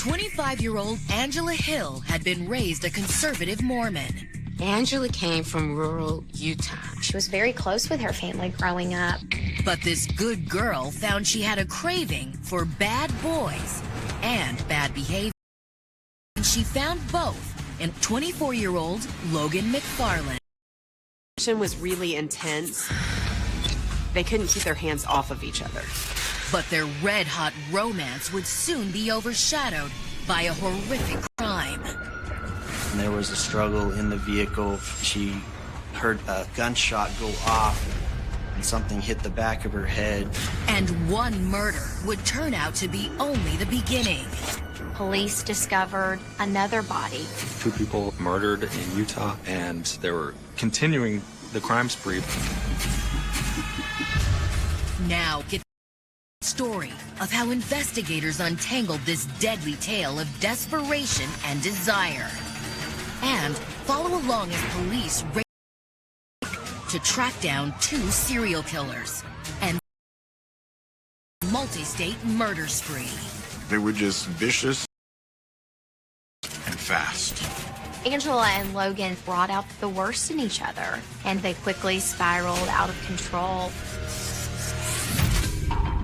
25-year-old Angela Hill had been raised a conservative Mormon. Angela came from rural Utah. She was very close with her family growing up. But this good girl found she had a craving for bad boys and bad behavior. And she found both in 24-year-old Logan McFarland. The was really intense. They couldn't keep their hands off of each other. But their red-hot romance would soon be overshadowed by a horrific crime. And there was a struggle in the vehicle. She heard a gunshot go off and something hit the back of her head. And one murder would turn out to be only the beginning. Police discovered another body. 2 people murdered in Utah, and they were continuing the crime spree. Now get the story of how investigators untangled this deadly tale of desperation and desire. And follow along as police race to track down 2 serial killers and multi-state murder spree. They were just vicious and fast. Angela and Logan brought out the worst in each other, and they quickly spiraled out of control.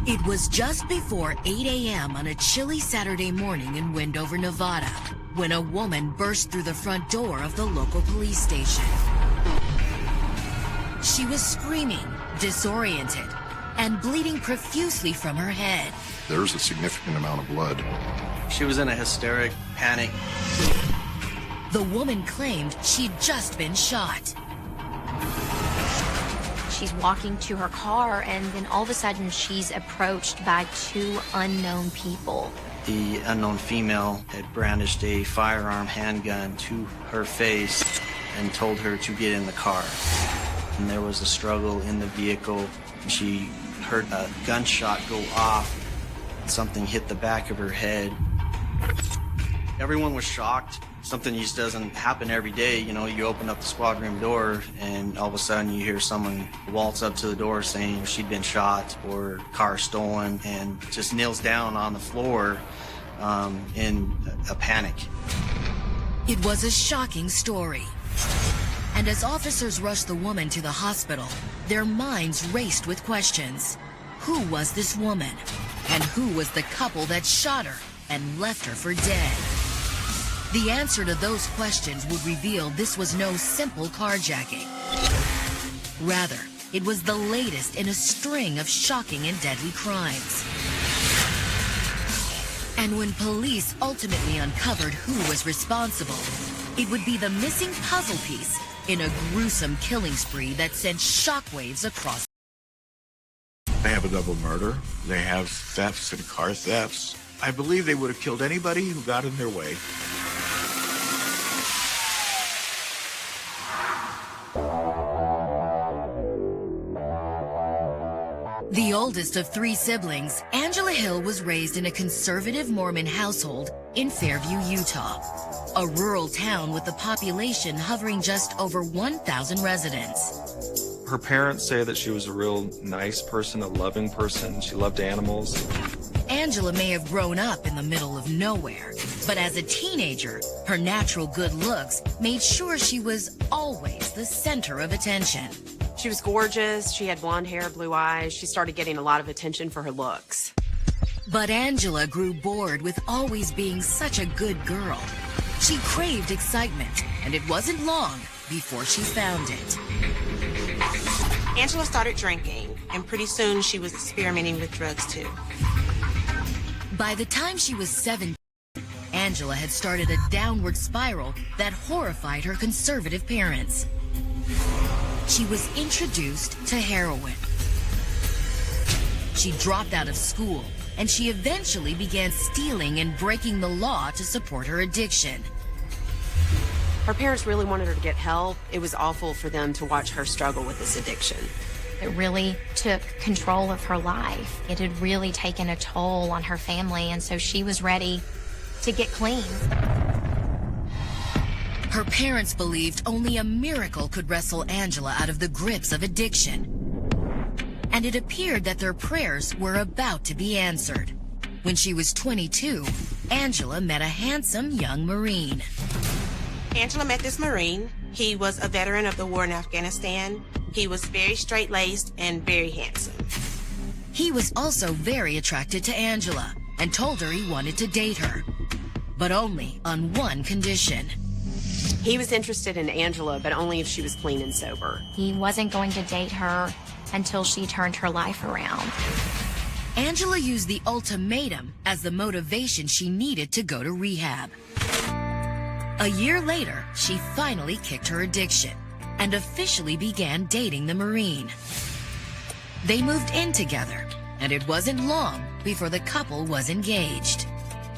It was just before 8 a.m. on a chilly Saturday morning in Wendover, Nevada, when a woman burst through the front door of the local police station. She was screaming, disoriented, and bleeding profusely from her head. There was a significant amount of blood. She was in a hysteric panic. The woman claimed she'd just been shot. She's walking to her car, and then all of a sudden she's approached by 2 unknown people. The unknown female had brandished a firearm handgun to her face and told her to get in the car. And there was a struggle in the vehicle. She heard a gunshot go off. Something hit the back of her head. Everyone was shocked. Something just doesn't happen every day. You know, you open up the squad room door and all of a sudden you hear someone waltz up to the door saying she'd been shot or car stolen, and just kneels down on the floor in a panic. It was a shocking story. And as officers rushed the woman to the hospital, their minds raced with questions. Who was this woman? And who was the couple that shot her and left her for dead? The answer to those questions would reveal this was no simple carjacking. Rather, it was the latest in a string of shocking and deadly crimes. And when police ultimately uncovered who was responsible, it would be the missing puzzle piece in a gruesome killing spree that sent shockwaves across. They have a double murder. They have thefts and car thefts. I believe they would have killed anybody who got in their way. The oldest of 3 siblings, Angela Hill was raised in a conservative Mormon household in Fairview, Utah, a rural town with a population hovering just over 1,000 residents. Her parents say that she was a real nice person, a loving person. She loved animals. Angela may have grown up in the middle of nowhere, but as a teenager, her natural good looks made sure she was always the center of attention. She was gorgeous. She had blonde hair, blue eyes. She started getting a lot of attention for her looks. But Angela grew bored with always being such a good girl. She craved excitement, and it wasn't long before she found it. Angela started drinking, and pretty soon she was experimenting with drugs too. By the time she was 17, Angela had started a downward spiral that horrified her conservative parents. She was introduced to heroin. She dropped out of school, and she eventually began stealing and breaking the law to support her addiction. Her parents really wanted her to get help. It was awful for them to watch her struggle with this addiction. It really took control of her life. It had really taken a toll on her family, and so she was ready to get clean. Her parents believed only a miracle could wrestle Angela out of the grips of addiction. And it appeared that their prayers were about to be answered. When she was 22, Angela met a handsome young Marine. Angela met this Marine. He was a veteran of the war in Afghanistan. He was very straight-laced and very handsome. He was also very attracted to Angela and told her he wanted to date her, but only on one condition. He was interested in Angela, but only if she was clean and sober. He wasn't going to date her until she turned her life around. Angela used the ultimatum as the motivation she needed to go to rehab. A year later, she finally kicked her addiction and officially began dating the Marine. They moved in together, and it wasn't long before the couple was engaged.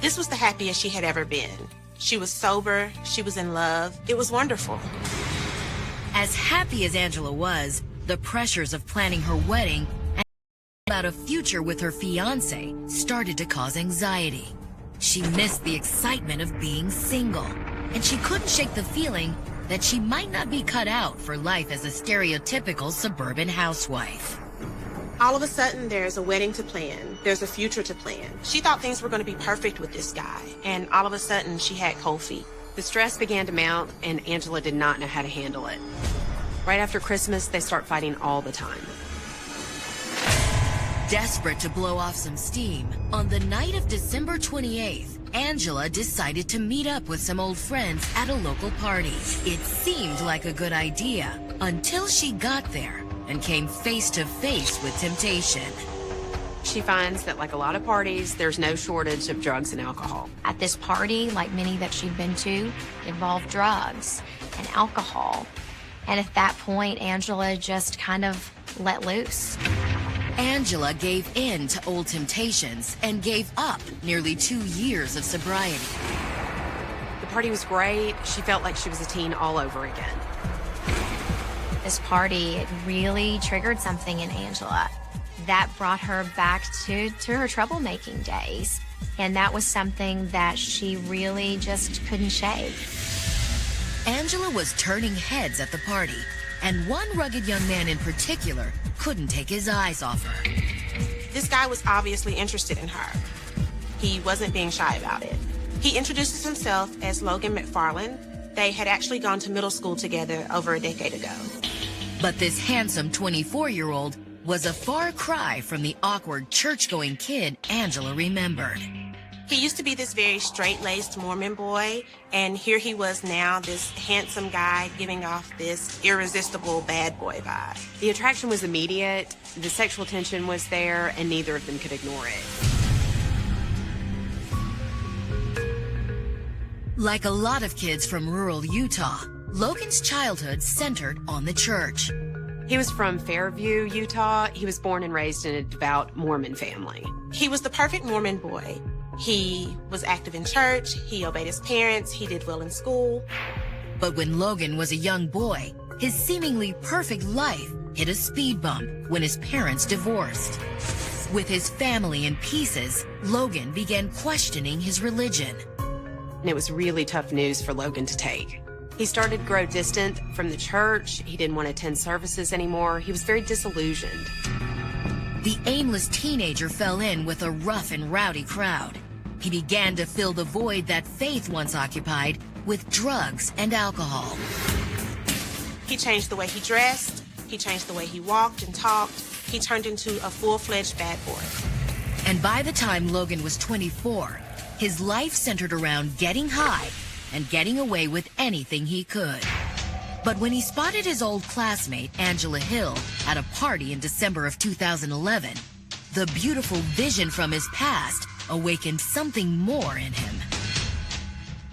This was the happiest she had ever been. She was sober, she was in love. It was wonderful. As happy as Angela was, the pressures of planning her wedding and about a future with her fiance started to cause anxiety. She missed the excitement of being single, and she couldn't shake the feeling that she might not be cut out for life as a stereotypical suburban housewife. All of a sudden, there's a wedding to plan. There's a future to plan. She thought things were going to be perfect with this guy, and all of a sudden, she had cold feet. The stress began to mount, and Angela did not know how to handle it. Right after Christmas, they start fighting all the time. Desperate to blow off some steam, on the night of December 28th, Angela decided to meet up with some old friends at a local party. It seemed like a good idea until she got there and came face to face with temptation. She finds that, like a lot of parties, there's no shortage of drugs and alcohol. At this party, like many that she'd been to, involved drugs and alcohol. And at that point, Angela just kind of let loose. Angela gave in to old temptations and gave up nearly 2 years of sobriety. The party was great. She felt like she was a teen all over again. This party, it really triggered something in Angela. That brought her back to her troublemaking days. And that was something that she really just couldn't shake. Angela was turning heads at the party, and one rugged young man in particular couldn't take his eyes off her. This guy was obviously interested in her. He wasn't being shy about it. He introduces himself as Logan McFarland. They had actually gone to middle school together over a decade ago. But this handsome 24-year-old was a far cry from the awkward church-going kid Angela remembered. He used to be this very straight-laced Mormon boy, and here he was now, this handsome guy giving off this irresistible bad boy vibe. The attraction was immediate, the sexual tension was there, and neither of them could ignore it. Like a lot of kids from rural Utah, Logan's childhood centered on the church. He was from Fairview, Utah. He was born and raised in a devout Mormon family. He was the perfect Mormon boy. He was active in church, he obeyed his parents, he did well in school. But when Logan was a young boy, his seemingly perfect life hit a speed bump when his parents divorced. With his family in pieces, Logan began questioning his religion. And it was really tough news for Logan to take. He started to grow distant from the church. He didn't want to attend services anymore. He was very disillusioned. The aimless teenager fell in with a rough and rowdy crowd. He began to fill the void that faith once occupied with drugs and alcohol. He changed the way he dressed. He changed the way he walked and talked. He turned into a full-fledged bad boy. And by the time Logan was 24, his life centered around getting high and getting away with anything he could. But when he spotted his old classmate, Angela Hill, at a party in December of 2011, the beautiful vision from his past awakened something more in him.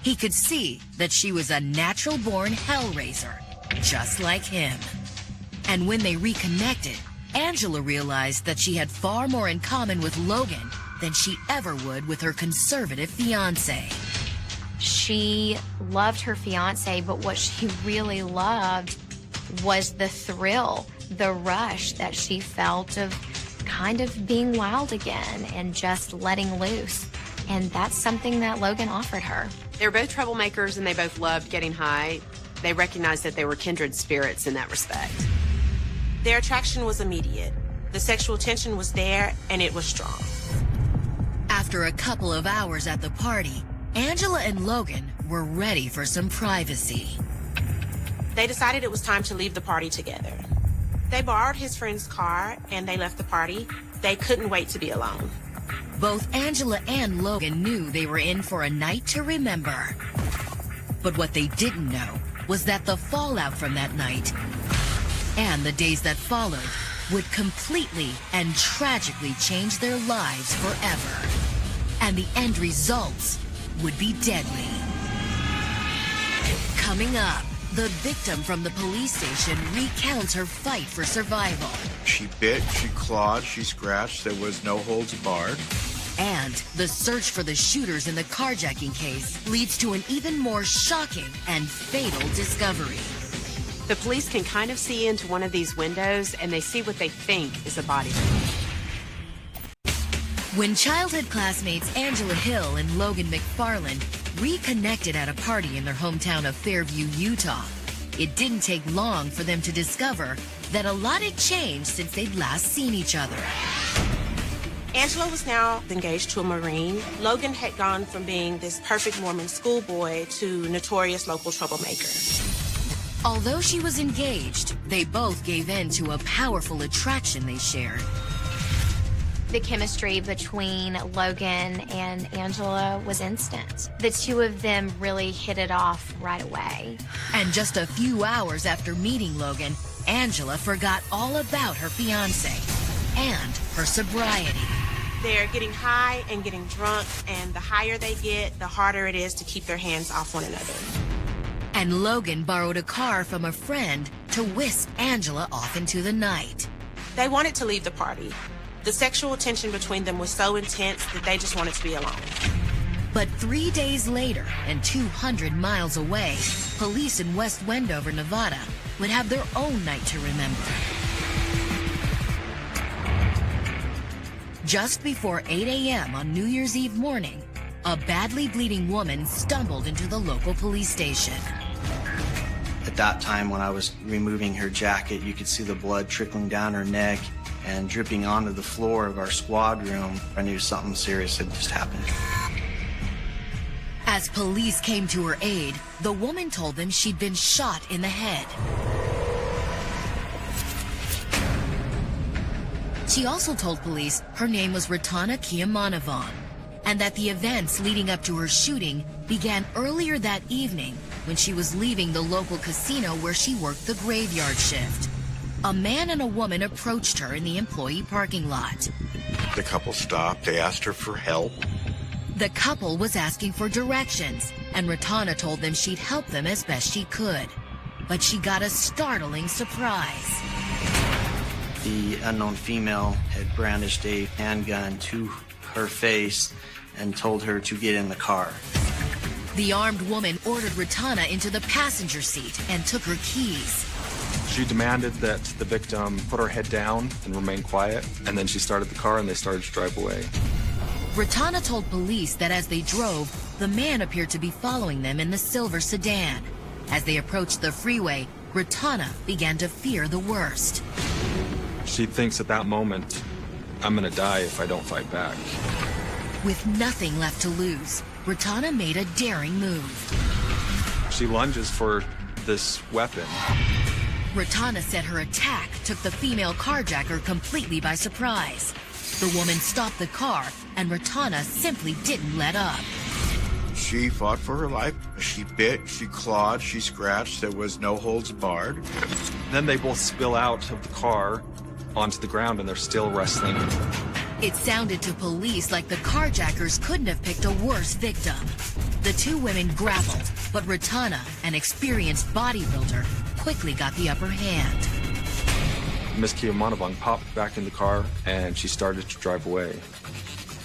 He could see that she was a natural-born hellraiser, just like him. And when they reconnected, Angela realized that she had far more in common with Logan than she ever would with her conservative fiancé. She loved her fiance, but what she really loved was the thrill, the rush that she felt of kind of being wild again and just letting loose. And that's something that Logan offered her. They were both troublemakers and they both loved getting high. They recognized that they were kindred spirits in that respect. Their attraction was immediate. The sexual tension was there and it was strong. After a couple of hours at the party, Angela and Logan were ready for some privacy. They decided it was time to leave the party together. They borrowed his friend's car and they left the party. They couldn't wait to be alone. Both Angela and Logan knew they were in for a night to remember. But what they didn't know was that the fallout from that night and the days that followed would completely and tragically change their lives forever. And the end results would be deadly. Coming up, the victim from the police station recounts her fight for survival. She bit, she clawed, she scratched. There was no holds barred. And the search for the shooters in the carjacking case leads to an even more shocking and fatal discovery. The police can kind of see into one of these windows and they see what they think is a body. When childhood classmates Angela Hill and Logan McFarland reconnected at a party in their hometown of Fairview, Utah, it didn't take long for them to discover that a lot had changed since they'd last seen each other. Angela was now engaged to a Marine. Logan had gone from being this perfect Mormon schoolboy to notorious local troublemaker. Although she was engaged, they both gave in to a powerful attraction they shared. The chemistry between Logan and Angela was instant. The two of them really hit it off right away. And just a few hours after meeting Logan, Angela forgot all about her fiancé and her sobriety. They're getting high and getting drunk, and the higher they get, the harder it is to keep their hands off one another. And Logan borrowed a car from a friend to whisk Angela off into the night. They wanted to leave the party. The sexual tension between them was so intense that they just wanted to be alone. But 3 days later, and 200 miles away, police in West Wendover, Nevada, would have their own night to remember. Just before 8 a.m. on New Year's Eve morning, a badly bleeding woman stumbled into the local police station. At that time, when I was removing her jacket, you could see the blood trickling down her neck and dripping onto the floor of our squad room. I knew something serious had just happened. As police came to her aid, the woman told them she'd been shot in the head. She also told police her name was Ratana Kiamanavan, and that the events leading up to her shooting began earlier that evening when she was leaving the local casino where she worked the graveyard shift. A man and a woman approached her in the employee parking lot. The couple stopped. They asked her for help. The couple was asking for directions, and Ratana told them she'd help them as best she could. But she got a startling surprise. The unknown female had brandished a handgun to her face and told her to get in the car. The armed woman ordered Ratana into the passenger seat and took her keys. She demanded that the victim put her head down and remain quiet, and then she started the car and they started to drive away. Ratana told police that as they drove, the man appeared to be following them in the silver sedan. As they approached the freeway, Ratana began to fear the worst. She thinks at that moment, I'm gonna die if I don't fight back. With nothing left to lose, Ratana made a daring move. She lunges for this weapon. Ratana said her attack took the female carjacker completely by surprise. The woman stopped the car, and Ratana simply didn't let up. She fought for her life. She bit, she clawed, she scratched. There was no holds barred. Then they both spill out of the car onto the ground, and they're still wrestling. It sounded to police like the carjackers couldn't have picked a worse victim. The two women grappled, but Ratana, an experienced bodybuilder, quickly got the upper hand. Miss Kiamanavan popped back in the car, and she started to drive away.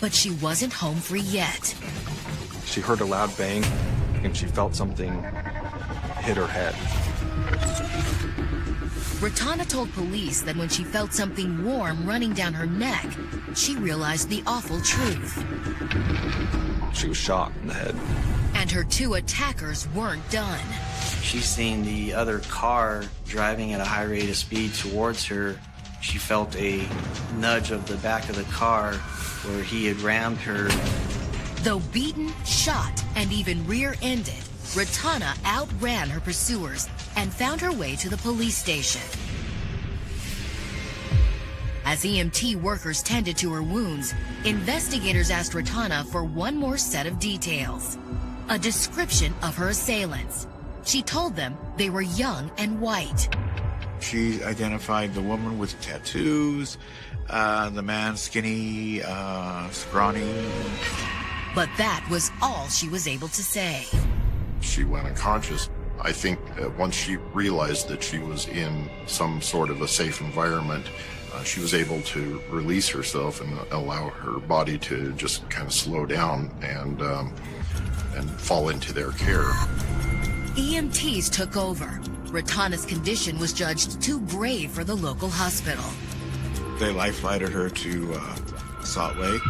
But she wasn't home free yet. She heard a loud bang, and she felt something hit her head. Ratana told police that when she felt something warm running down her neck, she realized the awful truth. She was shot in the head. And her two attackers weren't done. She seen the other car driving at a high rate of speed towards her. She felt a nudge of the back of the car, where he had rammed her. Though beaten, shot, and even rear-ended, Ratana outran her pursuers and found her way to the police station. As EMT workers tended to her wounds, investigators asked Ratana for one more set of details. A description of her assailants. She told them they were young and white. She identified the woman with tattoos, the man skinny, scrawny. But that was all she was able to say. She went unconscious. I think once she realized that she was in some sort of a safe environment, she was able to release herself and allow her body to just kind of slow down and fall into their care. EMTs took over. Ratana's condition was judged too grave for the local hospital. They life-flighted her to Salt Lake.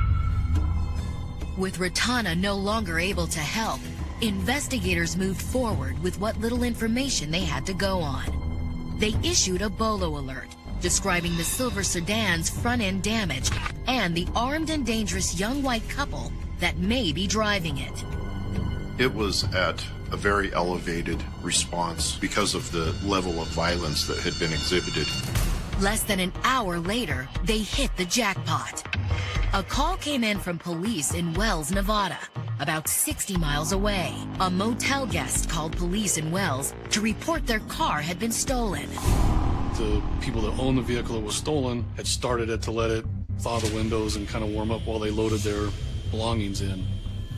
With Ratana no longer able to help, investigators moved forward with what little information they had to go on. They issued a BOLO alert, describing the silver sedan's front-end damage and the armed and dangerous young white couple that may be driving it. It was at a very elevated response because of the level of violence that had been exhibited. Less than an hour later, they hit the jackpot. A call came in from police in Wells, Nevada, about 60 miles away. A motel guest called police in Wells to report their car had been stolen. The people that owned the vehicle that was stolen had started it to let it thaw the windows and kind of warm up while they loaded their belongings in.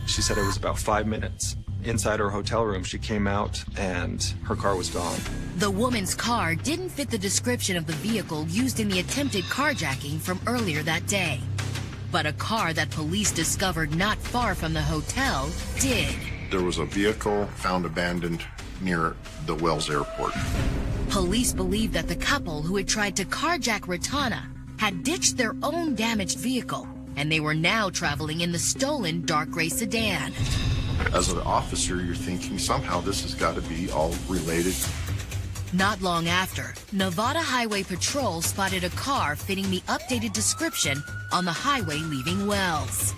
She said it was about 5 minutes. Inside her hotel room, she came out and her car was gone. The woman's car didn't fit the description of the vehicle used in the attempted carjacking from earlier that day. But a car that police discovered not far from the hotel did. There was a vehicle found abandoned near the Wells airport. Police believe that the couple who had tried to carjack Ratana had ditched their own damaged vehicle, and they were now traveling in the stolen dark gray sedan. As an officer, you're thinking somehow this has got to be all related. Not long after, Nevada Highway Patrol spotted a car fitting the updated description on the highway leaving Wells.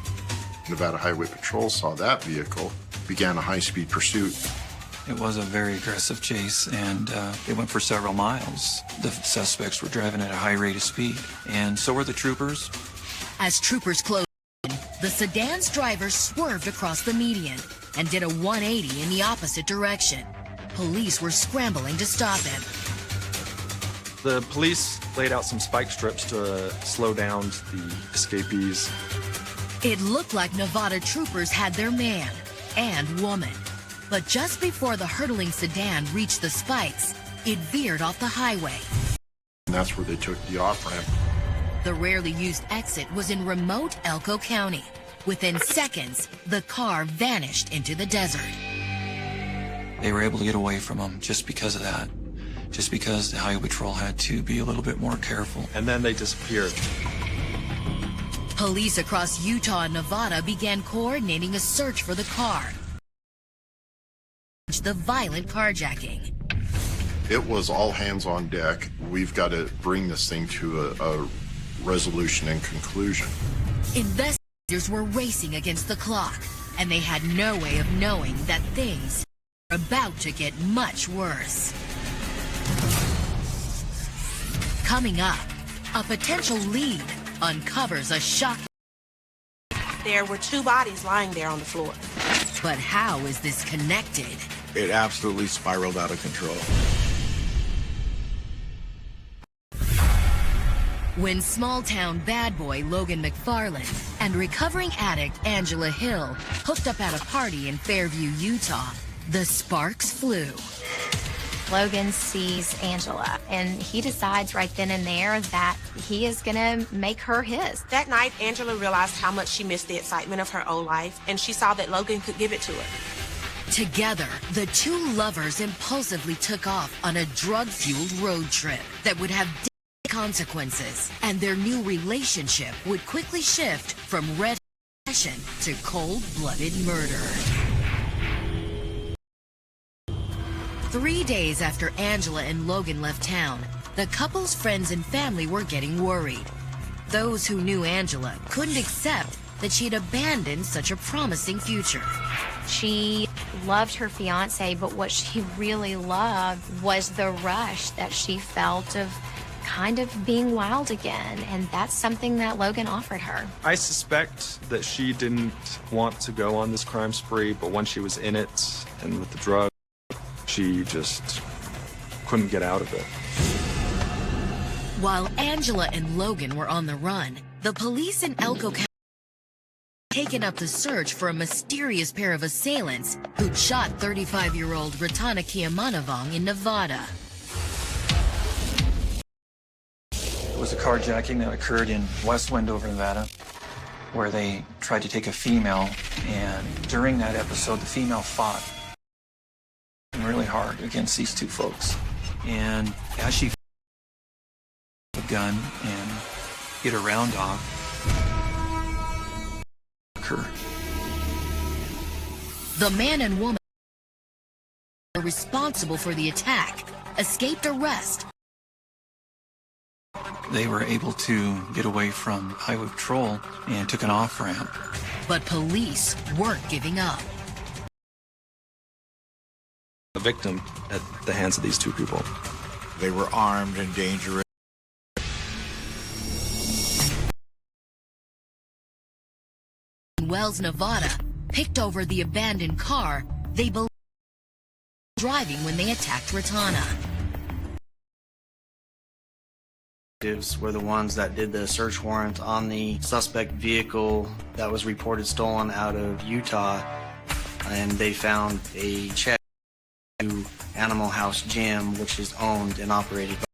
Nevada Highway Patrol saw that vehicle, began a high-speed pursuit. It was a very aggressive chase, and it went for several miles. The suspects were driving at a high rate of speed, and so were the troopers. As troopers closed in, the sedan's driver swerved across the median and did a 180 in the opposite direction. Police were scrambling to stop him. The police laid out some spike strips to slow down the escapees. It looked like Nevada troopers had their man and woman. But just before the hurtling sedan reached the spikes, it veered off the highway. And that's where they took the off-ramp. The rarely used exit was in remote Elko County. Within seconds, the car vanished into the desert. They were able to get away from them just because of that. Just because the Highway Patrol had to be a little bit more careful. And then they disappeared. Police across Utah and Nevada began coordinating a search for the car. The violent carjacking. It was all hands on deck. We've got to bring this thing to a resolution and conclusion. Investigators were racing against the clock, and they had no way of knowing that things were about to get much worse. Coming up, a potential lead uncovers a shocking. There were 2 bodies lying there on the floor. But how is this connected? It absolutely spiraled out of control. When small-town bad boy Logan McFarland and recovering addict Angela Hill hooked up at a party in Fairview, Utah, the sparks flew. Logan sees Angela, and he decides right then and there that he is gonna make her his. That night, Angela realized how much she missed the excitement of her old life, and she saw that Logan could give it to her. Together, the 2 lovers impulsively took off on a drug-fueled road trip that would have deadly consequences, and their new relationship would quickly shift from red passion to cold-blooded murder. 3 days after Angela and Logan left town, the couple's friends and family were getting worried. Those who knew Angela couldn't accept that she had abandoned such a promising future. She loved her fiance, but what she really loved was the rush that she felt of kind of being wild again, and that's something that Logan offered her. I suspect that she didn't want to go on this crime spree, but once she was in it and with the drug, she just couldn't get out of it. While Angela and Logan were on the run, the police in Elko County had taken up the search for a mysterious pair of assailants who'd shot 35-year-old Ratana Kiamanavong in Nevada. It was a carjacking that occurred in West Wendover, Nevada, where they tried to take a female, and during that episode, the female fought really hard against these two folks. And as she a gun and get a round off, occur. The man and woman responsible for the attack escaped arrest. They were able to get away from highway patrol and took an off-ramp. But police weren't giving up. The victim at the hands of these two people. They were armed and dangerous. In Wells, Nevada, picked over the abandoned car they believed driving when they attacked Ratana. Detectives were the ones that did the search warrant on the suspect vehicle that was reported stolen out of Utah, and they found a check to Animal House Gym, which is owned and operated by.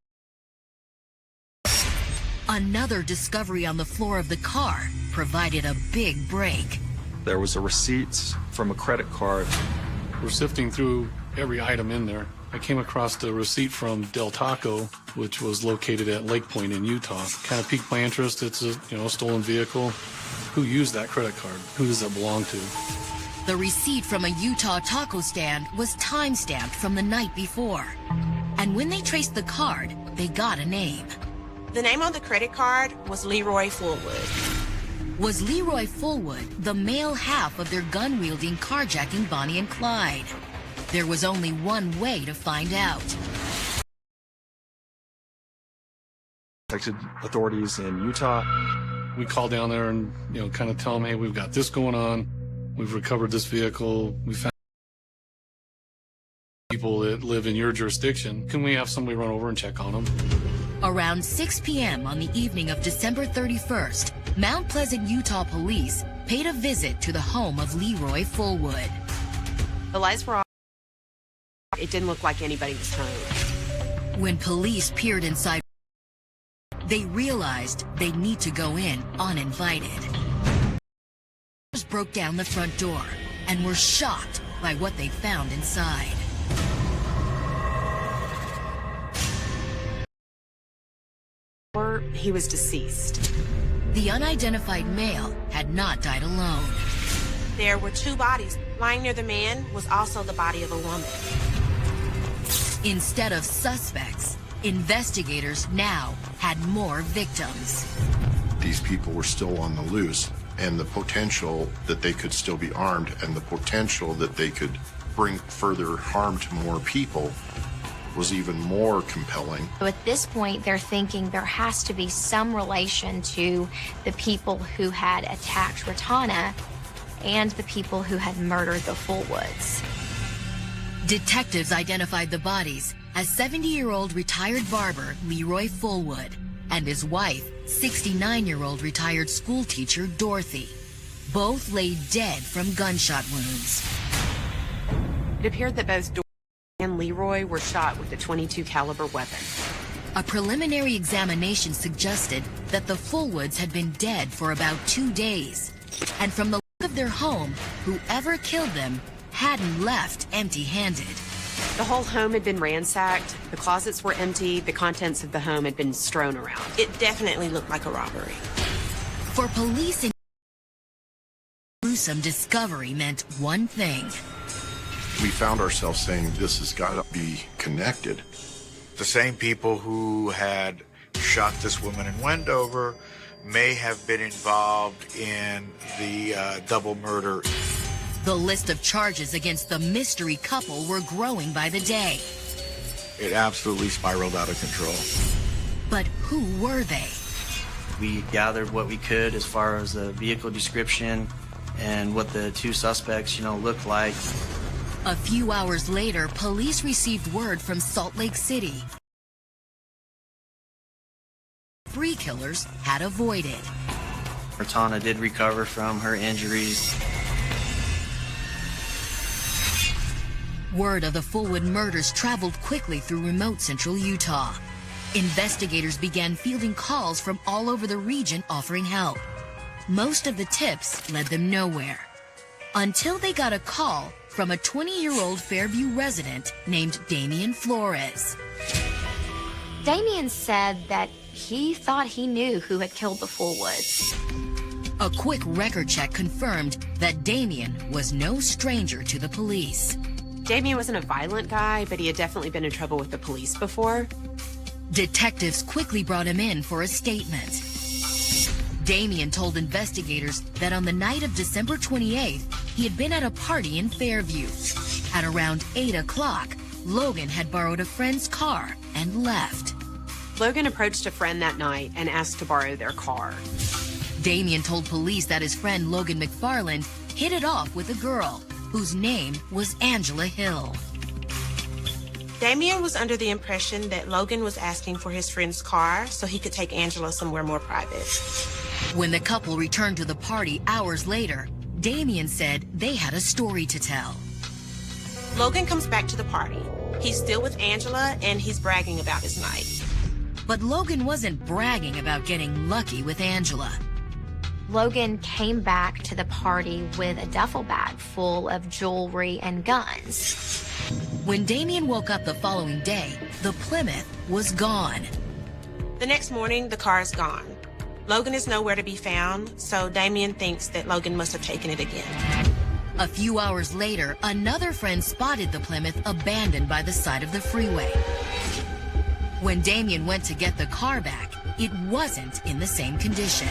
Another discovery on the floor of the car provided a big break. There was a receipt from a credit card. We're sifting through every item in there. I came across the receipt from Del Taco, which was located at Lake Point in Utah. Kind of piqued my interest. It's a stolen vehicle. Who used that credit card? Who does it belong to? The receipt from a Utah taco stand was time-stamped from the night before. And when they traced the card, they got a name. The name on the credit card was Leroy Fullwood. Was Leroy Fullwood the male half of their gun-wielding carjacking Bonnie and Clyde? There was only one way to find out. Contacted authorities in Utah. We called down there and, kind of tell them, hey, we've got this going on. We've recovered this vehicle. We found people that live in your jurisdiction. Can we have somebody run over and check on them? Around 6 p.m. on the evening of December 31st, Mount Pleasant, Utah police paid a visit to the home of Leroy Fullwood. The lights were off. It didn't look like anybody was home. When police peered inside, they realized they'd need to go in uninvited. Broke down the front door and were shocked by what they found inside. He was deceased. The unidentified male had not died alone. There were two bodies. Lying near the man was also the body of a woman. Instead of suspects, investigators now had more victims. These people were still on the loose, and the potential that they could still be armed and the potential that they could bring further harm to more people was even more compelling. So at this point, they're thinking there has to be some relation to the people who had attacked Ratana and the people who had murdered the Fullwoods. Detectives identified the bodies as 70-year-old retired barber Leroy Fullwood and his wife, 69-year-old retired schoolteacher Dorothy. Both lay dead from gunshot wounds. It appeared that both Dorothy and Leroy were shot with a .22 caliber weapon. A preliminary examination suggested that the Fullwoods had been dead for about 2 days. And from the look of their home, whoever killed them hadn't left empty-handed. The whole home had been ransacked. The closets were empty. The contents of the home had been strewn around. It definitely looked like a robbery. For police, gruesome discovery meant one thing. We found ourselves saying, this has got to be connected. The same people who had shot this woman in Wendover may have been involved in the double murder. The list of charges against the mystery couple were growing by the day. It absolutely spiraled out of control. But who were they? We gathered what we could as far as the vehicle description and what the two suspects, looked like. A few hours later, police received word from Salt Lake City. 3 killers had avoided. Tana did recover from her injuries. Word of the Fullwood murders traveled quickly through remote central Utah. Investigators began fielding calls from all over the region offering help. Most of the tips led them nowhere, until they got a call from a 20-year-old Fairview resident named Damian Flores. Damian said that he thought he knew who had killed the Fullwoods. A quick record check confirmed that Damian was no stranger to the police. Damian wasn't a violent guy, but he had definitely been in trouble with the police before. Detectives quickly brought him in for a statement. Damian told investigators that on the night of December 28th, he had been at a party in Fairview. At around 8 o'clock, Logan had borrowed a friend's car and left. Logan approached a friend that night and asked to borrow their car. Damian told police that his friend Logan McFarland hit it off with a girl whose name was Angela Hill. Damian was under the impression that Logan was asking for his friend's car so he could take Angela somewhere more private. When the couple returned to the party hours later, Damian said they had a story to tell. Logan comes back to the party. He's still with Angela and he's bragging about his night. But Logan wasn't bragging about getting lucky with Angela. Logan came back to the party with a duffel bag full of jewelry and guns. When Damian woke up the following day, the Plymouth was gone. The next morning, the car is gone. Logan is nowhere to be found, so Damian thinks that Logan must have taken it again. A few hours later, another friend spotted the Plymouth abandoned by the side of the freeway. When Damian went to get the car back, it wasn't in the same condition.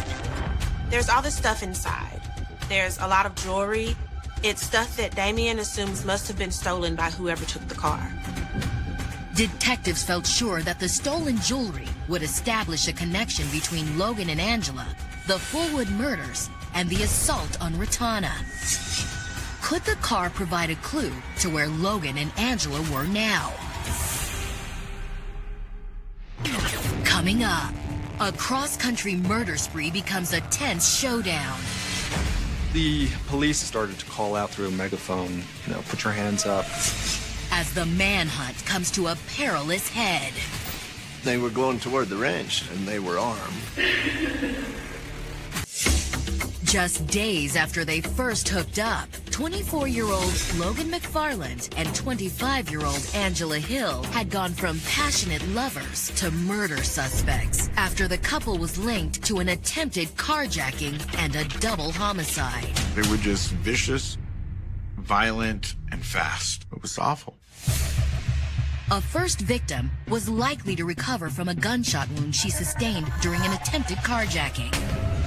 There's all this stuff inside. There's a lot of jewelry. It's stuff that Damian assumes must have been stolen by whoever took the car. Detectives felt sure that the stolen jewelry would establish a connection between Logan and Angela, the Fullwood murders, and the assault on Ratana. Could the car provide a clue to where Logan and Angela were now? Coming up, a cross-country murder spree becomes a tense showdown. The police started to call out through a megaphone, put your hands up. As the manhunt comes to a perilous head. They were going toward the ranch, and they were armed. Just days after they first hooked up, 24-year-old Logan McFarland and 25-year-old Angela Hill had gone from passionate lovers to murder suspects after the couple was linked to an attempted carjacking and a double homicide. They were just vicious, violent, and fast. It was awful. A first victim was likely to recover from a gunshot wound she sustained during an attempted carjacking.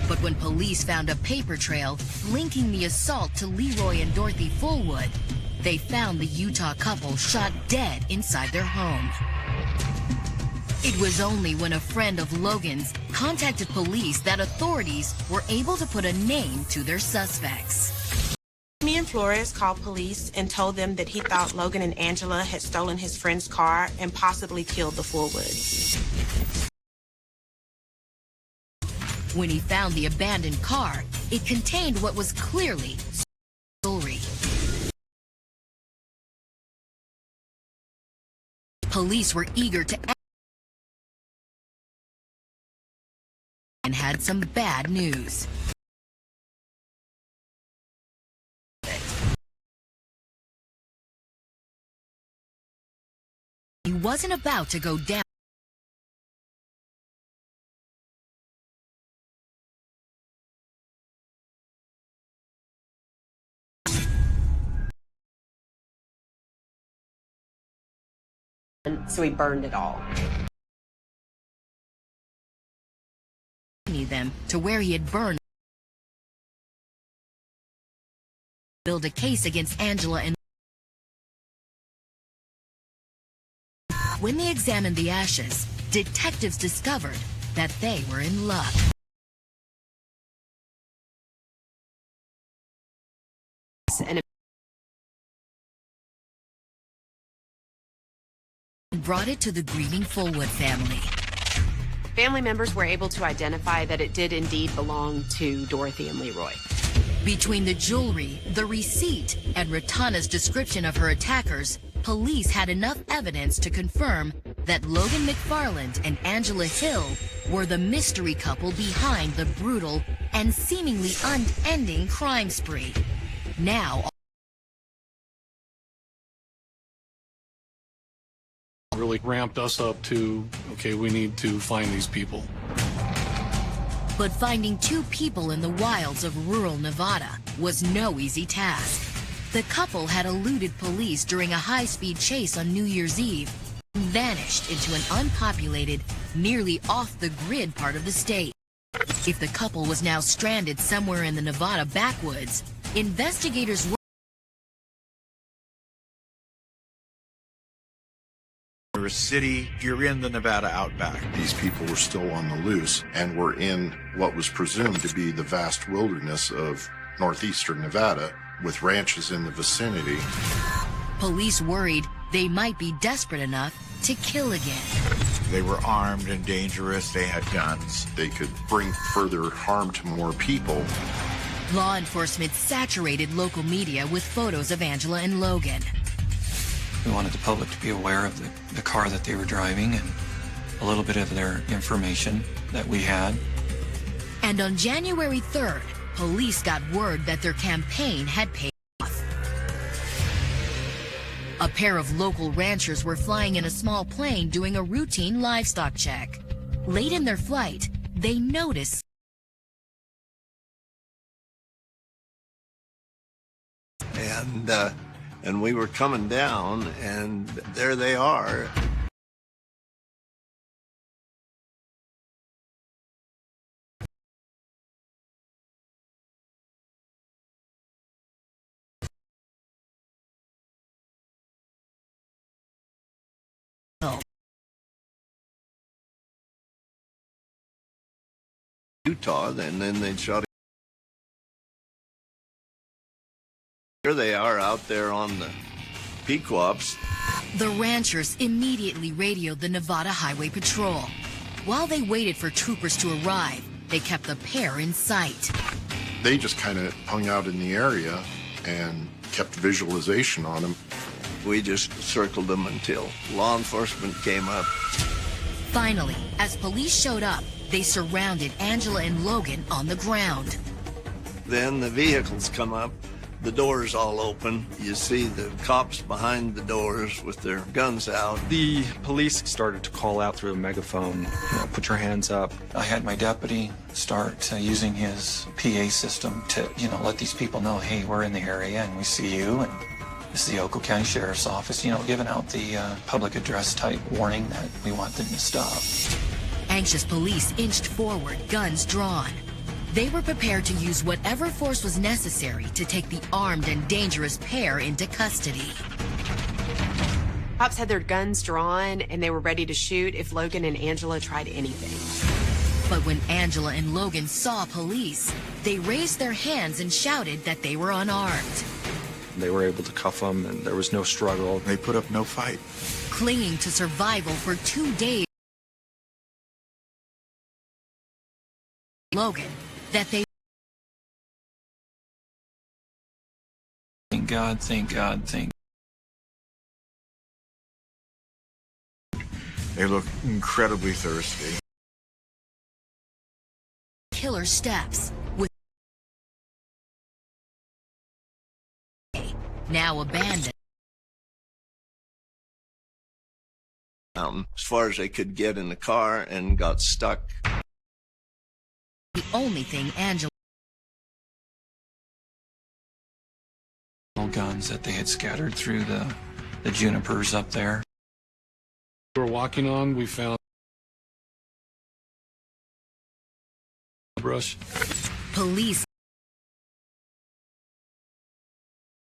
But when police found a paper trail linking the assault to Leroy and Dorothy Fullwood, they found the Utah couple shot dead inside their home. It was only when a friend of Logan's contacted police that authorities were able to put a name to their suspects. Damian Flores called police and told them that he thought Logan and Angela had stolen his friend's car and possibly killed the Fullwoods. When he found the abandoned car, it contained what was clearly jewelry. Police were eager to act and had some bad news. He wasn't about to go down. So he burned it all. accompanied them to where he had burned. Build a case against Angela and when they examined the ashes, detectives discovered that they were in luck. And brought it to the grieving Fullwood family. family members were able to identify that it did indeed belong to Dorothy and Leroy. Between the jewelry, the receipt, and Ratana's description of her attackers, police had enough evidence to confirm that Logan McFarland and Angela Hill were the mystery couple behind the brutal and seemingly unending crime spree. Now, really ramped us up to, okay, we need to find these people. but finding two people in the wilds of rural Nevada was no easy task. The couple had eluded police during a high-speed chase on New Year's Eve and vanished into an unpopulated, nearly off-the-grid part of the state. If the couple was now stranded somewhere in the Nevada backwoods, investigators were a city, you're in the Nevada outback. These people were still on the loose and were in what was presumed to be the vast wilderness of northeastern Nevada, with ranches in the vicinity. Police worried they might be desperate enough to kill again. They were armed and dangerous. They had guns. They could bring further harm to more people. Law enforcement saturated local media with photos of Angela and Logan. We wanted the public to be aware of the car that they were driving and a little bit of their information that we had. And on January 3rd, police got word that their campaign had paid off. A pair of local ranchers were flying in a small plane doing a routine livestock check. Late in their flight, they noticed and we were coming down, and there they are. Utah, and then they shot. Here they are out there on the Pequops. the ranchers immediately radioed the Nevada Highway Patrol. While they waited for troopers to arrive, they kept the pair in sight. They just kind of hung out in the area and kept visualization on them. We just circled them until law enforcement came up. Finally, as police showed up, they surrounded Angela and Logan on the ground. Then the vehicles come up, the doors all open. You see the cops behind the doors with their guns out. The police started to call out through a megaphone, put your hands up. I had my deputy start using his PA system to, let these people know, hey, we're in the area and we see you. And this is the Oakland County Sheriff's Office, giving out the public address type warning that we want them to stop. Anxious police inched forward, guns drawn. They were prepared to use whatever force was necessary to take the armed and dangerous pair into custody. Cops had their guns drawn and they were ready to shoot if Logan and Angela tried anything. But when Angela and Logan saw police, they raised their hands and shouted that they were unarmed. They were able to cuff them, and there was no struggle. They put up no fight. Clinging to survival for 2 days, Logan, that they Thank God, thank God, thank They look incredibly thirsty. killer steps with now abandoned. As far as they could get in the car and got stuck. The only thing Angela guns that they had scattered through the junipers up there. We were walking on, we found brush. Police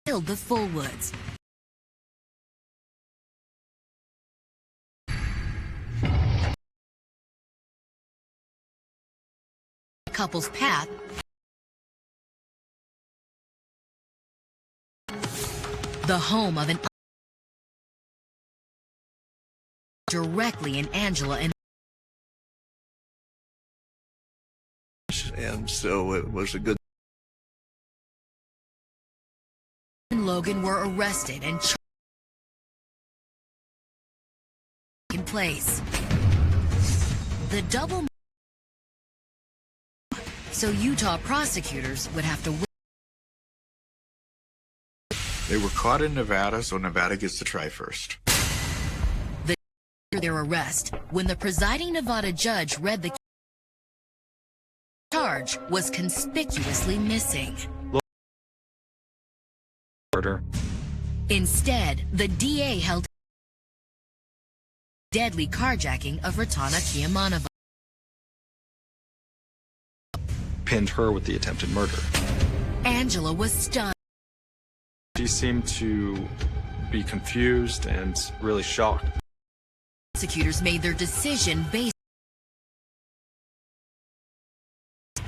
killed the Fullwoods. The couple's path the home of an directly in Angela and so it was a good. Logan were arrested and charged in place. The double so Utah prosecutors would have to wait. They were caught in Nevada, so Nevada gets to try first. Their arrest when the presiding Nevada judge read the charge was conspicuously missing. Murder. Instead, the DA held deadly carjacking of Ratana Kiamanova. Pinned her with the attempted murder. Angela was stunned. She seemed to be confused and really shocked. Prosecutors made their decision based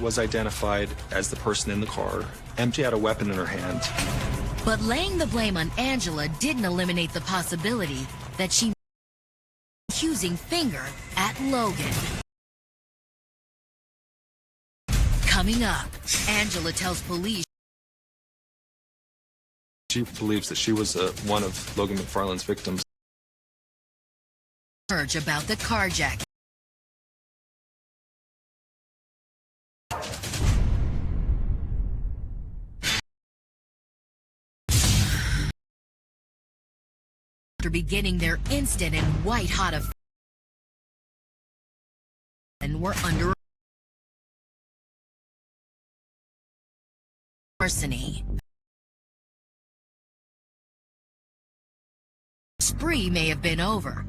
was identified as the person in the car. Empty had a weapon in her hand. But laying the blame on Angela didn't eliminate the possibility that she accusing finger at Logan. Coming up, Angela tells police she believes that she was one of Logan McFarland's victims. About the carjacking. After beginning their instant and white-hot affair, and were under larceny. Spree may have been over.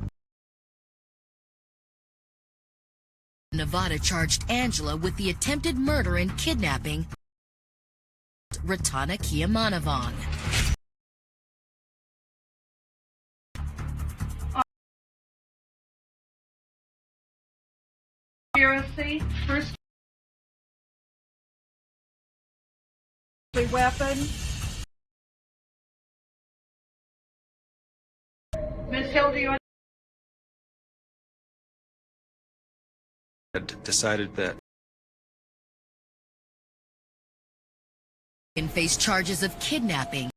Nevada charged Angela with the attempted murder and kidnapping Ratana Kiamanova. Conspiracy, first weapon. Miss Hill, do you had decided that and faced charges of kidnapping.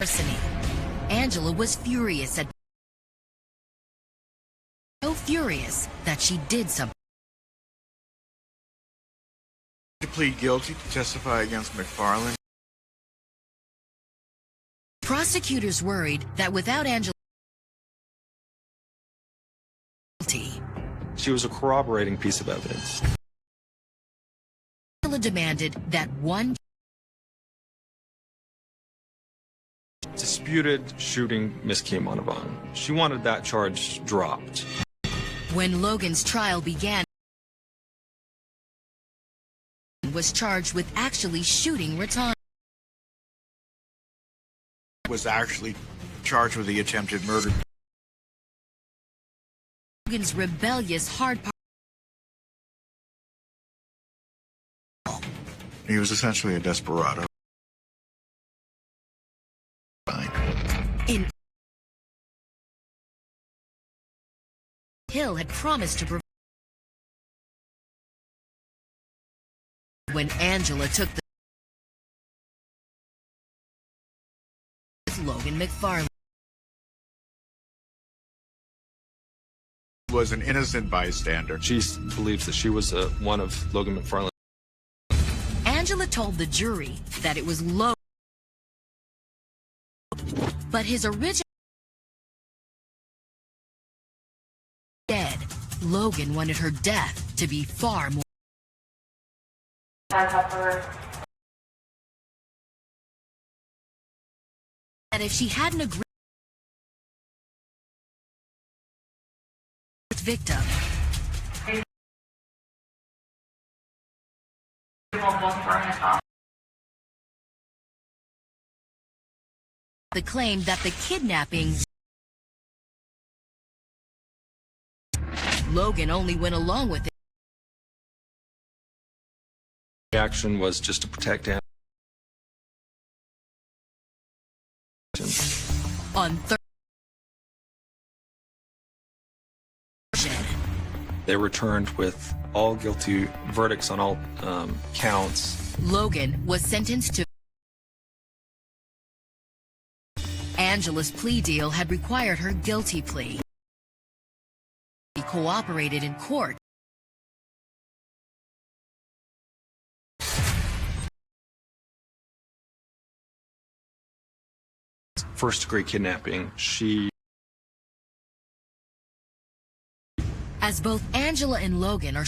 Larceny. Angela was furious at so furious that she did something. To plead guilty to testify against McFarland. Prosecutors worried that without Angela, she was a corroborating piece of evidence. Angela demanded that one disputed shooting Miss Kiamanova. She wanted that charge dropped. When Logan's trial began, was charged with actually shooting Ratana. Was actually charged with the attempted murder. Logan's rebellious hard part. He was essentially a desperado. Hill had promised to provide. When Angela took the Logan McFarland was an innocent bystander. She believes that she was one of Logan McFarland. Angela told the jury that it was Logan, but his original dead. Logan wanted her death to be far more. And if she hadn't agreed with the victim, hold both of our hands off. The claim that the kidnapping, Logan only went along with it. The action was just to protect Angela. On They returned with all guilty verdicts on all counts. Logan was sentenced to. Angela's plea deal had required her guilty plea. He cooperated in court. First-degree kidnapping. As both Angela and Logan are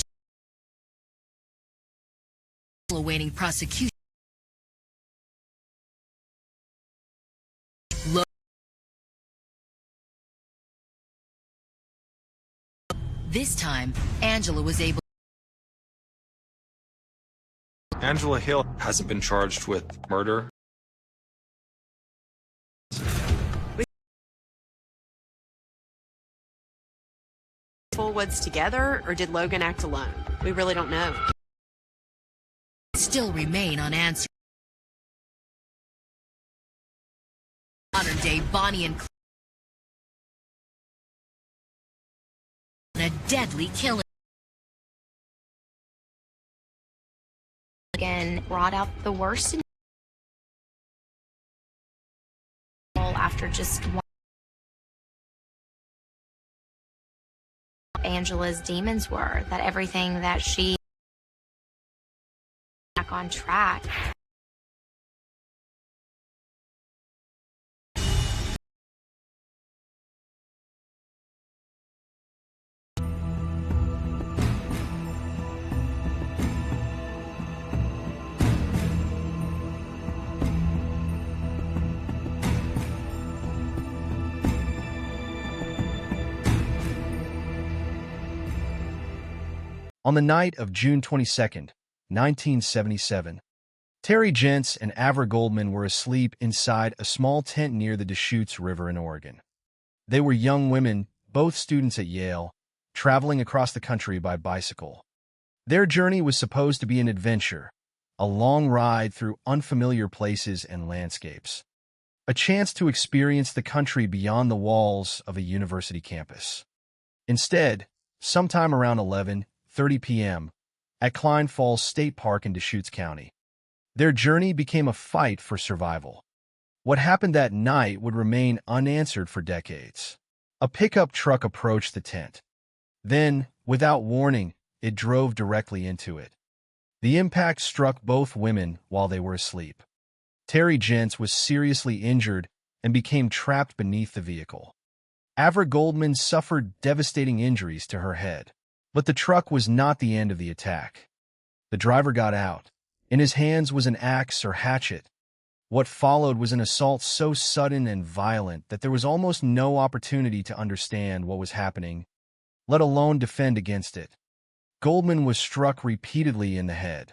awaiting prosecution. This time, Angela was able. Angela Hill hasn't been charged with murder. Woods together, or did Logan act alone? We really don't know. Still remain unanswered. Modern day Bonnie and Clyde. A deadly killing. Again, brought out the worst in after just one. Angela's demons were, that everything that she back on track. On the night of June 22, 1977, Terry Gents and Avra Goldman were asleep inside a small tent near the Deschutes River in Oregon. They were young women, both students at Yale, traveling across the country by bicycle. Their journey was supposed to be an adventure, a long ride through unfamiliar places and landscapes, a chance to experience the country beyond the walls of a university campus. Instead, sometime around 11:30 p.m., at Klein Falls State Park in Deschutes County, their journey became a fight for survival. What happened that night would remain unanswered for decades. A pickup truck approached the tent. Then, without warning, it drove directly into it. The impact struck both women while they were asleep. Terry Gents was seriously injured and became trapped beneath the vehicle. Avra Goldman suffered devastating injuries to her head. But the truck was not the end of the attack. The driver got out. In his hands was an axe or hatchet. What followed was an assault so sudden and violent that there was almost no opportunity to understand what was happening, let alone defend against it. Goldman was struck repeatedly in the head.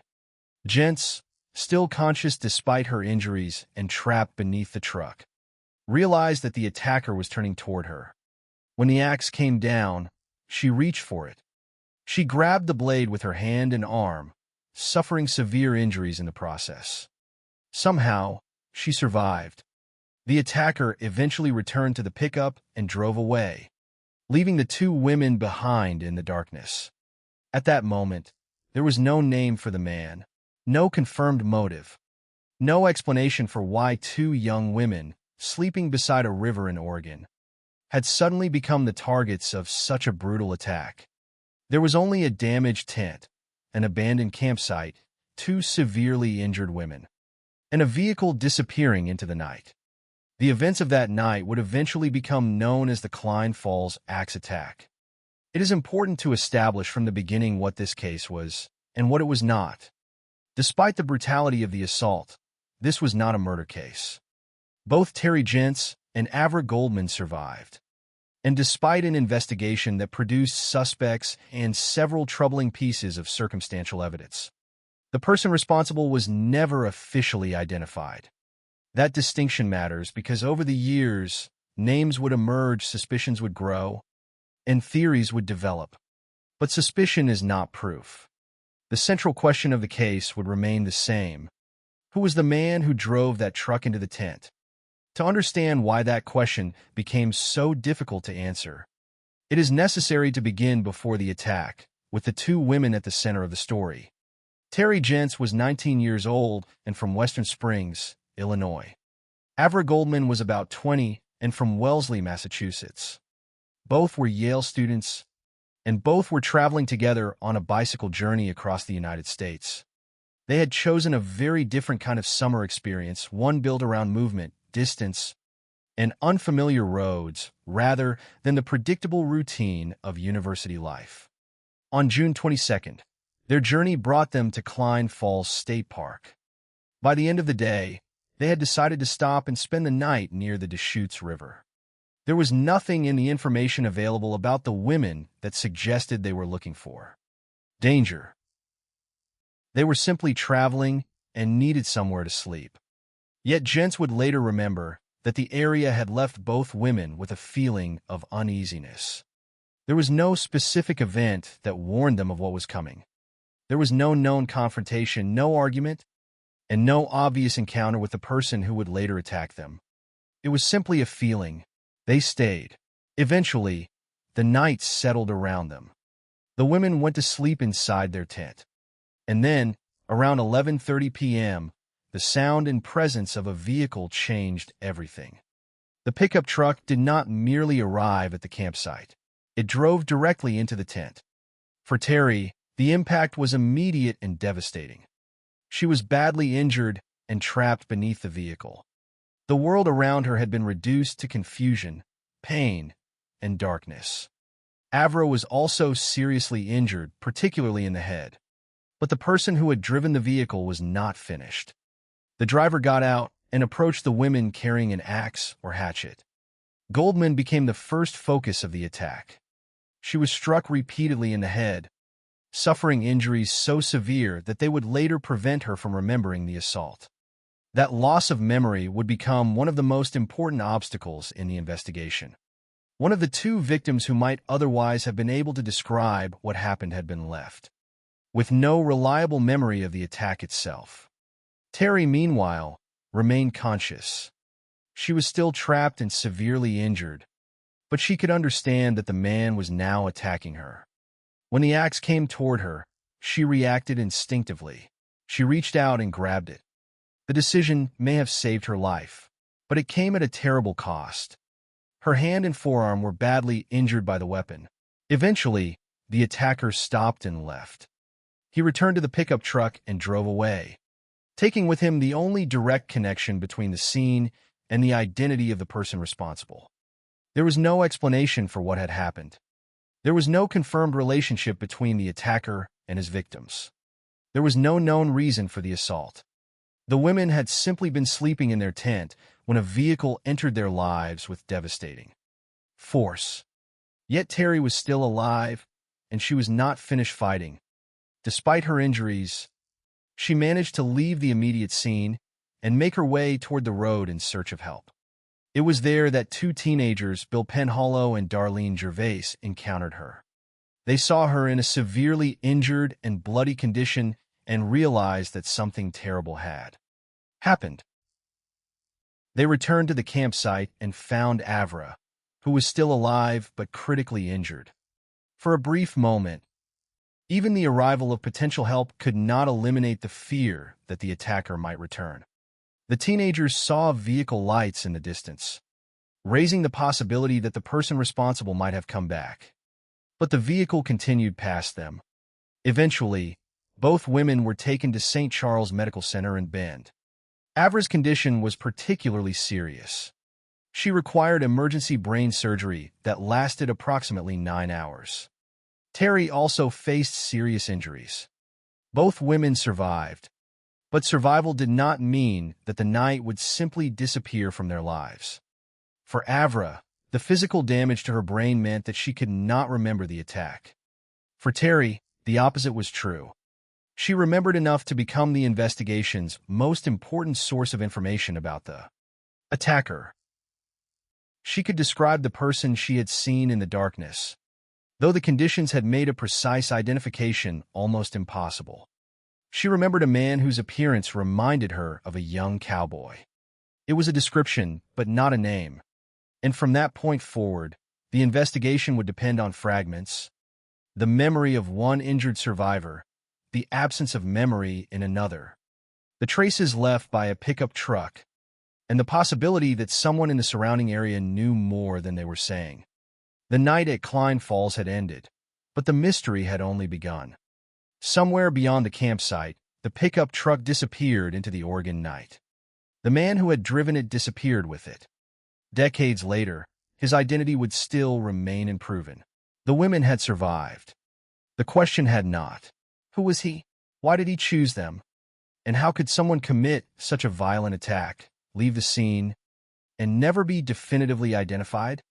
Gents, still conscious despite her injuries and trapped beneath the truck, realized that the attacker was turning toward her. When the axe came down, she reached for it. She grabbed the blade with her hand and arm, suffering severe injuries in the process. Somehow, she survived. The attacker eventually returned to the pickup and drove away, leaving the two women behind in the darkness. At that moment, there was no name for the man, no confirmed motive, no explanation for why two young women, sleeping beside a river in Oregon, had suddenly become the targets of such a brutal attack. There was only a damaged tent, an abandoned campsite, two severely injured women, and a vehicle disappearing into the night. The events of that night would eventually become known as the Klein Falls axe attack. It is important to establish from the beginning what this case was and what it was not. Despite the brutality of the assault, this was not a murder case. Both Terry Gents and Avra Goldman survived. And despite an investigation that produced suspects and several troubling pieces of circumstantial evidence, The person responsible was never officially identified. That distinction matters because over the years, names would emerge, suspicions would grow, and theories would develop. But suspicion is not proof. The central question of the case would remain the same. Who was the man who drove that truck into the tent? To understand why that question became so difficult to answer, it is necessary to begin before the attack, with the two women at the center of the story. Terry Gents was 19 years old and from Western Springs, Illinois. Avra Goldman was about 20 and from Wellesley, Massachusetts. Both were Yale students, and both were traveling together on a bicycle journey across the United States. They had chosen a very different kind of summer experience, one built around movement, distance, and unfamiliar roads, rather than the predictable routine of university life. On June 22nd, their journey brought them to Klein Falls State Park. By the end of the day, they had decided to stop and spend the night near the Deschutes River. There was nothing in the information available about the women that suggested they were looking for danger. They were simply traveling and needed somewhere to sleep. Yet Gents would later remember that the area had left both women with a feeling of uneasiness. There was no specific event that warned them of what was coming. There was no known confrontation, no argument, and no obvious encounter with the person who would later attack them. It was simply a feeling. They stayed. Eventually, the night settled around them. The women went to sleep inside their tent. And then, around 11:30 p.m., the sound and presence of a vehicle changed everything. The pickup truck did not merely arrive at the campsite. It drove directly into the tent. For Terry, the impact was immediate and devastating. She was badly injured and trapped beneath the vehicle. The world around her had been reduced to confusion, pain, and darkness. Avra was also seriously injured, particularly in the head. But the person who had driven the vehicle was not finished. The driver got out and approached the women carrying an axe or hatchet. Goldman became the first focus of the attack. She was struck repeatedly in the head, suffering injuries so severe that they would later prevent her from remembering the assault. That loss of memory would become one of the most important obstacles in the investigation. One of the two victims who might otherwise have been able to describe what happened had been left, with no reliable memory of the attack itself. Terry, meanwhile, remained conscious. She was still trapped and severely injured, but she could understand that the man was now attacking her. When the axe came toward her, she reacted instinctively. She reached out and grabbed it. The decision may have saved her life, but it came at a terrible cost. Her hand and forearm were badly injured by the weapon. Eventually, the attacker stopped and left. He returned to the pickup truck and drove away, taking with him the only direct connection between the scene and the identity of the person responsible. There was no explanation for what had happened. There was no confirmed relationship between the attacker and his victims. There was no known reason for the assault. The women had simply been sleeping in their tent when a vehicle entered their lives with devastating force. Yet Terry was still alive, and she was not finished fighting. Despite her injuries, she managed to leave the immediate scene and make her way toward the road in search of help. It was there that two teenagers, Bill Penhollow and Darlene Gervais, encountered her. They saw her in a severely injured and bloody condition and realized that something terrible had happened. They returned to the campsite and found Avra, who was still alive but critically injured. For a brief moment, even the arrival of potential help could not eliminate the fear that the attacker might return. The teenagers saw vehicle lights in the distance, raising the possibility that the person responsible might have come back. But the vehicle continued past them. Eventually, both women were taken to St. Charles Medical Center in Bend. Avra's condition was particularly serious. She required emergency brain surgery that lasted approximately 9 hours. Terry also faced serious injuries. Both women survived, but survival did not mean that the night would simply disappear from their lives. For Avra, the physical damage to her brain meant that she could not remember the attack. For Terry, the opposite was true. She remembered enough to become the investigation's most important source of information about the attacker. She could describe the person she had seen in the darkness, though the conditions had made a precise identification almost impossible. She remembered a man whose appearance reminded her of a young cowboy. It was a description, but not a name. And from that point forward, the investigation would depend on fragments, the memory of one injured survivor, the absence of memory in another, the traces left by a pickup truck, and the possibility that someone in the surrounding area knew more than they were saying. The night at Klein Falls had ended, but the mystery had only begun. Somewhere beyond the campsite, the pickup truck disappeared into the Oregon night. The man who had driven it disappeared with it. Decades later, his identity would still remain unproven. The women had survived. The question had not. Who was he? Why did he choose them? And how could someone commit such a violent attack, leave the scene, and never be definitively identified?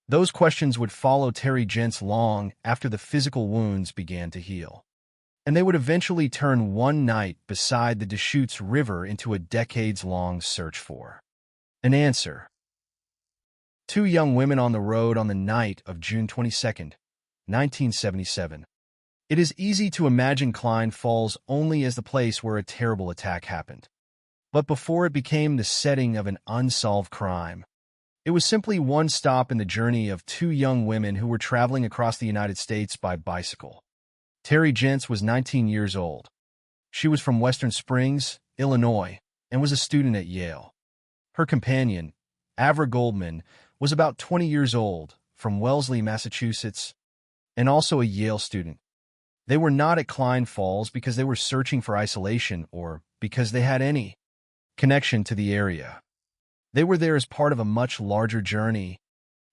Those questions would follow Terry Gents long after the physical wounds began to heal. And they would eventually turn one night beside the Deschutes River into a decades-long search for an answer. Two young women on the road on the night of June 22, 1977. It is easy to imagine Klein Falls only as the place where a terrible attack happened. But before it became the setting of an unsolved crime, it was simply one stop in the journey of two young women who were traveling across the United States by bicycle. Terry Gents was 19 years old. She was from Western Springs, Illinois, and was a student at Yale. Her companion, Avra Goldman, was about 20 years old, from Wellesley, Massachusetts, and also a Yale student. They were not at Klein Falls because they were searching for isolation or because they had any connection to the area. They were there as part of a much larger journey,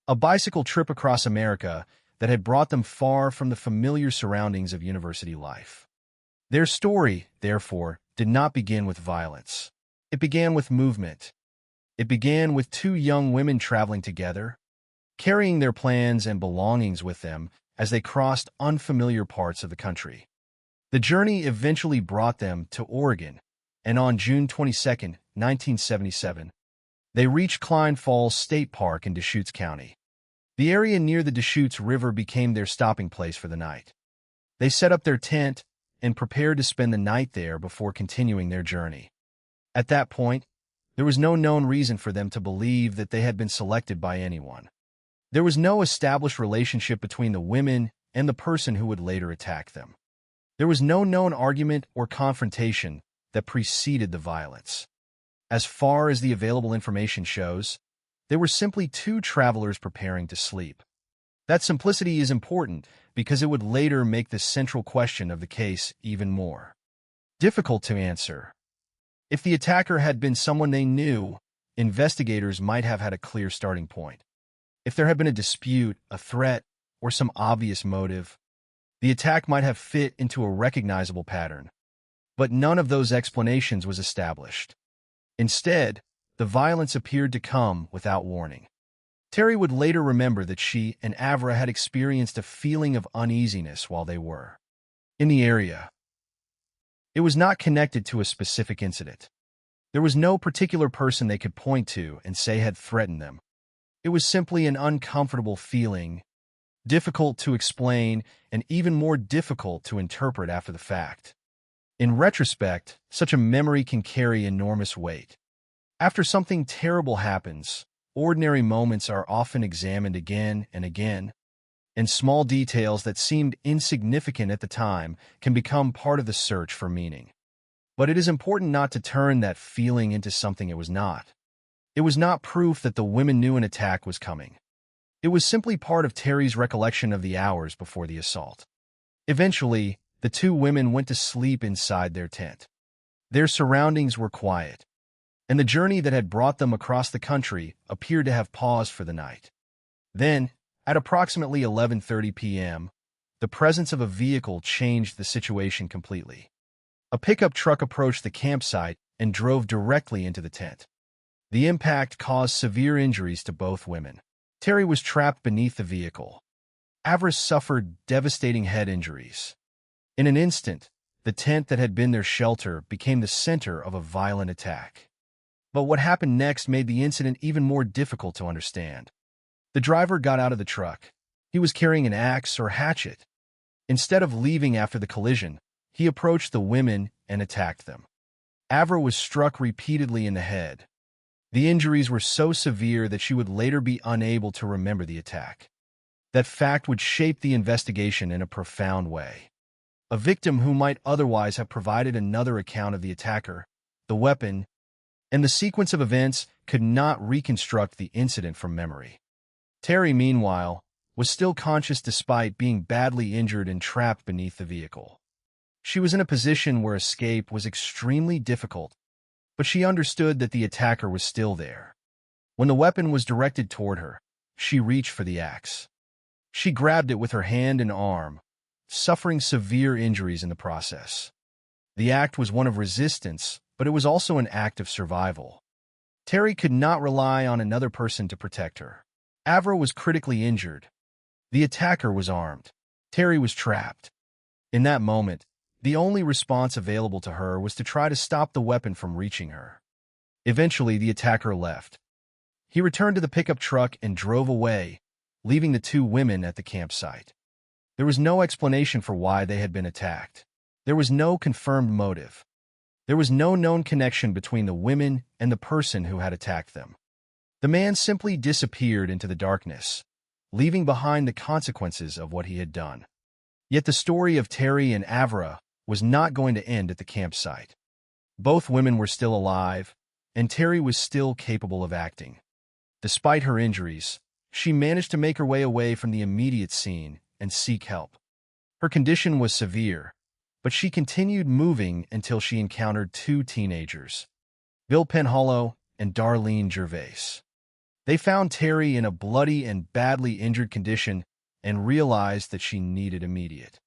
a bicycle trip across America that had brought them far from the familiar surroundings of university life. Their story, therefore, did not begin with violence. It began with movement. It began with two young women traveling together, carrying their plans and belongings with them as they crossed unfamiliar parts of the country. The journey eventually brought them to Oregon, and on June 22, 1977, they reached Klein Falls State Park in Deschutes County. The area near the Deschutes River became their stopping place for the night. They set up their tent and prepared to spend the night there before continuing their journey. At that point, there was no known reason for them to believe that they had been selected by anyone. There was no established relationship between the women and the person who would later attack them. There was no known argument or confrontation that preceded the violence. As far as the available information shows, they were simply two travelers preparing to sleep. That simplicity is important because it would later make the central question of the case even more difficult to answer. If the attacker had been someone they knew, investigators might have had a clear starting point. If there had been a dispute, a threat, or some obvious motive, the attack might have fit into a recognizable pattern. But none of those explanations was established. Instead, the violence appeared to come without warning. Terry would later remember that she and Avra had experienced a feeling of uneasiness while they were in the area. It was not connected to a specific incident. There was no particular person they could point to and say had threatened them. It was simply an uncomfortable feeling, difficult to explain and even more difficult to interpret after the fact. In retrospect, such a memory can carry enormous weight. After something terrible happens, ordinary moments are often examined again and again, and small details that seemed insignificant at the time can become part of the search for meaning. But it is important not to turn that feeling into something it was not. It was not proof that the women knew an attack was coming. It was simply part of Terry's recollection of the hours before the assault. Eventually, the two women went to sleep inside their tent. Their surroundings were quiet, and the journey that had brought them across the country appeared to have paused for the night. Then, at approximately 11:30 p.m., the presence of a vehicle changed the situation completely. A pickup truck approached the campsite and drove directly into the tent. The impact caused severe injuries to both women. Terry was trapped beneath the vehicle. Avra suffered devastating head injuries. In an instant, The tent that had been their shelter became the center of a violent attack. But what happened next made the incident even more difficult to understand. The driver got out of the truck. He was carrying an axe or hatchet. Instead of leaving after the collision, he approached the women and attacked them. Avra was struck repeatedly in the head. The injuries were so severe that she would later be unable to remember the attack. That fact would shape the investigation in a profound way. A victim who might otherwise have provided another account of the attacker, the weapon, and the sequence of events could not reconstruct the incident from memory. Terry, meanwhile, was still conscious despite being badly injured and trapped beneath the vehicle. She was in a position where escape was extremely difficult, but she understood that the attacker was still there. When the weapon was directed toward her, she reached for the axe. She grabbed it with her hand and arm, suffering severe injuries in the process. The act was one of resistance, but it was also an act of survival. Terry could not rely on another person to protect her. Avra was critically injured. The attacker was armed. Terry was trapped. In that moment, the only response available to her was to try to stop the weapon from reaching her. Eventually, the attacker left. He returned to the pickup truck and drove away, leaving the two women at the campsite. There was no explanation for why they had been attacked. There was no confirmed motive. There was no known connection between the women and the person who had attacked them. The man simply disappeared into the darkness, leaving behind the consequences of what he had done. Yet the story of Terry and Avra was not going to end at the campsite. Both women were still alive, and Terry was still capable of acting. Despite her injuries, she managed to make her way away from the immediate scene and seek help. Her condition was severe, but she continued moving until she encountered two teenagers, Bill Penhollow and Darlene Gervais. They found Terry in a bloody and badly injured condition and realized that she needed immediate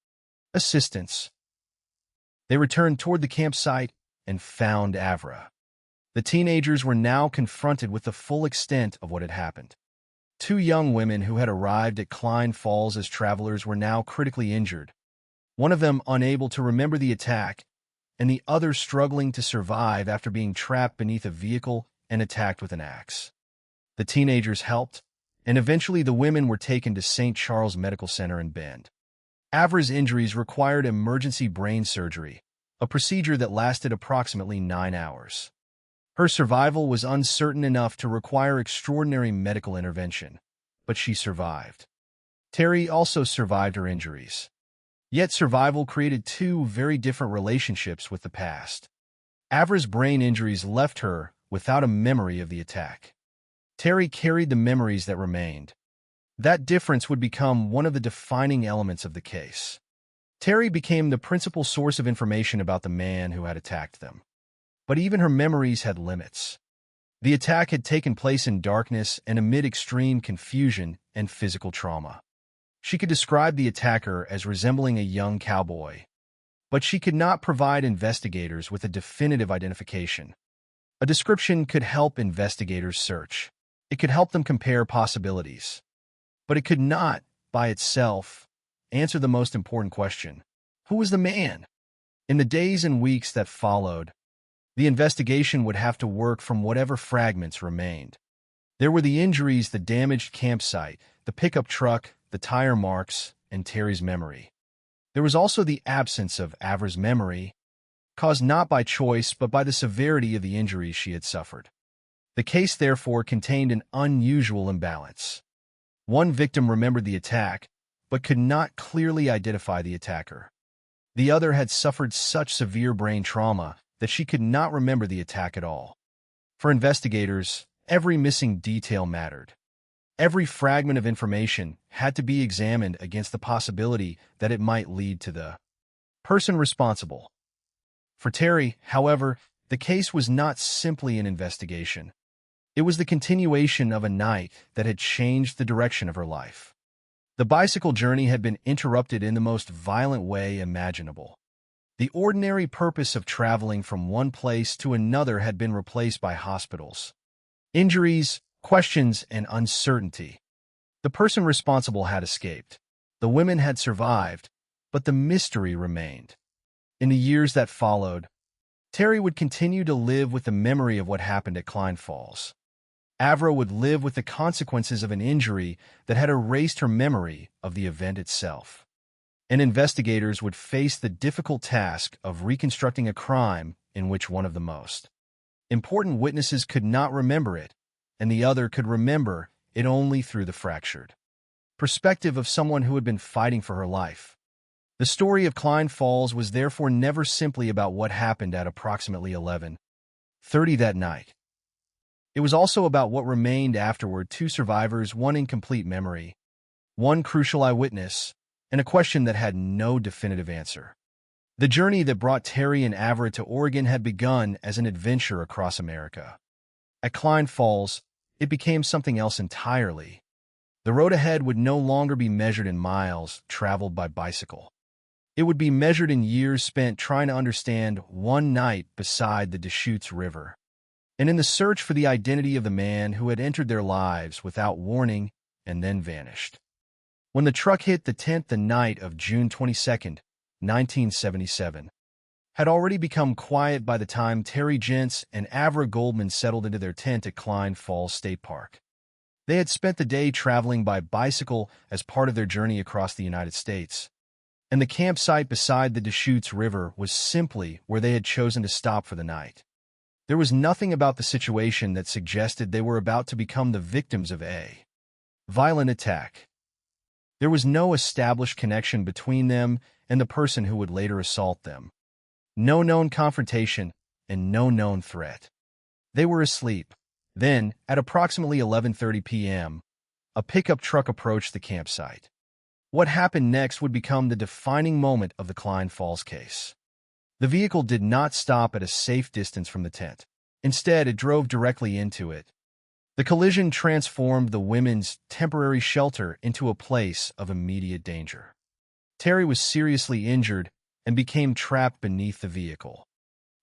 assistance. They returned toward the campsite and found Avra. The teenagers were now confronted with the full extent of what had happened. Two young women who had arrived at Klein Falls as travelers were now critically injured, one of them unable to remember the attack, and the other struggling to survive after being trapped beneath a vehicle and attacked with an axe. The teenagers helped, and eventually the women were taken to St. Charles Medical Center in Bend. Avra's injuries required emergency brain surgery, a procedure that lasted approximately 9 hours. Her survival was uncertain enough to require extraordinary medical intervention, but she survived. Terry also survived her injuries. Yet survival created two very different relationships with the past. Avra's brain injuries left her without a memory of the attack. Terry carried the memories that remained. That difference would become one of the defining elements of the case. Terry became the principal source of information about the man who had attacked them. But even her memories had limits. The attack had taken place in darkness and amid extreme confusion and physical trauma. She could describe the attacker as resembling a young cowboy, but she could not provide investigators with a definitive identification. A description could help investigators search. It could help them compare possibilities. But it could not, by itself, answer the most important question. Who was the man? In the days and weeks that followed, the investigation would have to work from whatever fragments remained. There were the injuries, the damaged campsite, the pickup truck, the tire marks, and Terry's memory. There was also the absence of Avra's memory, caused not by choice but by the severity of the injuries she had suffered. The case, therefore, contained an unusual imbalance. One victim remembered the attack, but could not clearly identify the attacker. The other had suffered such severe brain trauma that she could not remember the attack at all. For investigators, every missing detail mattered. Every fragment of information had to be examined against the possibility that it might lead to the person responsible. For Terry, however, the case was not simply an investigation. It was the continuation of a night that had changed the direction of her life. The bicycle journey had been interrupted in the most violent way imaginable. The ordinary purpose of traveling from one place to another had been replaced by hospitals, injuries, questions, and uncertainty. The person responsible had escaped. The women had survived, but the mystery remained. In the years that followed, Terry would continue to live with the memory of what happened at Klein Falls. Avra would live with the consequences of an injury that had erased her memory of the event itself. And investigators would face the difficult task of reconstructing a crime in which one of the most important witnesses could not remember it, and the other could remember it only through the fractured perspective of someone who had been fighting for her life. The story of Klein Falls was therefore never simply about what happened at approximately 11:30 that night. It was also about what remained afterward: two survivors, one incomplete memory, one crucial eyewitness, and a question that had no definitive answer. The journey that brought Terry and Avra to Oregon had begun as an adventure across America. At Klein Falls, it became something else entirely. The road ahead would no longer be measured in miles traveled by bicycle. It would be measured in years spent trying to understand one night beside the Deschutes River, and in the search for the identity of the man who had entered their lives without warning and then vanished. When the truck hit the tent the night of June 22, 1977, had already become quiet by the time Terry Gents and Avra Goldman settled into their tent at Klein Falls State Park. They had spent the day traveling by bicycle as part of their journey across the United States, and the campsite beside the Deschutes River was simply where they had chosen to stop for the night. There was nothing about the situation that suggested they were about to become the victims of a violent attack. There was no established connection between them and the person who would later assault them. No known confrontation and no known threat. They were asleep. Then, at approximately 11:30 p.m., a pickup truck approached the campsite. What happened next would become the defining moment of the Klein Falls case. The vehicle did not stop at a safe distance from the tent. Instead, it drove directly into it. The collision transformed the women's temporary shelter into a place of immediate danger. Terry was seriously injured and became trapped beneath the vehicle.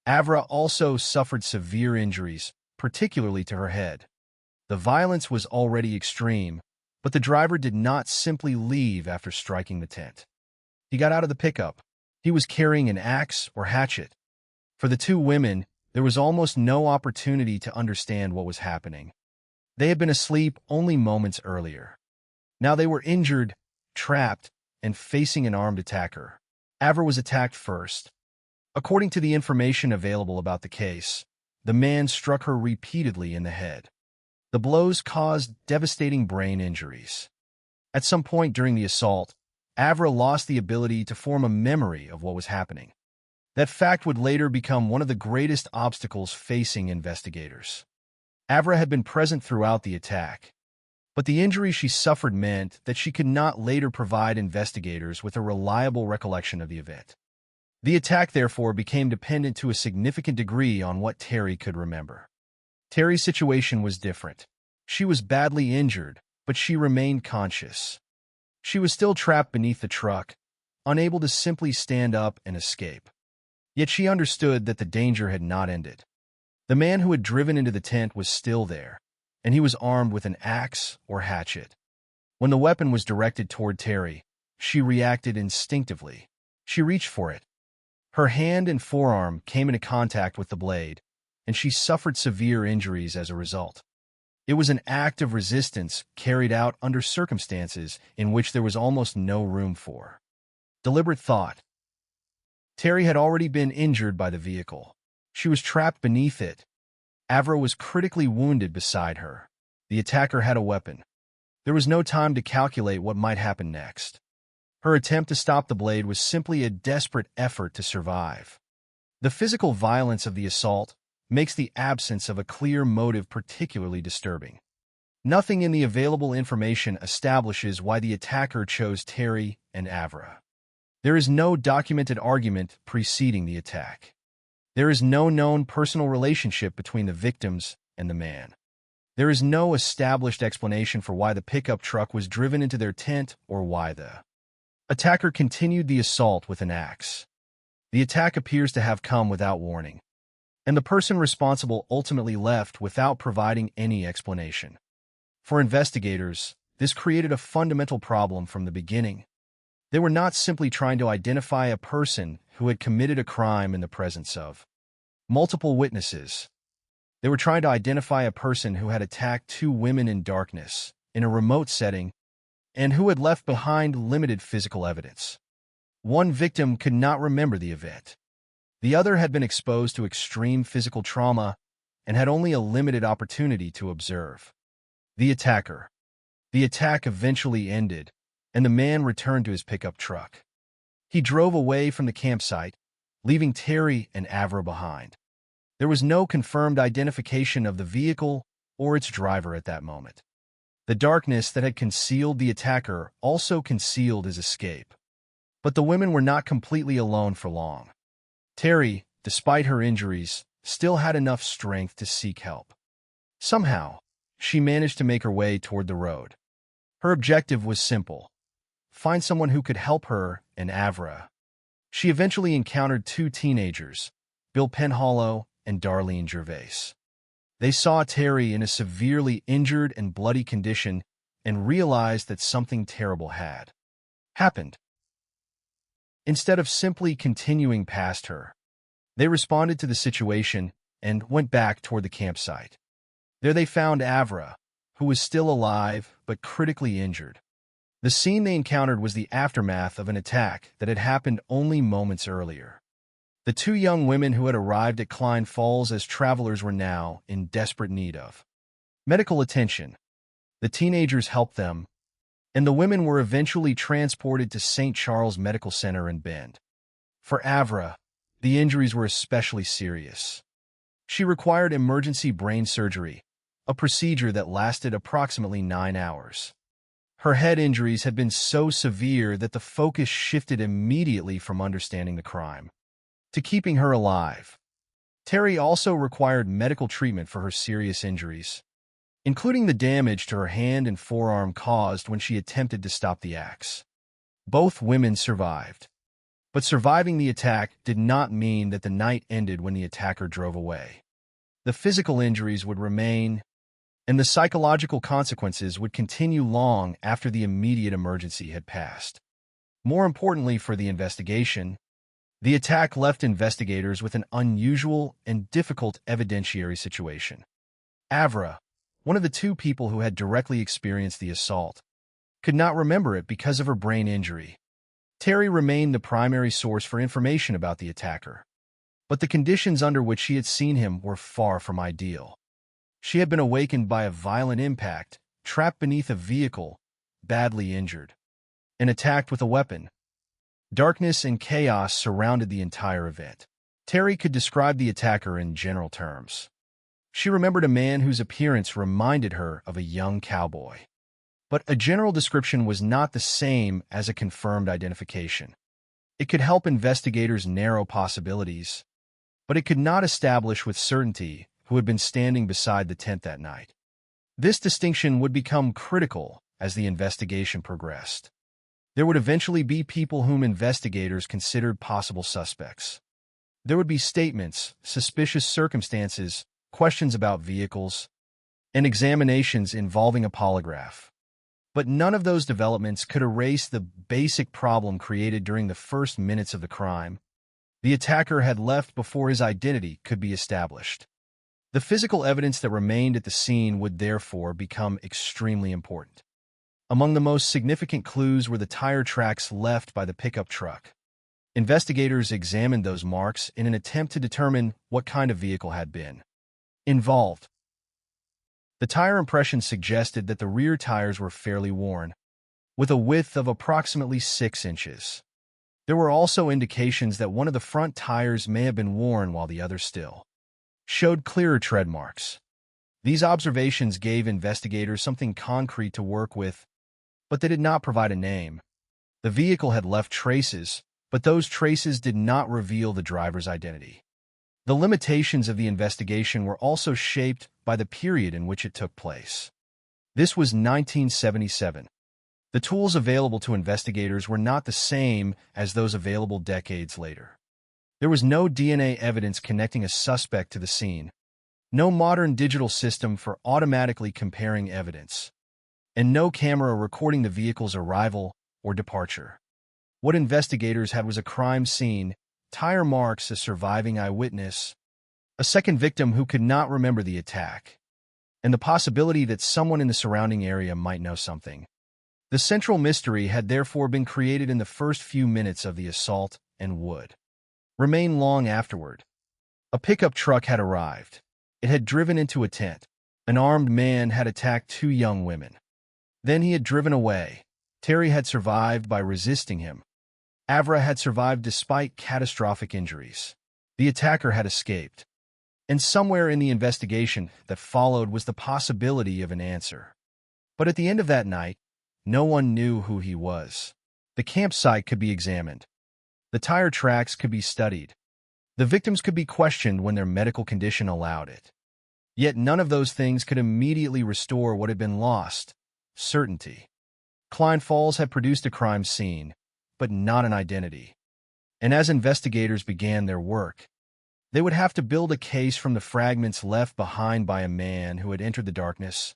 Avra also suffered severe injuries, particularly to her head. The violence was already extreme, but the driver did not simply leave after striking the tent. He got out of the pickup. He was carrying an axe or hatchet. For the two women, there was almost no opportunity to understand what was happening. They had been asleep only moments earlier. Now they were injured, trapped, and facing an armed attacker. Avra was attacked first. According to the information available about the case, the man struck her repeatedly in the head. The blows caused devastating brain injuries. At some point during the assault, Avra lost the ability to form a memory of what was happening. That fact would later become one of the greatest obstacles facing investigators. Avra had been present throughout the attack, but the injury she suffered meant that she could not later provide investigators with a reliable recollection of the event. The attack, therefore, became dependent to a significant degree on what Terry could remember. Terry's situation was different. She was badly injured, but she remained conscious. She was still trapped beneath the truck, unable to simply stand up and escape. Yet she understood that the danger had not ended. The man who had driven into the tent was still there, and he was armed with an axe or hatchet. When the weapon was directed toward Terry, she reacted instinctively. She reached for it. Her hand and forearm came into contact with the blade, and she suffered severe injuries as a result. It was an act of resistance carried out under circumstances in which there was almost no room for deliberate thought. Terry had already been injured by the vehicle. She was trapped beneath it. Avra was critically wounded beside her. The attacker had a weapon. There was no time to calculate what might happen next. Her attempt to stop the blade was simply a desperate effort to survive. The physical violence of the assault makes the absence of a clear motive particularly disturbing. Nothing in the available information establishes why the attacker chose Terry and Avra. There is no documented argument preceding the attack. There is no known personal relationship between the victims and the man. There is no established explanation for why the pickup truck was driven into their tent or why the attacker continued the assault with an axe. The attack appears to have come without warning, and the person responsible ultimately left without providing any explanation. For investigators, this created a fundamental problem from the beginning. They were not simply trying to identify a person who had committed a crime in the presence of multiple witnesses. They were trying to identify a person who had attacked two women in darkness, in a remote setting, and who had left behind limited physical evidence. One victim could not remember the event. The other had been exposed to extreme physical trauma and had only a limited opportunity to observe. The attacker. The attack eventually ended, and the man returned to his pickup truck. He drove away from the campsite, leaving Terry and Avra behind. There was no confirmed identification of the vehicle or its driver at that moment. The darkness that had concealed the attacker also concealed his escape. But the women were not completely alone for long. Terry, despite her injuries, still had enough strength to seek help. Somehow, she managed to make her way toward the road. Her objective was simple: find someone who could help her and Avra. She eventually encountered two teenagers, Bill Penhallow and Darlene Gervais. They saw Terry in a severely injured and bloody condition and realized that something terrible had happened. Instead of simply continuing past her, they responded to the situation and went back toward the campsite. There they found Avra, who was still alive but critically injured. The scene they encountered was the aftermath of an attack that had happened only moments earlier. The two young women who had arrived at Klein Falls as travelers were now in desperate need of medical attention. The teenagers helped them, and the women were eventually transported to St. Charles Medical Center in Bend. For Avra, the injuries were especially serious. She required emergency brain surgery, a procedure that lasted approximately 9 hours. Her head injuries had been so severe that the focus shifted immediately from understanding the crime to keeping her alive. Terry also required medical treatment for her serious injuries, including the damage to her hand and forearm caused when she attempted to stop the axe. Both women survived. But surviving the attack did not mean that the night ended when the attacker drove away. The physical injuries would remain, and the psychological consequences would continue long after the immediate emergency had passed. More importantly for the investigation, the attack left investigators with an unusual and difficult evidentiary situation. Avra, one of the two people who had directly experienced the assault, could not remember it because of her brain injury. Terry remained the primary source for information about the attacker, but the conditions under which she had seen him were far from ideal. She had been awakened by a violent impact, trapped beneath a vehicle, badly injured, and attacked with a weapon. Darkness and chaos surrounded the entire event. Terry could describe the attacker in general terms. She remembered a man whose appearance reminded her of a young cowboy. But a general description was not the same as a confirmed identification. It could help investigators narrow possibilities, but it could not establish with certainty who had been standing beside the tent that night. This distinction would become critical as the investigation progressed. There would eventually be people whom investigators considered possible suspects. There would be statements, suspicious circumstances, questions about vehicles, and examinations involving a polygraph. But none of those developments could erase the basic problem created during the first minutes of the crime. The attacker had left before his identity could be established. The physical evidence that remained at the scene would therefore become extremely important. Among the most significant clues were the tire tracks left by the pickup truck. Investigators examined those marks in an attempt to determine what kind of vehicle had been involved. The tire impressions suggested that the rear tires were fairly worn, with a width of approximately 6 inches. There were also indications that one of the front tires may have been worn while the other still showed clearer tread marks. These observations gave investigators something concrete to work with, but they did not provide a name. The vehicle had left traces, but those traces did not reveal the driver's identity. The limitations of the investigation were also shaped by the period in which it took place. This was 1977. The tools available to investigators were not the same as those available decades later. There was no DNA evidence connecting a suspect to the scene, no modern digital system for automatically comparing evidence, and no camera recording the vehicle's arrival or departure. What investigators had was a crime scene, tire marks, a surviving eyewitness, a second victim who could not remember the attack, and the possibility that someone in the surrounding area might know something. The central mystery had therefore been created in the first few minutes of the assault and would remain long afterward. A pickup truck had arrived. It had driven into a tent. An armed man had attacked two young women. Then he had driven away. Terry had survived by resisting him. Avra had survived despite catastrophic injuries. The attacker had escaped. And somewhere in the investigation that followed was the possibility of an answer. But at the end of that night, no one knew who he was. The campsite could be examined. The tire tracks could be studied. The victims could be questioned when their medical condition allowed it. Yet none of those things could immediately restore what had been lost: certainty. Klein Falls had produced a crime scene, but not an identity. And as investigators began their work, they would have to build a case from the fragments left behind by a man who had entered the darkness,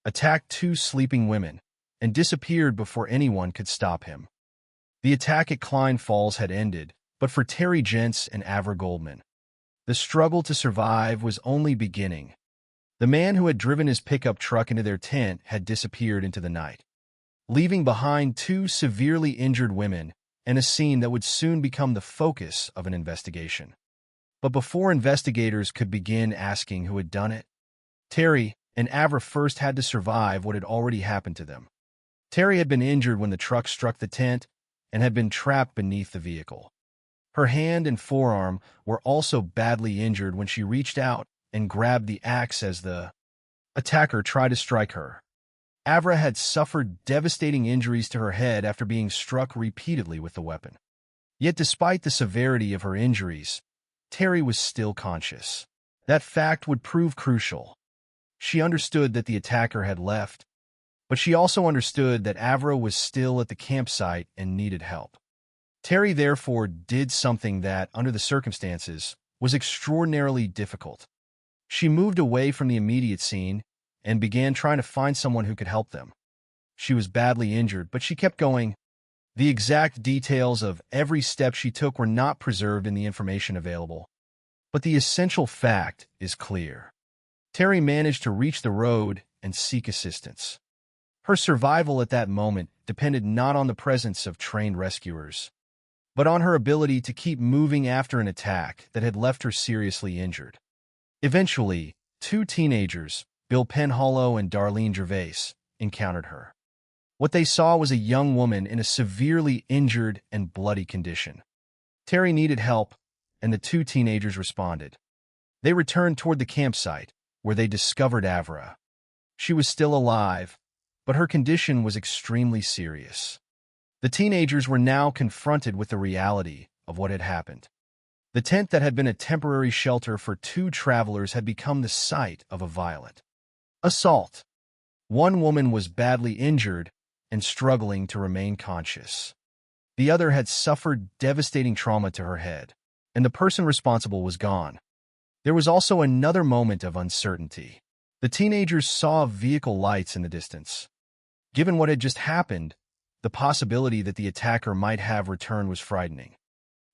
attacked two sleeping women, and disappeared before anyone could stop him. The attack at Klein Falls had ended, but for Terry Jentz and Avra Goldman, the struggle to survive was only beginning. The man who had driven his pickup truck into their tent had disappeared into the night, leaving behind two severely injured women and a scene that would soon become the focus of an investigation. But before investigators could begin asking who had done it, Terry and Avra first had to survive what had already happened to them. Terry had been injured when the truck struck the tent and had been trapped beneath the vehicle. Her hand and forearm were also badly injured when she reached out and grabbed the axe as the attacker tried to strike her. Avra had suffered devastating injuries to her head after being struck repeatedly with the weapon. Yet despite the severity of her injuries, Terry was still conscious. That fact would prove crucial. She understood that the attacker had left, but she also understood that Avra was still at the campsite and needed help. Terry therefore did something that, under the circumstances, was extraordinarily difficult. She moved away from the immediate scene and began trying to find someone who could help them. She was badly injured, but she kept going. The exact details of every step she took were not preserved in the information available, but the essential fact is clear. Terry managed to reach the road and seek assistance. Her survival at that moment depended not on the presence of trained rescuers, but on her ability to keep moving after an attack that had left her seriously injured. Eventually, two teenagers, Bill Penhollow and Darlene Gervais, encountered her. What they saw was a young woman in a severely injured and bloody condition. Terry needed help, and the two teenagers responded. They returned toward the campsite, where they discovered Avra. She was still alive, but her condition was extremely serious. The teenagers were now confronted with the reality of what had happened. The tent that had been a temporary shelter for two travelers had become the site of a violent assault. One woman was badly injured and struggling to remain conscious. The other had suffered devastating trauma to her head, and the person responsible was gone. There was also another moment of uncertainty. The teenagers saw vehicle lights in the distance. Given what had just happened, the possibility that the attacker might have returned was frightening.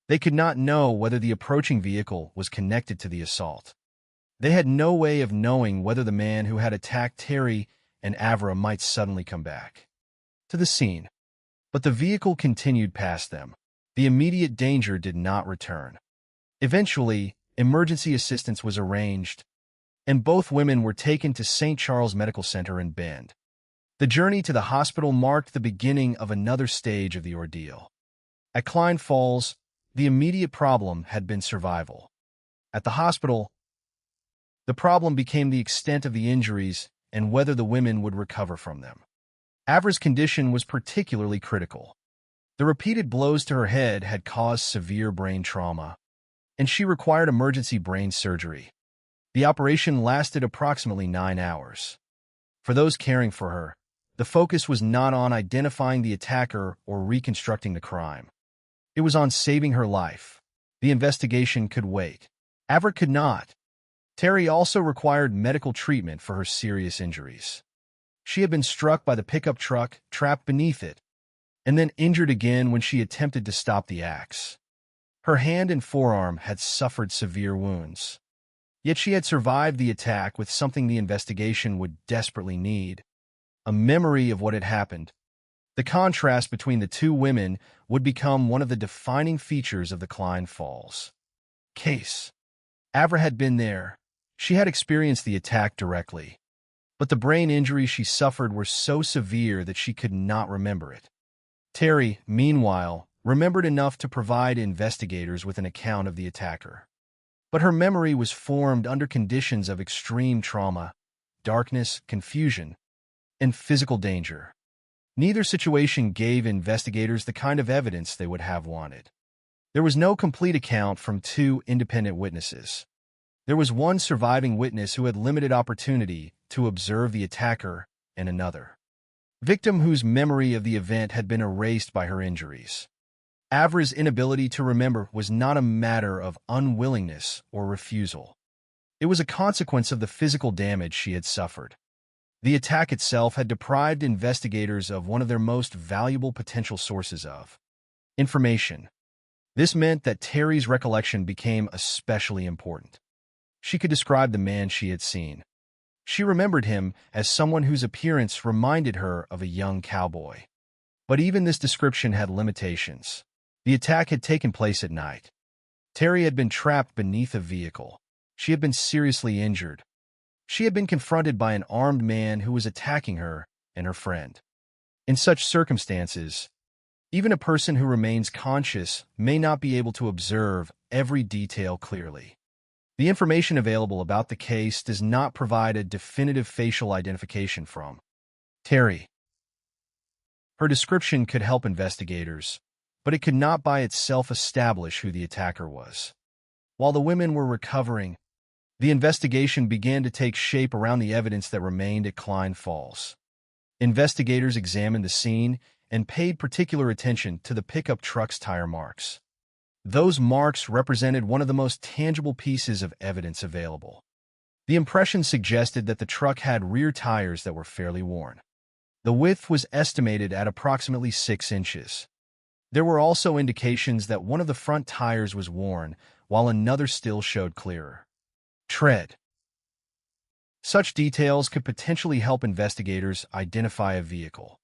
They could not know whether the approaching vehicle was connected to the assault. They had no way of knowing whether the man who had attacked Terry and Avra might suddenly come back to the scene. But the vehicle continued past them. The immediate danger did not return. Eventually, emergency assistance was arranged, and both women were taken to St. Charles Medical Center in Bend. The journey to the hospital marked the beginning of another stage of the ordeal. At Klein Falls, the immediate problem had been survival. At the hospital, the problem became the extent of the injuries and whether the women would recover from them. Avra's condition was particularly critical. The repeated blows to her head had caused severe brain trauma, and she required emergency brain surgery. The operation lasted approximately 9 hours. For those caring for her, the focus was not on identifying the attacker or reconstructing the crime. It was on saving her life. The investigation could wait. Avra could not. Terry also required medical treatment for her serious injuries. She had been struck by the pickup truck, trapped beneath it, and then injured again when she attempted to stop the axe. Her hand and forearm had suffered severe wounds. Yet she had survived the attack with something the investigation would desperately need: a memory of what had happened. The contrast between the two women would become one of the defining features of the Klein Falls case. Avra had been there. She had experienced the attack directly. But the brain injuries she suffered were so severe that she could not remember it. Terry, meanwhile, remembered enough to provide investigators with an account of the attacker. But her memory was formed under conditions of extreme trauma, darkness, confusion, and physical danger. Neither situation gave investigators the kind of evidence they would have wanted. There was no complete account from two independent witnesses. There was one surviving witness who had limited opportunity to observe the attacker, and another victim whose memory of the event had been erased by her injuries. Avra's inability to remember was not a matter of unwillingness or refusal. It was a consequence of the physical damage she had suffered. The attack itself had deprived investigators of one of their most valuable potential sources of information. This meant that Terry's recollection became especially important. She could describe the man she had seen. She remembered him as someone whose appearance reminded her of a young cowboy. But even this description had limitations. The attack had taken place at night. Terry had been trapped beneath a vehicle. She had been seriously injured. She had been confronted by an armed man who was attacking her and her friend. In such circumstances, even a person who remains conscious may not be able to observe every detail clearly. The information available about the case does not provide a definitive facial identification from Terry. Her description could help investigators, but it could not by itself establish who the attacker was. While the women were recovering, the investigation began to take shape around the evidence that remained at Klein Falls. Investigators examined the scene and paid particular attention to the pickup truck's tire marks. Those marks represented one of the most tangible pieces of evidence available. The impression suggested that the truck had rear tires that were fairly worn. The width was estimated at approximately 6 inches. There were also indications that one of the front tires was worn, while another still showed clearer tread. Such details could potentially help investigators identify a vehicle.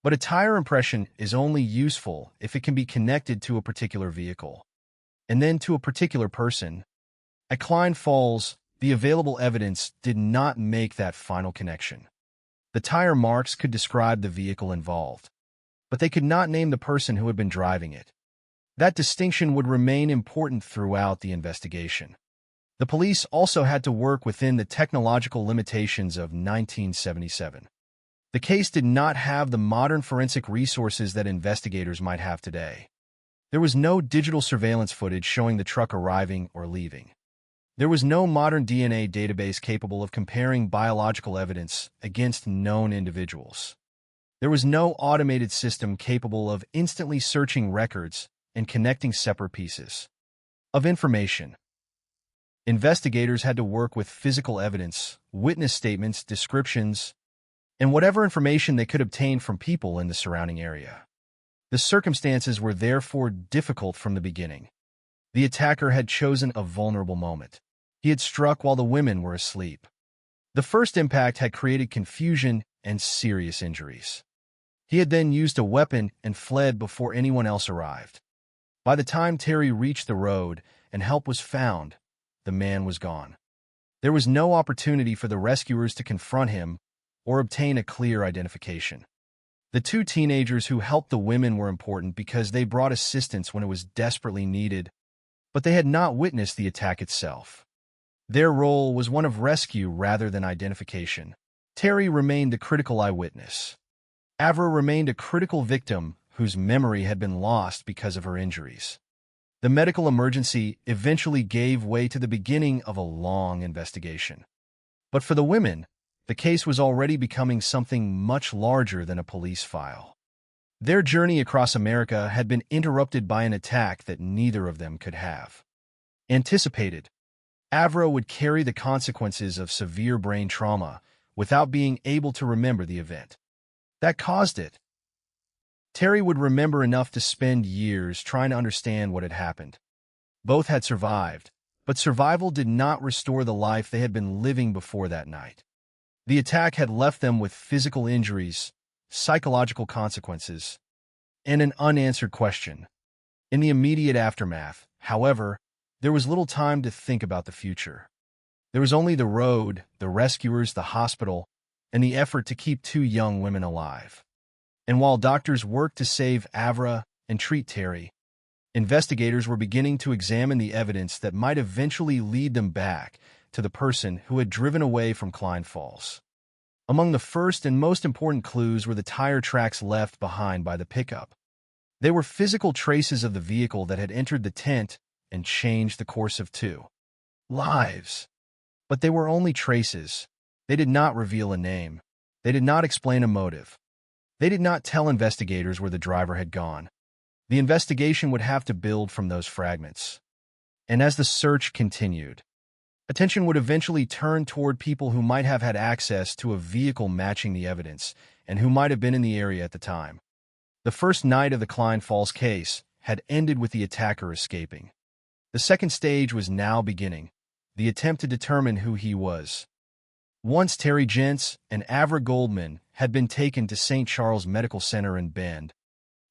But a tire impression is only useful if it can be connected to a particular vehicle, and then to a particular person. At Klein Falls, the available evidence did not make that final connection. The tire marks could describe the vehicle involved, but they could not name the person who had been driving it. That distinction would remain important throughout the investigation. The police also had to work within the technological limitations of 1977. The case did not have the modern forensic resources that investigators might have today. There was no digital surveillance footage showing the truck arriving or leaving. There was no modern DNA database capable of comparing biological evidence against known individuals. There was no automated system capable of instantly searching records and connecting separate pieces of information. Investigators had to work with physical evidence, witness statements, descriptions, and whatever information they could obtain from people in the surrounding area. The circumstances were therefore difficult from the beginning. The attacker had chosen a vulnerable moment. He had struck while the women were asleep. The first impact had created confusion and serious injuries. He had then used a weapon and fled before anyone else arrived. By the time Terry reached the road and help was found, the man was gone. There was no opportunity for the rescuers to confront him or obtain a clear identification. The two teenagers who helped the women were important because they brought assistance when it was desperately needed, but they had not witnessed the attack itself. Their role was one of rescue rather than identification. Terry remained the critical eyewitness. Avra remained a critical victim whose memory had been lost because of her injuries. The medical emergency eventually gave way to the beginning of a long investigation. But for the women, the case was already becoming something much larger than a police file. Their journey across America had been interrupted by an attack that neither of them could have anticipated. Avra would carry the consequences of severe brain trauma without being able to remember the event that caused it. Terry would remember enough to spend years trying to understand what had happened. Both had survived, but survival did not restore the life they had been living before that night. The attack had left them with physical injuries, psychological consequences, and an unanswered question. In the immediate aftermath, however, there was little time to think about the future. There was only the road, the rescuers, the hospital, and the effort to keep two young women alive. And while doctors worked to save Avra and treat Terry, investigators were beginning to examine the evidence that might eventually lead them back to the person who had driven away from Klein Falls. Among the first and most important clues were the tire tracks left behind by the pickup. They were physical traces of the vehicle that had entered the tent and changed the course of two lives. But they were only traces. They did not reveal a name. They did not explain a motive. They did not tell investigators where the driver had gone. The investigation would have to build from those fragments. And as the search continued, attention would eventually turn toward people who might have had access to a vehicle matching the evidence and who might have been in the area at the time. The first night of the Klein Falls case had ended with the attacker escaping. The second stage was now beginning, the attempt to determine who he was. Once Terry Jentz and Avra Goldman had been taken to St. Charles Medical Center in Bend,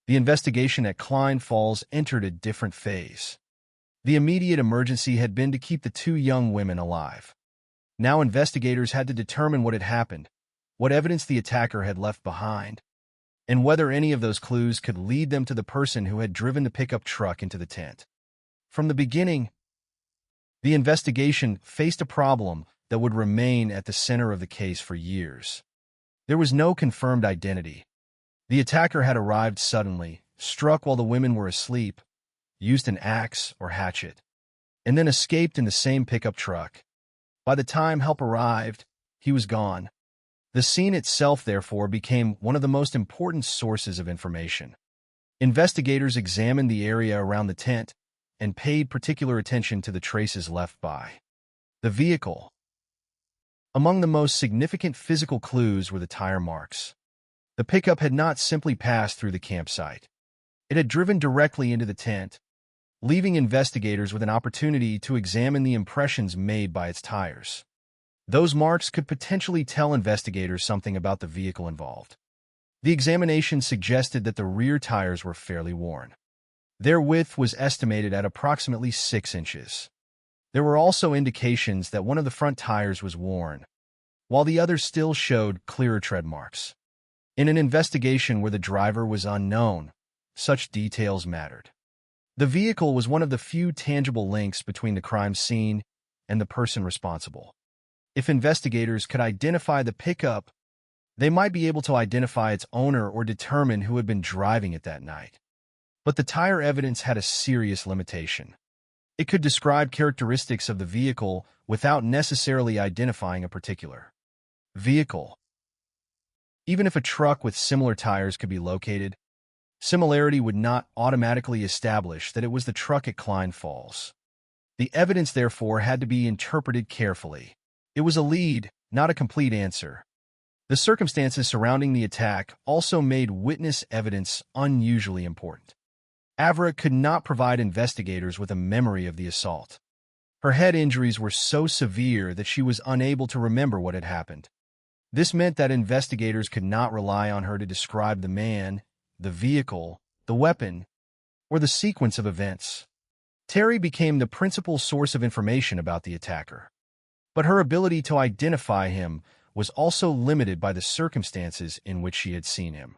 the investigation at Klein Falls entered a different phase. The immediate emergency had been to keep the two young women alive. Now investigators had to determine what had happened, what evidence the attacker had left behind, and whether any of those clues could lead them to the person who had driven the pickup truck into the tent. From the beginning, the investigation faced a problem that would remain at the center of the case for years. There was no confirmed identity. The attacker had arrived suddenly, struck while the women were asleep, used an axe or hatchet, and then escaped in the same pickup truck. By the time help arrived, he was gone. The scene itself, therefore, became one of the most important sources of information. Investigators examined the area around the tent and paid particular attention to the traces left by the vehicle. Among the most significant physical clues were the tire marks. The pickup had not simply passed through the campsite. It had driven directly into the tent, leaving investigators with an opportunity to examine the impressions made by its tires. Those marks could potentially tell investigators something about the vehicle involved. The examination suggested that the rear tires were fairly worn. Their width was estimated at approximately 6 inches. There were also indications that one of the front tires was worn, while the others still showed clearer tread marks. In an investigation where the driver was unknown, such details mattered. The vehicle was one of the few tangible links between the crime scene and the person responsible. If investigators could identify the pickup, they might be able to identify its owner or determine who had been driving it that night. But the tire evidence had a serious limitation. It could describe characteristics of the vehicle without necessarily identifying a particular vehicle. Even if a truck with similar tires could be located, similarity would not automatically establish that it was the truck at Klein Falls. The evidence, therefore, had to be interpreted carefully. It was a lead, not a complete answer. The circumstances surrounding the attack also made witness evidence unusually important. Avra could not provide investigators with a memory of the assault. Her head injuries were so severe that she was unable to remember what had happened. This meant that investigators could not rely on her to describe the man, the vehicle, the weapon, or the sequence of events. Terry became the principal source of information about the attacker. But her ability to identify him was also limited by the circumstances in which she had seen him.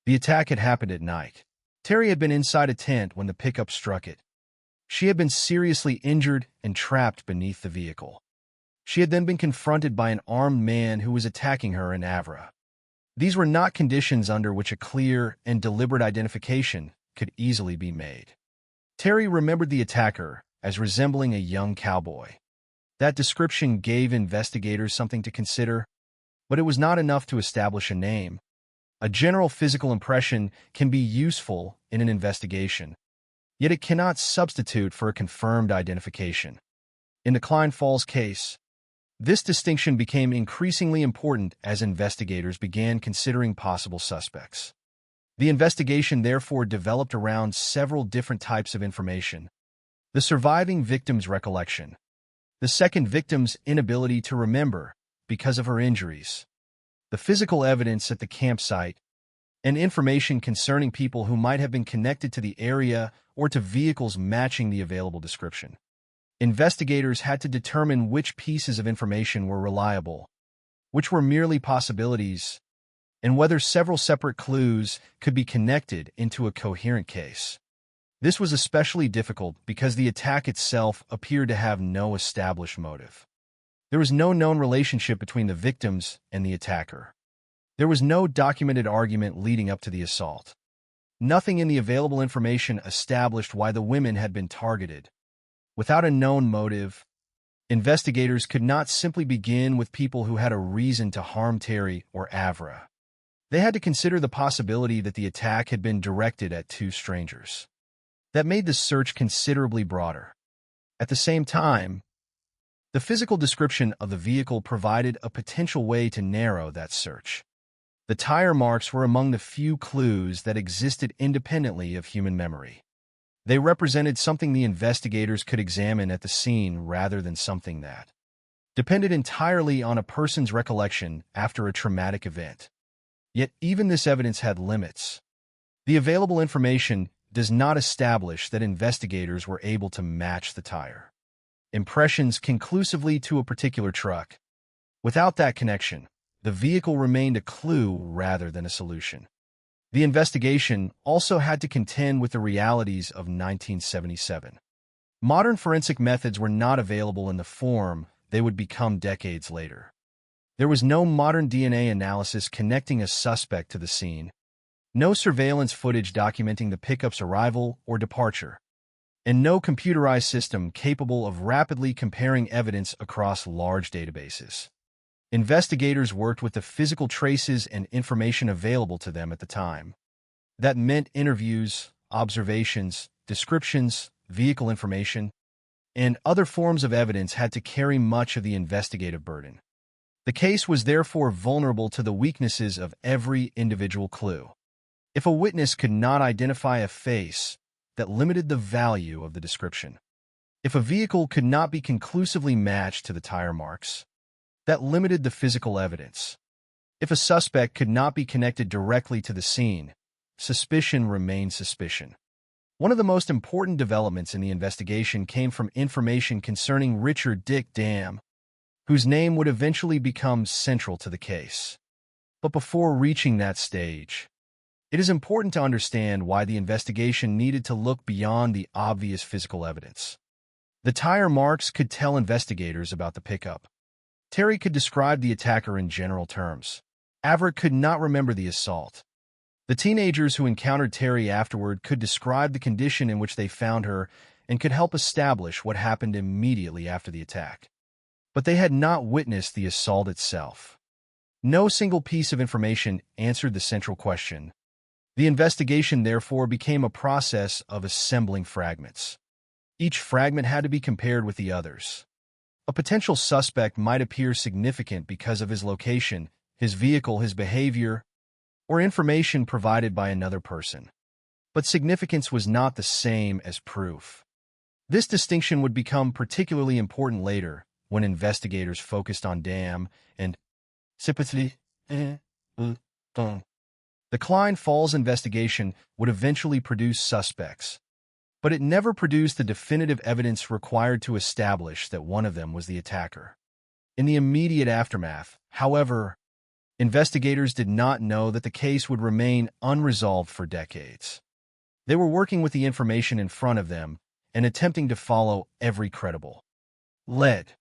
The attack had happened at night. Terry had been inside a tent when the pickup struck it. She had been seriously injured and trapped beneath the vehicle. She had then been confronted by an armed man who was attacking her and Avra. These were not conditions under which a clear and deliberate identification could easily be made. Terry remembered the attacker as resembling a young cowboy. That description gave investigators something to consider, but it was not enough to establish a name. A general physical impression can be useful in an investigation, yet it cannot substitute for a confirmed identification. In the Klein Falls case, this distinction became increasingly important as investigators began considering possible suspects. The investigation therefore developed around several different types of information. The surviving victim's recollection. The second victim's inability to remember because of her injuries. The physical evidence at the campsite, and information concerning people who might have been connected to the area or to vehicles matching the available description. Investigators had to determine which pieces of information were reliable, which were merely possibilities, and whether several separate clues could be connected into a coherent case. This was especially difficult because the attack itself appeared to have no established motive. There was no known relationship between the victims and the attacker. There was no documented argument leading up to the assault. Nothing in the available information established why the women had been targeted. Without a known motive, investigators could not simply begin with people who had a reason to harm Terry or Avra. They had to consider the possibility that the attack had been directed at two strangers. That made the search considerably broader. At the same time, the physical description of the vehicle provided a potential way to narrow that search. The tire marks were among the few clues that existed independently of human memory. They represented something the investigators could examine at the scene rather than something that depended entirely on a person's recollection after a traumatic event. Yet even this evidence had limits. The available information does not establish that investigators were able to match the tire impressions conclusively to a particular truck. Without that connection, the vehicle remained a clue rather than a solution. The investigation also had to contend with the realities of 1977. Modern forensic methods were not available in the form they would become decades later. There was no modern DNA analysis connecting a suspect to the scene, no surveillance footage documenting the pickup's arrival or departure, and no computerized system capable of rapidly comparing evidence across large databases. Investigators worked with the physical traces and information available to them at the time. That meant interviews, observations, descriptions, vehicle information, and other forms of evidence had to carry much of the investigative burden. The case was therefore vulnerable to the weaknesses of every individual clue. If a witness could not identify a face, that limited the value of the description. If a vehicle could not be conclusively matched to the tire marks, that limited the physical evidence. If a suspect could not be connected directly to the scene, suspicion remained suspicion. One of the most important developments in the investigation came from information concerning Richard Dick Dam, whose name would eventually become central to the case. But before reaching that stage, it is important to understand why the investigation needed to look beyond the obvious physical evidence. The tire marks could tell investigators about the pickup. Terry could describe the attacker in general terms. Avra could not remember the assault. The teenagers who encountered Terry afterward could describe the condition in which they found her and could help establish what happened immediately after the attack. But they had not witnessed the assault itself. No single piece of information answered the central question. The investigation, therefore, became a process of assembling fragments. Each fragment had to be compared with the others. A potential suspect might appear significant because of his location, his vehicle, his behavior, or information provided by another person. But significance was not the same as proof. This distinction would become particularly important later when investigators focused on Dam and the Klein Falls investigation would eventually produce suspects, but it never produced the definitive evidence required to establish that one of them was the attacker. In the immediate aftermath, however, investigators did not know that the case would remain unresolved for decades. They were working with the information in front of them and attempting to follow every credible lead.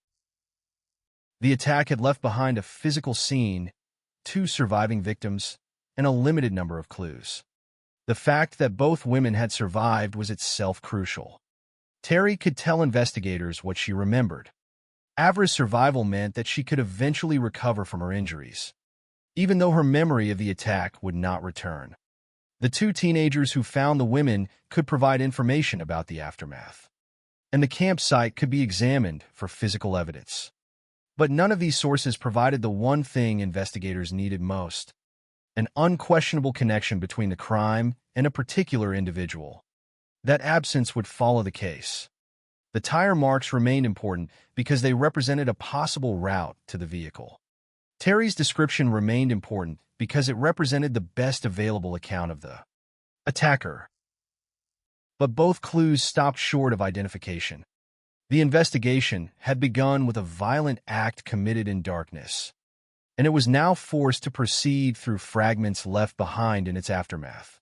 The attack had left behind a physical scene, 2 surviving victims, and a limited number of clues. The fact that both women had survived was itself crucial. Terry could tell investigators what she remembered. Avra's survival meant that she could eventually recover from her injuries, even though her memory of the attack would not return. The 2 teenagers who found the women could provide information about the aftermath, and the campsite could be examined for physical evidence. But none of these sources provided the one thing investigators needed most: an unquestionable connection between the crime and a particular individual. That absence would follow the case. The tire marks remained important because they represented a possible route to the vehicle. Terry's description remained important because it represented the best available account of the attacker. But both clues stopped short of identification. The investigation had begun with a violent act committed in darkness, and it was now forced to proceed through fragments left behind in its aftermath.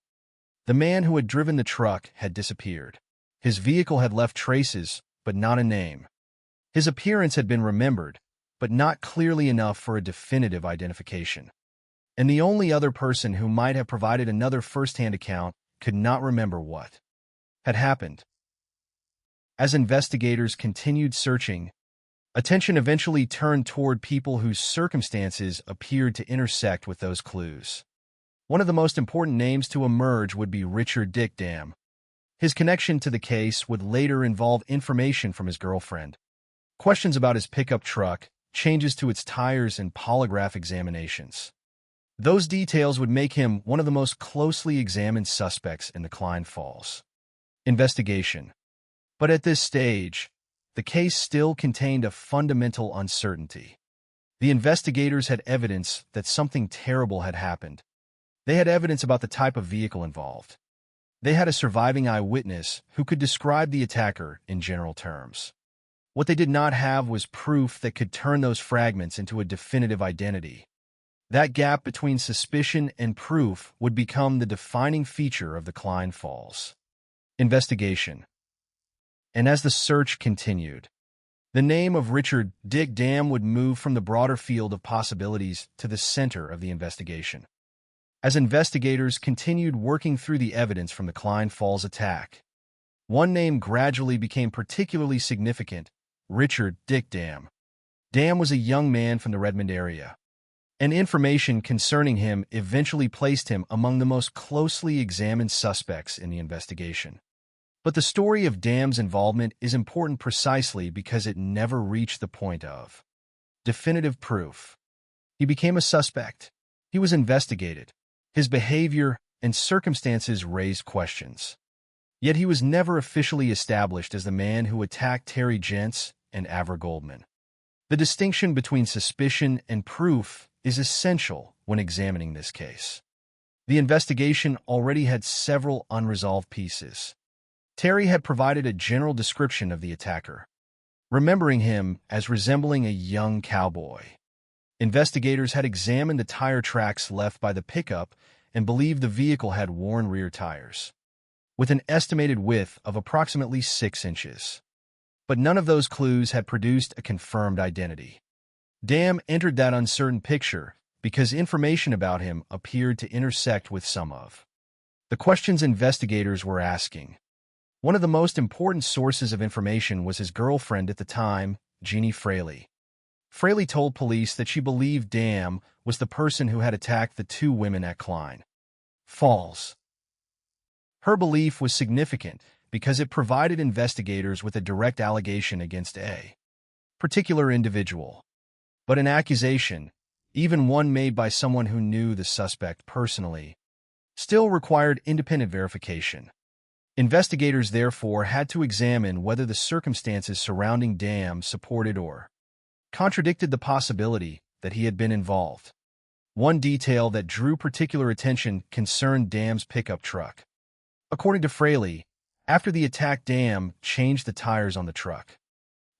The man who had driven the truck had disappeared. His vehicle had left traces, but not a name. His appearance had been remembered, but not clearly enough for a definitive identification. And the only other person who might have provided another first-hand account could not remember what had happened. As investigators continued searching, attention eventually turned toward people whose circumstances appeared to intersect with those clues. One of the most important names to emerge would be Richard Dick Dam. His connection to the case would later involve information from his girlfriend, questions about his pickup truck, changes to its tires, and polygraph examinations. Those details would make him one of the most closely examined suspects in the Klein Falls investigation. But at this stage, the case still contained a fundamental uncertainty. The investigators had evidence that something terrible had happened. They had evidence about the type of vehicle involved. They had a surviving eyewitness who could describe the attacker in general terms. What they did not have was proof that could turn those fragments into a definitive identity. That gap between suspicion and proof would become the defining feature of the Klein Falls investigation. And as the search continued, the name of Richard Dick Dam would move from the broader field of possibilities to the center of the investigation. As investigators continued working through the evidence from the Klein Falls attack, one name gradually became particularly significant: Richard Dick Dam. Dam was a young man from the Redmond area, and information concerning him eventually placed him among the most closely examined suspects in the investigation. But the story of Dam's involvement is important precisely because it never reached the point of definitive proof. He became a suspect. He was investigated. His behavior and circumstances raised questions. Yet he was never officially established as the man who attacked Terry Gents and Avra Goldman. The distinction between suspicion and proof is essential when examining this case. The investigation already had several unresolved pieces. Terry had provided a general description of the attacker, remembering him as resembling a young cowboy. Investigators had examined the tire tracks left by the pickup and believed the vehicle had worn rear tires, with an estimated width of approximately 6 inches. But none of those clues had produced a confirmed identity. Dam entered that uncertain picture because information about him appeared to intersect with some of the questions investigators were asking. One of the most important sources of information was his girlfriend at the time, Jeannie Fraley. Fraley told police that she believed Dam was the person who had attacked the 2 women at Klein Falls. Her belief was significant because it provided investigators with a direct allegation against a particular individual. But an accusation, even one made by someone who knew the suspect personally, still required independent verification. Investigators therefore had to examine whether the circumstances surrounding Dam supported or contradicted the possibility that he had been involved. One detail that drew particular attention concerned Dam's pickup truck. According to Fraley, after the attack, Dam changed the tires on the truck.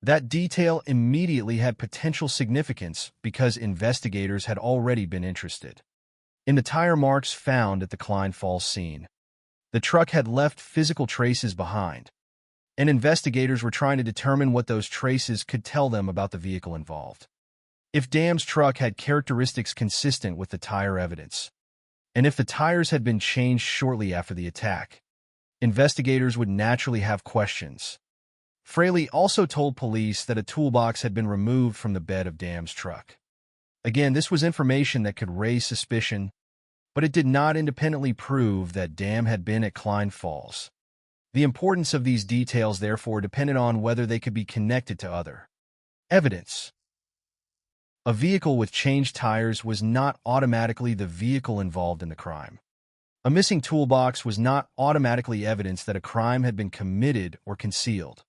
That detail immediately had potential significance because investigators had already been interested in the tire marks found at the Klein Falls scene. The truck had left physical traces behind, and investigators were trying to determine what those traces could tell them about the vehicle involved. If Dam's truck had characteristics consistent with the tire evidence, and if the tires had been changed shortly after the attack, investigators would naturally have questions. Fraley also told police that a toolbox had been removed from the bed of Dam's truck. Again, this was information that could raise suspicion, but it did not independently prove that Dam had been at Klein Falls. The importance of these details therefore depended on whether they could be connected to other evidence. A vehicle with changed tires was not automatically the vehicle involved in the crime. A missing toolbox was not automatically evidence that a crime had been committed or concealed.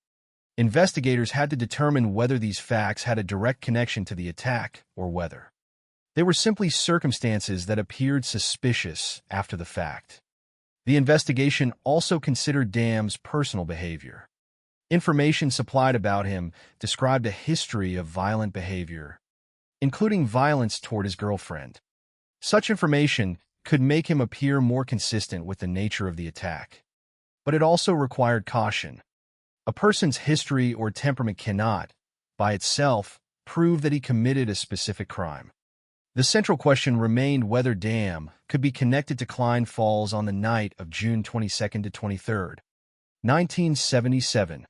Investigators had to determine whether these facts had a direct connection to the attack or whether they were simply circumstances that appeared suspicious after the fact. The investigation also considered Dam's personal behavior. Information supplied about him described a history of violent behavior, including violence toward his girlfriend. Such information could make him appear more consistent with the nature of the attack. But it also required caution. A person's history or temperament cannot, by itself, prove that he committed a specific crime. The central question remained whether Dam could be connected to Klein Falls on the night of June 22 to 23, 1977.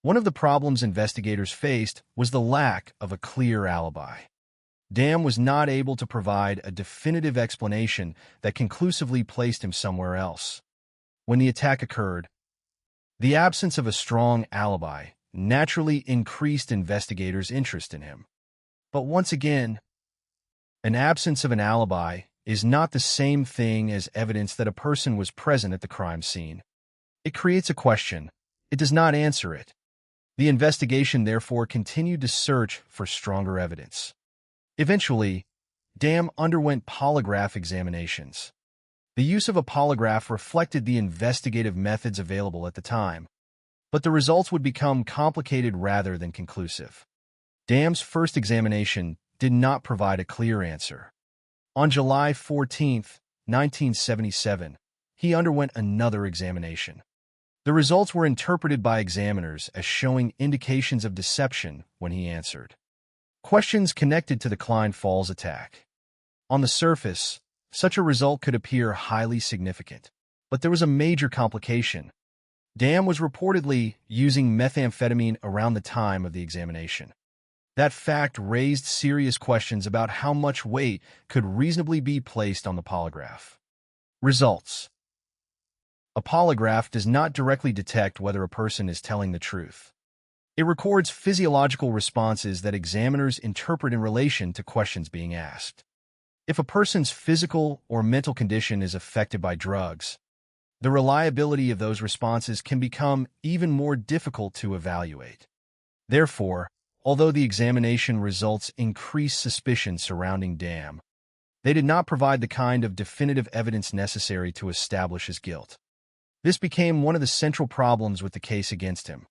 One of the problems investigators faced was the lack of a clear alibi. Dam was not able to provide a definitive explanation that conclusively placed him somewhere else. When the attack occurred, the absence of a strong alibi naturally increased investigators' interest in him. But once again, an absence of an alibi is not the same thing as evidence that a person was present at the crime scene. It creates a question. It does not answer it. The investigation therefore continued to search for stronger evidence. Eventually, Dam underwent polygraph examinations. The use of a polygraph reflected the investigative methods available at the time, but the results would become complicated rather than conclusive. Dam's first examination did not provide a clear answer. On July 14, 1977, he underwent another examination. The results were interpreted by examiners as showing indications of deception when he answered questions connected to the Klein Falls attack. On the surface, such a result could appear highly significant, but there was a major complication. Dam was reportedly using methamphetamine around the time of the examination. That fact raised serious questions about how much weight could reasonably be placed on the polygraph. Results. A polygraph does not directly detect whether a person is telling the truth. It records physiological responses that examiners interpret in relation to questions being asked. If a person's physical or mental condition is affected by drugs, the reliability of those responses can become even more difficult to evaluate. Therefore, although the examination results increased suspicion surrounding Dam, they did not provide the kind of definitive evidence necessary to establish his guilt. This became one of the central problems with the case against him.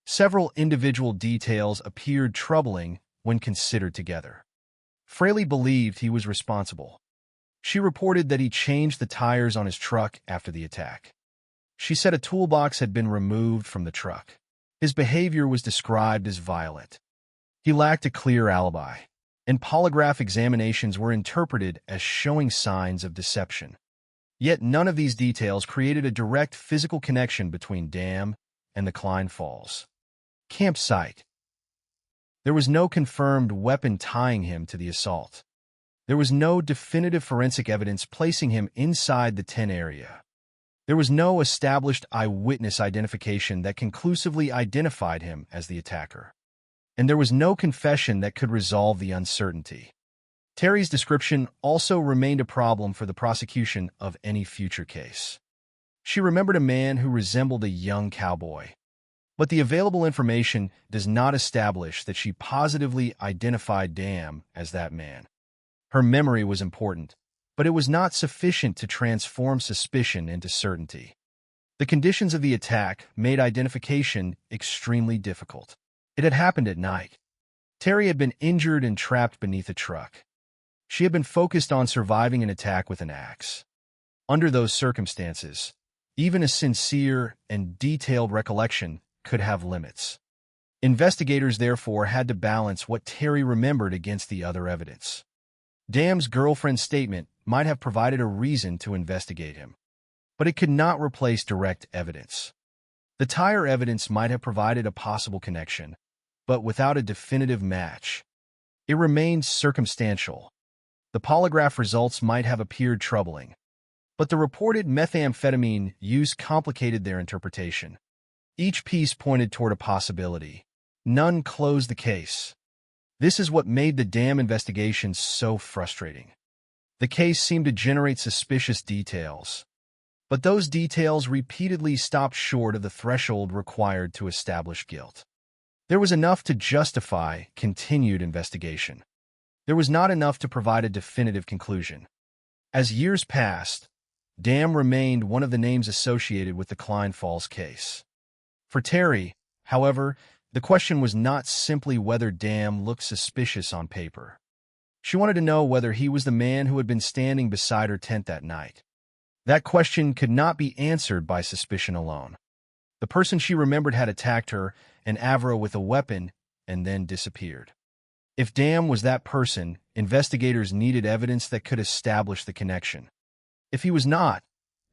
Several individual details appeared troubling when considered together. Fraley believed he was responsible. She reported that he changed the tires on his truck after the attack. She said a toolbox had been removed from the truck. His behavior was described as violent. He lacked a clear alibi, and polygraph examinations were interpreted as showing signs of deception. Yet none of these details created a direct physical connection between Dam and the Klein Falls campsite. There was no confirmed weapon tying him to the assault. There was no definitive forensic evidence placing him inside the tent area. There was no established eyewitness identification that conclusively identified him as the attacker. And there was no confession that could resolve the uncertainty. Terry's description also remained a problem for the prosecution of any future case. She remembered a man who resembled a young cowboy. But the available information does not establish that she positively identified Dam as that man. Her memory was important, but it was not sufficient to transform suspicion into certainty. The conditions of the attack made identification extremely difficult. It had happened at night. Terry had been injured and trapped beneath a truck. She had been focused on surviving an attack with an axe. Under those circumstances, even a sincere and detailed recollection could have limits. Investigators therefore had to balance what Terry remembered against the other evidence. Dam's girlfriend's statement might have provided a reason to investigate him, but it could not replace direct evidence. The tire evidence might have provided a possible connection, but without a definitive match. It remained circumstantial. The polygraph results might have appeared troubling, but the reported methamphetamine use complicated their interpretation. Each piece pointed toward a possibility. None closed the case. This is what made the damn investigation so frustrating. The case seemed to generate suspicious details, but those details repeatedly stopped short of the threshold required to establish guilt. There was enough to justify continued investigation. There was not enough to provide a definitive conclusion. As years passed, Dam remained one of the names associated with the Klein Falls case. For Terry, however, the question was not simply whether Dam looked suspicious on paper. She wanted to know whether he was the man who had been standing beside her tent that night. That question could not be answered by suspicion alone. The person she remembered had attacked her and Avra with a weapon and then disappeared. If Dam was that person, investigators needed evidence that could establish the connection. If he was not,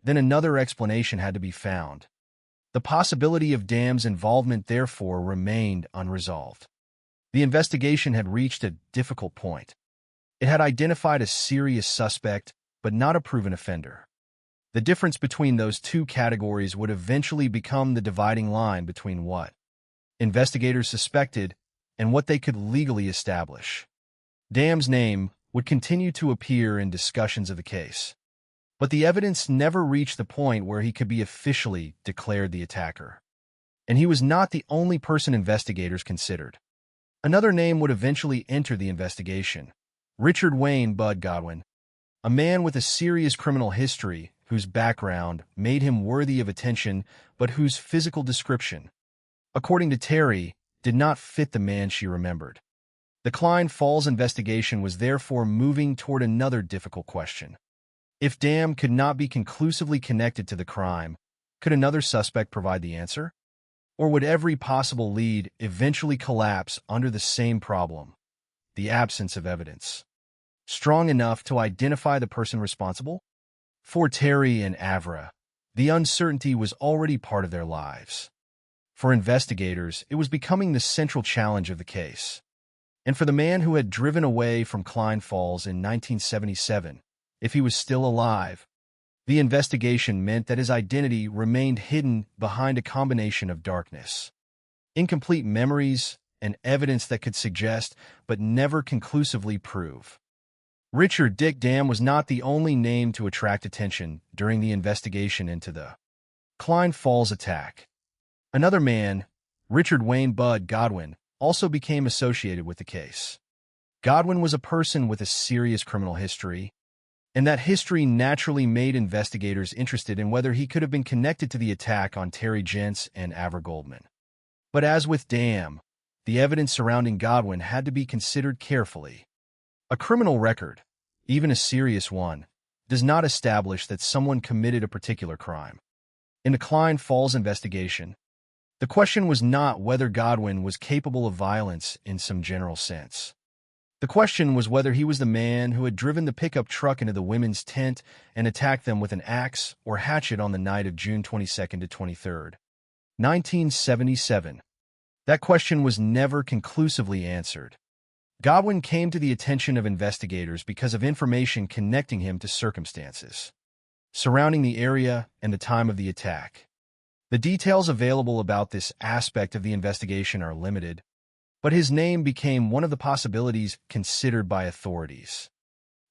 then another explanation had to be found. The possibility of Dam's involvement therefore remained unresolved. The investigation had reached a difficult point. It had identified a serious suspect, but not a proven offender. The difference between those two categories would eventually become the dividing line between what investigators suspected and what they could legally establish. Dam's name would continue to appear in discussions of the case, but the evidence never reached the point where he could be officially declared the attacker. And he was not the only person investigators considered. Another name would eventually enter the investigation: Richard Wayne Bud Godwin, a man with a serious criminal history whose background made him worthy of attention, but whose physical description, according to Terry, did not fit the man she remembered. The Klein Falls investigation was therefore moving toward another difficult question. If Dam could not be conclusively connected to the crime, could another suspect provide the answer? Or would every possible lead eventually collapse under the same problem, the absence of evidence strong enough to identify the person responsible? For Terry and Avra, the uncertainty was already part of their lives. For investigators, it was becoming the central challenge of the case. And for the man who had driven away from Klein Falls in 1977, if he was still alive, the investigation meant that his identity remained hidden behind a combination of darkness, incomplete memories, and evidence that could suggest but never conclusively prove. Richard Dick Dam was not the only name to attract attention during the investigation into the Klein Falls attack. Another man, Richard Wayne Bud Godwin, also became associated with the case. Godwin was a person with a serious criminal history, and that history naturally made investigators interested in whether he could have been connected to the attack on Terry Gents and Avra Goldman. But as with Dam, the evidence surrounding Godwin had to be considered carefully. A criminal record, even a serious one, does not establish that someone committed a particular crime. In the Klein Falls investigation, the question was not whether Godwin was capable of violence in some general sense. The question was whether he was the man who had driven the pickup truck into the women's tent and attacked them with an axe or hatchet on the night of June 22nd to 23rd, 1977. That question was never conclusively answered. Godwin came to the attention of investigators because of information connecting him to circumstances surrounding the area and the time of the attack. The details available about this aspect of the investigation are limited, but his name became one of the possibilities considered by authorities.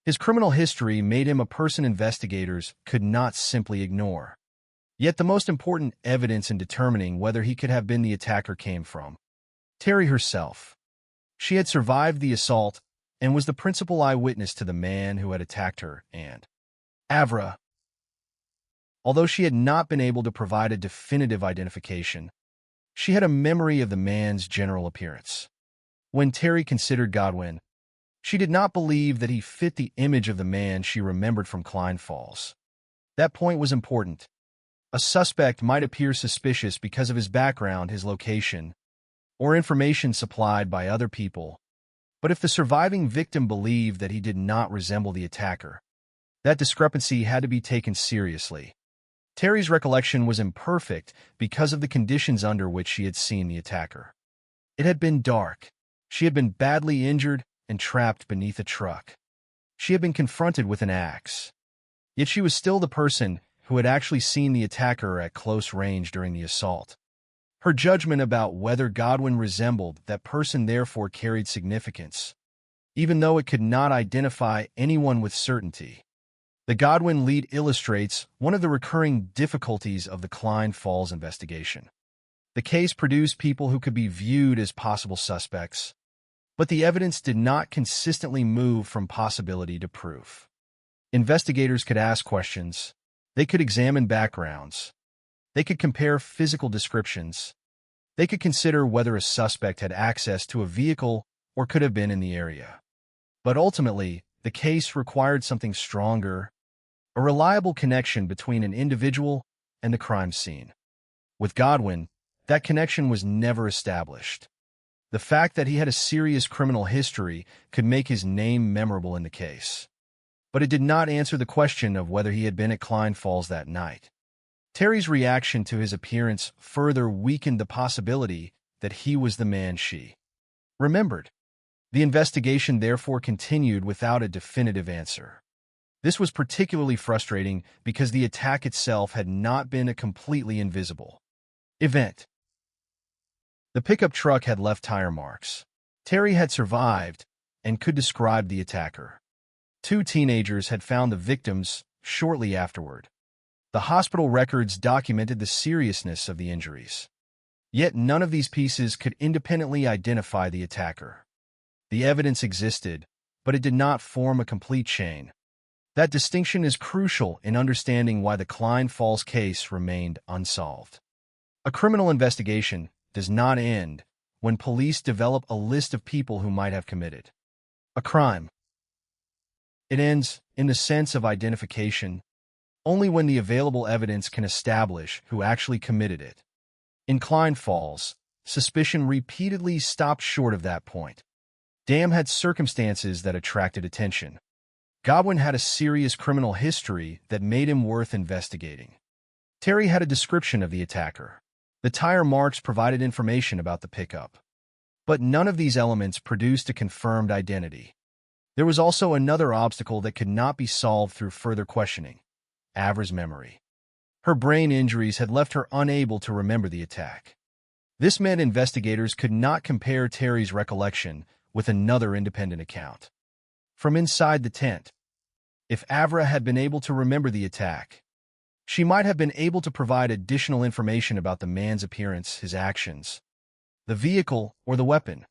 His criminal history made him a person investigators could not simply ignore. Yet the most important evidence in determining whether he could have been the attacker came from Terry herself. She had survived the assault and was the principal eyewitness to the man who had attacked her and Avra. Although she had not been able to provide a definitive identification, she had a memory of the man's general appearance. When Terry considered Godwin, she did not believe that he fit the image of the man she remembered from Klein Falls. That point was important. A suspect might appear suspicious because of his background, his location, or information supplied by other people. But if the surviving victim believed that he did not resemble the attacker, that discrepancy had to be taken seriously. Terry's recollection was imperfect because of the conditions under which she had seen the attacker. It had been dark. She had been badly injured and trapped beneath a truck. She had been confronted with an axe. Yet she was still the person who had actually seen the attacker at close range during the assault. Her judgment about whether Godwin resembled that person therefore carried significance, even though it could not identify anyone with certainty. The Godwin lead illustrates one of the recurring difficulties of the Klein Falls investigation. The case produced people who could be viewed as possible suspects, but the evidence did not consistently move from possibility to proof. Investigators could ask questions, they could examine backgrounds, they could compare physical descriptions, they could consider whether a suspect had access to a vehicle or could have been in the area. But ultimately, the case required something stronger, a reliable connection between an individual and the crime scene. With Godwin, that connection was never established. The fact that he had a serious criminal history could make his name memorable in the case. But it did not answer the question of whether he had been at Klein Falls that night. Terry's reaction to his appearance further weakened the possibility that he was the man she remembered. The investigation therefore continued without a definitive answer. This was particularly frustrating because the attack itself had not been a completely invisible event. The pickup truck had left tire marks. Terry had survived and could describe the attacker. 2 teenagers had found the victims shortly afterward. The hospital records documented the seriousness of the injuries. Yet none of these pieces could independently identify the attacker. The evidence existed, but it did not form a complete chain. That distinction is crucial in understanding why the Klein Falls case remained unsolved. A criminal investigation does not end when police develop a list of people who might have committed a crime. It ends, in the sense of identification, only when the available evidence can establish who actually committed it. In Klein Falls, suspicion repeatedly stopped short of that point. Dam had circumstances that attracted attention. Godwin had a serious criminal history that made him worth investigating. Terry had a description of the attacker. The tire marks provided information about the pickup. But none of these elements produced a confirmed identity. There was also another obstacle that could not be solved through further questioning: Avra's memory. Her brain injuries had left her unable to remember the attack. This meant investigators could not compare Terry's recollection with another independent account from inside the tent. If Avra had been able to remember the attack, she might have been able to provide additional information about the man's appearance, his actions, the vehicle, or the weapon.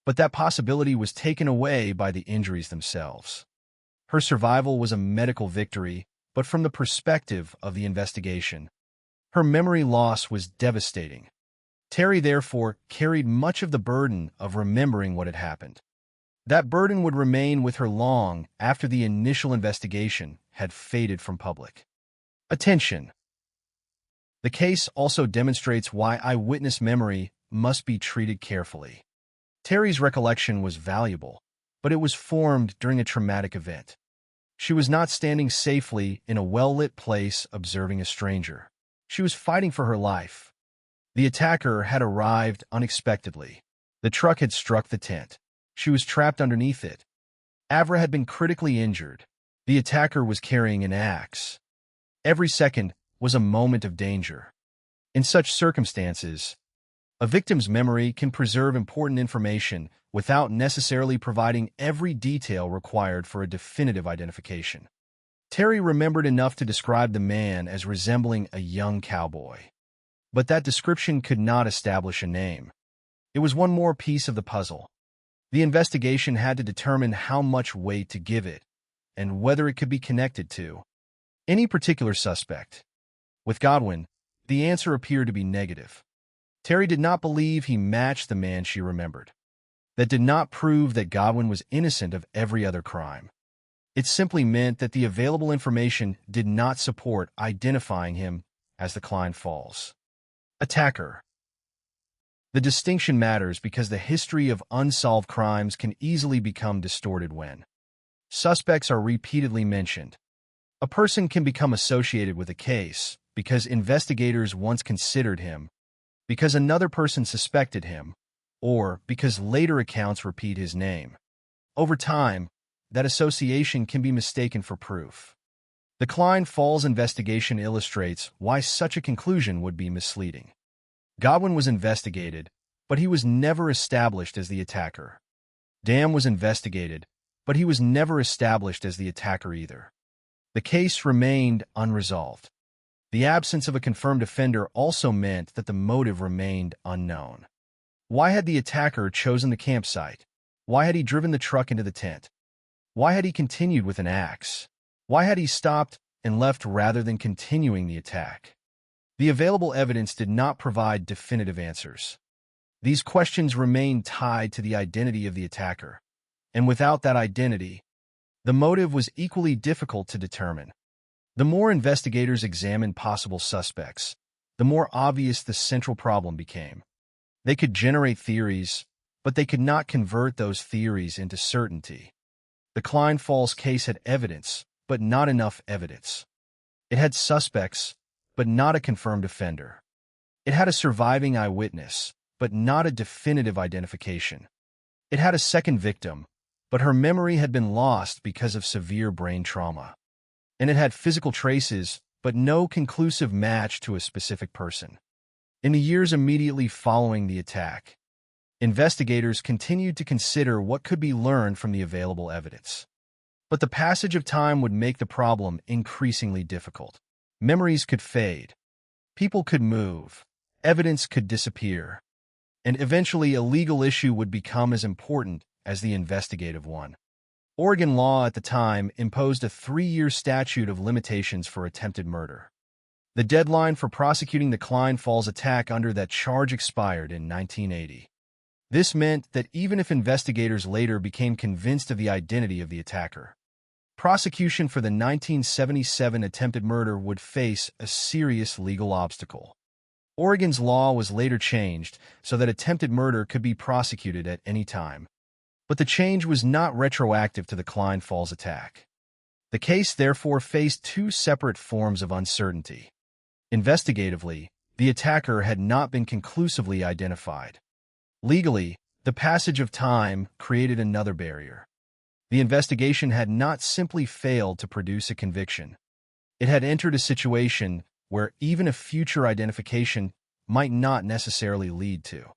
But that possibility was taken away by the injuries themselves. Her survival was a medical victory, but from the perspective of the investigation, her memory loss was devastating. Terry therefore carried much of the burden of remembering what had happened. That burden would remain with her long after the initial investigation had faded from public attention. The case also demonstrates why eyewitness memory must be treated carefully. Terry's recollection was valuable, but it was formed during a traumatic event. She was not standing safely in a well-lit place observing a stranger. She was fighting for her life. The attacker had arrived unexpectedly. The truck had struck the tent. She was trapped underneath it. Avra had been critically injured. The attacker was carrying an axe. Every second was a moment of danger. In such circumstances, a victim's memory can preserve important information without necessarily providing every detail required for a definitive identification. Terry remembered enough to describe the man as resembling a young cowboy. But that description could not establish a name. It was one more piece of the puzzle. The investigation had to determine how much weight to give it, and whether it could be connected to any particular suspect. With Godwin, the answer appeared to be negative. Terry did not believe he matched the man she remembered. That did not prove that Godwin was innocent of every other crime. It simply meant that the available information did not support identifying him as the Klein Falls attacker. The distinction matters because the history of unsolved crimes can easily become distorted when suspects are repeatedly mentioned. A person can become associated with a case because investigators once considered him, because another person suspected him, or because later accounts repeat his name. Over time, that association can be mistaken for proof. The Klein Falls investigation illustrates why such a conclusion would be misleading. Godwin was investigated, but he was never established as the attacker. Dam was investigated, but he was never established as the attacker either. The case remained unresolved. The absence of a confirmed offender also meant that the motive remained unknown. Why had the attacker chosen the campsite? Why had he driven the truck into the tent? Why had he continued with an axe? Why had he stopped and left rather than continuing the attack? The available evidence did not provide definitive answers. These questions remained tied to the identity of the attacker, and without that identity, the motive was equally difficult to determine. The more investigators examined possible suspects, the more obvious the central problem became. They could generate theories, but they could not convert those theories into certainty. The Klein Falls case had evidence, but not enough evidence. It had suspects, but not a confirmed offender. It had a surviving eyewitness, but not a definitive identification. It had a second victim, but her memory had been lost because of severe brain trauma. And it had physical traces, but no conclusive match to a specific person. In the years immediately following the attack, investigators continued to consider what could be learned from the available evidence. But the passage of time would make the problem increasingly difficult. Memories could fade, people could move, evidence could disappear, and eventually a legal issue would become as important as the investigative one. Oregon law at the time imposed a 3-year statute of limitations for attempted murder. The deadline for prosecuting the Klein Falls attack under that charge expired in 1980. This meant that even if investigators later became convinced of the identity of the attacker, prosecution for the 1977 attempted murder would face a serious legal obstacle. Oregon's law was later changed so that attempted murder could be prosecuted at any time. But the change was not retroactive to the Klein Falls attack. The case therefore faced two separate forms of uncertainty. Investigatively, the attacker had not been conclusively identified. Legally, the passage of time created another barrier. The investigation had not simply failed to produce a conviction. It had entered a situation where even a future identification might not necessarily lead to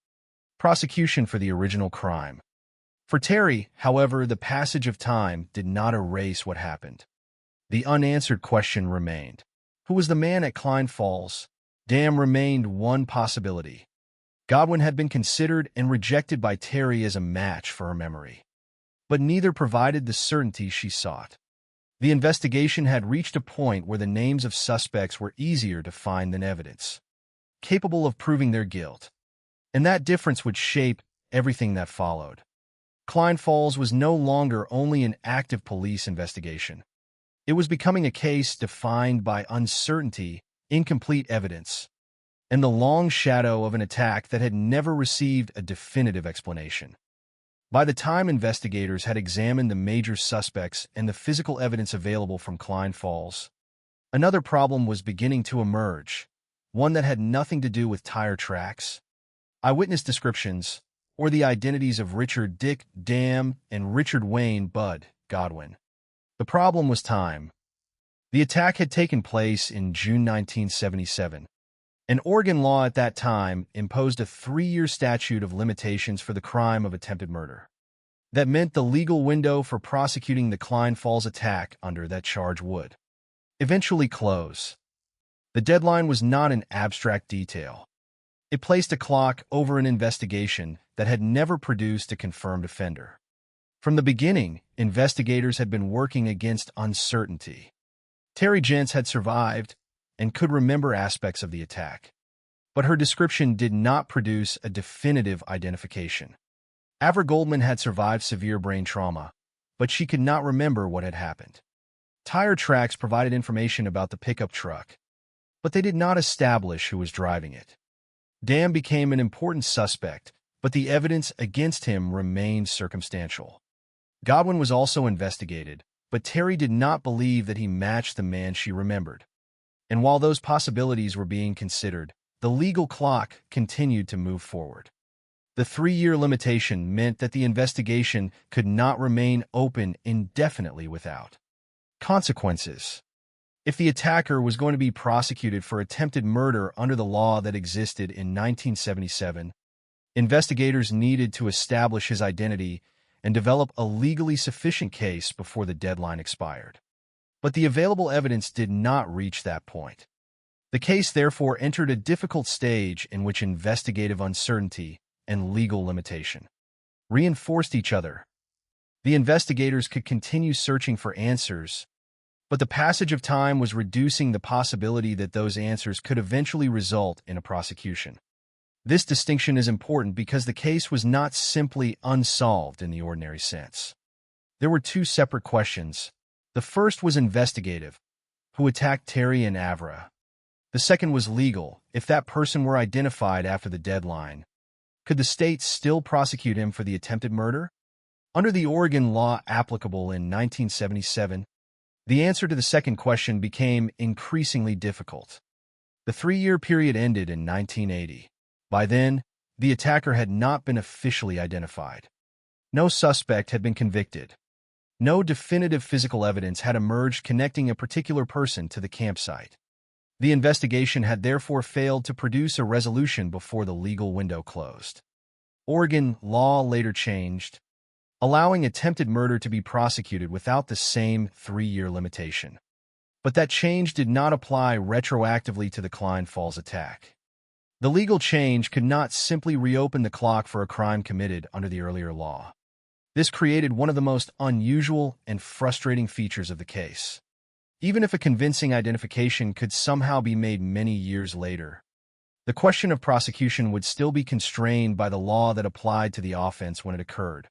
prosecution for the original crime. For Terry, however, the passage of time did not erase what happened. The unanswered question remained. Who was the man at Klein Falls? Dam remained one possibility. Godwin had been considered and rejected by Terry as a match for her memory. But neither provided the certainty she sought. The investigation had reached a point where the names of suspects were easier to find than evidence, capable of proving their guilt. And that difference would shape everything that followed. Klein Falls was no longer only an active police investigation. It was becoming a case defined by uncertainty, incomplete evidence, and the long shadow of an attack that had never received a definitive explanation. By the time investigators had examined the major suspects and the physical evidence available from Klein Falls, another problem was beginning to emerge, one that had nothing to do with tire tracks, eyewitness descriptions, or the identities of Richard Dick Dam and Richard Wayne Bud Godwin. The problem was time. The attack had taken place in June 1977, and Oregon law at that time imposed a 3-year statute of limitations for the crime of attempted murder. That meant the legal window for prosecuting the Klein Falls attack under that charge would eventually close. The deadline was not an abstract detail. It placed a clock over an investigation that had never produced a confirmed offender. From the beginning, investigators had been working against uncertainty. Terry Jentz had survived and could remember aspects of the attack, but her description did not produce a definitive identification. Avra Goldman had survived severe brain trauma, but she could not remember what had happened. Tire tracks provided information about the pickup truck, but they did not establish who was driving it. Dam became an important suspect, but the evidence against him remained circumstantial. Godwin was also investigated, but Terry did not believe that he matched the man she remembered. And while those possibilities were being considered, the legal clock continued to move forward. The 3-year limitation meant that the investigation could not remain open indefinitely without consequences. If the attacker was going to be prosecuted for attempted murder under the law that existed in 1977, investigators needed to establish his identity and develop a legally sufficient case before the deadline expired. But the available evidence did not reach that point. The case therefore entered a difficult stage in which investigative uncertainty and legal limitation reinforced each other. The investigators could continue searching for answers, but the passage of time was reducing the possibility that those answers could eventually result in a prosecution. This distinction is important because the case was not simply unsolved in the ordinary sense. There were two separate questions. The first was investigative: who attacked Terry and Avra? The second was legal: if that person were identified after the deadline, could the state still prosecute him for the attempted murder? Under the Oregon law applicable in 1977, the answer to the second question became increasingly difficult. The 3-year period ended in 1980. By then, the attacker had not been officially identified. No suspect had been convicted. No definitive physical evidence had emerged connecting a particular person to the campsite. The investigation had therefore failed to produce a resolution before the legal window closed. Oregon law later changed, allowing attempted murder to be prosecuted without the same 3-year limitation. But that change did not apply retroactively to the Klein Falls attack. The legal change could not simply reopen the clock for a crime committed under the earlier law. This created one of the most unusual and frustrating features of the case. Even if a convincing identification could somehow be made many years later, the question of prosecution would still be constrained by the law that applied to the offense when it occurred.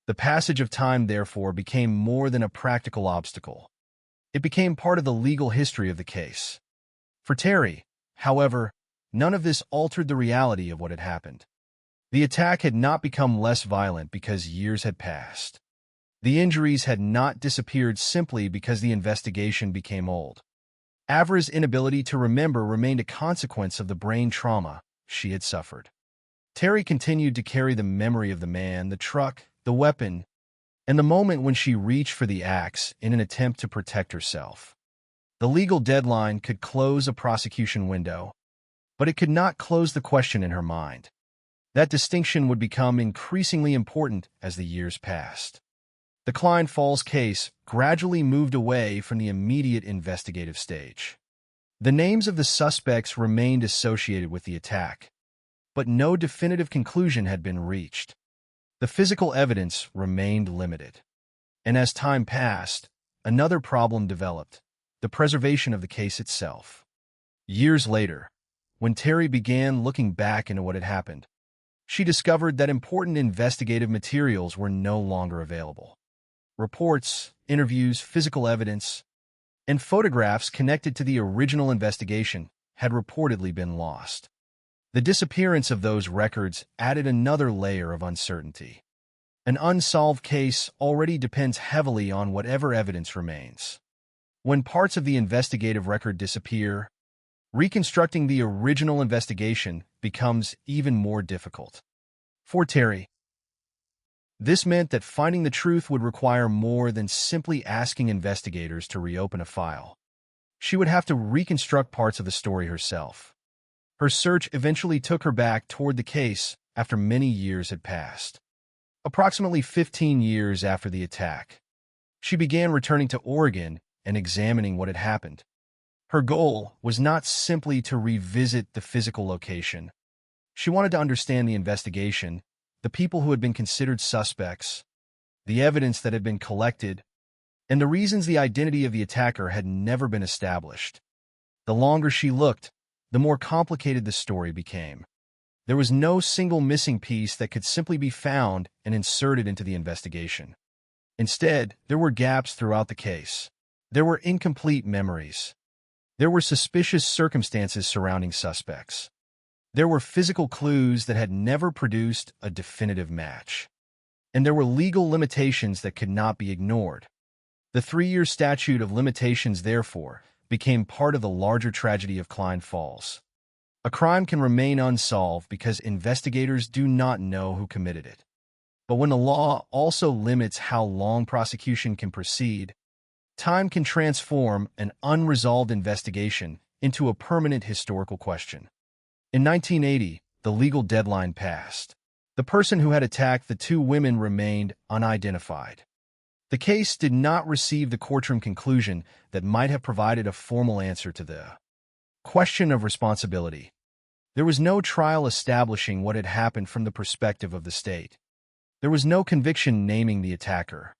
The passage of time, therefore, became more than a practical obstacle. It became part of the legal history of the case. For Terry, however, none of this altered the reality of what had happened. The attack had not become less violent because years had passed. The injuries had not disappeared simply because the investigation became old. Avra's inability to remember remained a consequence of the brain trauma she had suffered. Terry continued to carry the memory of the man, the truck, the weapon, and the moment when she reached for the axe in an attempt to protect herself. The legal deadline could close a prosecution window, but it could not close the question in her mind. That distinction would become increasingly important as the years passed. The Klein Falls case gradually moved away from the immediate investigative stage. The names of the suspects remained associated with the attack, but no definitive conclusion had been reached. The physical evidence remained limited. And as time passed, another problem developed: the preservation of the case itself. Years later, when Terry began looking back into what had happened, she discovered that important investigative materials were no longer available. Reports, interviews, physical evidence, and photographs connected to the original investigation had reportedly been lost. The disappearance of those records added another layer of uncertainty. An unsolved case already depends heavily on whatever evidence remains. When parts of the investigative record disappear, reconstructing the original investigation becomes even more difficult. For Terry, this meant that finding the truth would require more than simply asking investigators to reopen a file. She would have to reconstruct parts of the story herself. Her search eventually took her back toward the case after many years had passed. Approximately 15 years after the attack, she began returning to Oregon and examining what had happened. Her goal was not simply to revisit the physical location. She wanted to understand the investigation, the people who had been considered suspects, the evidence that had been collected, and the reasons the identity of the attacker had never been established. The longer she looked, the more complicated the story became. There was no single missing piece that could simply be found and inserted into the investigation. Instead, there were gaps throughout the case. There were incomplete memories. There were suspicious circumstances surrounding suspects. There were physical clues that had never produced a definitive match. And there were legal limitations that could not be ignored. The 3-year statute of limitations, therefore, became part of the larger tragedy of Klein Falls. A crime can remain unsolved because investigators do not know who committed it. But when the law also limits how long prosecution can proceed, Time can transform an unresolved investigation into a permanent historical question. In 1980, the legal deadline passed. The person who had attacked the two women remained unidentified. The case did not receive the courtroom conclusion that might have provided a formal answer to the question of responsibility. There was no trial establishing what had happened from the perspective of the state. There was no conviction naming the attacker.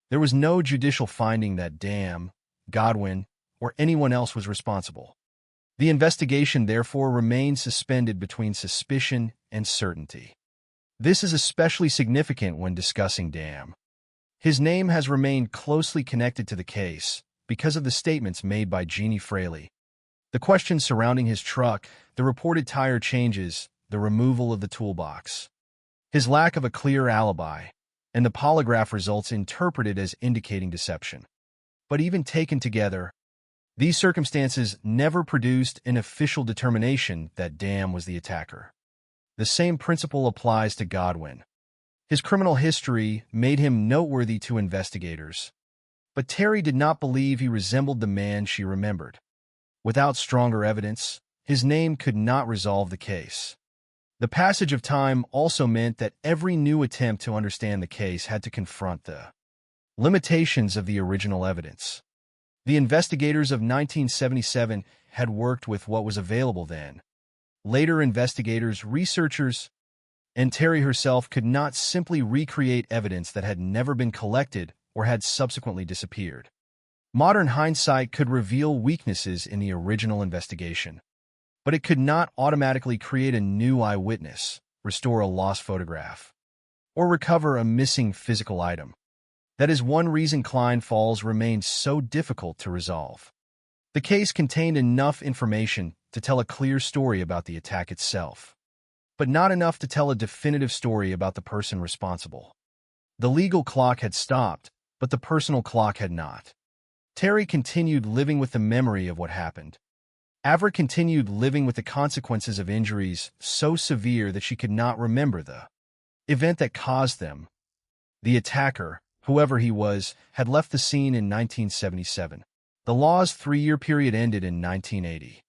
There was no judicial finding that Dam, Godwin, or anyone else was responsible. The investigation therefore remained suspended between suspicion and certainty. This is especially significant when discussing Dam. His name has remained closely connected to the case because of the statements made by Jeannie Fraley. The questions surrounding his truck, the reported tire changes, the removal of the toolbox, his lack of a clear alibi, and the polygraph results interpreted as indicating deception. But even taken together, these circumstances never produced an official determination that Dam was the attacker. The same principle applies to Godwin. His criminal history made him noteworthy to investigators, but Terry did not believe he resembled the man she remembered. Without stronger evidence, his name could not resolve the case. The passage of time also meant that every new attempt to understand the case had to confront the limitations of the original evidence. The investigators of 1977 had worked with what was available then. Later investigators, researchers, and Terry herself could not simply recreate evidence that had never been collected or had subsequently disappeared. Modern hindsight could reveal weaknesses in the original investigation, but it could not automatically create a new eyewitness, restore a lost photograph, or recover a missing physical item. That is one reason Klein Falls remained so difficult to resolve. The case contained enough information to tell a clear story about the attack itself, but not enough to tell a definitive story about the person responsible. The legal clock had stopped, but the personal clock had not. Terry continued living with the memory of what happened. Avra continued living with the consequences of injuries so severe that she could not remember the event that caused them. The attacker, whoever he was, had left the scene in 1977. The law's 3-year period ended in 1980.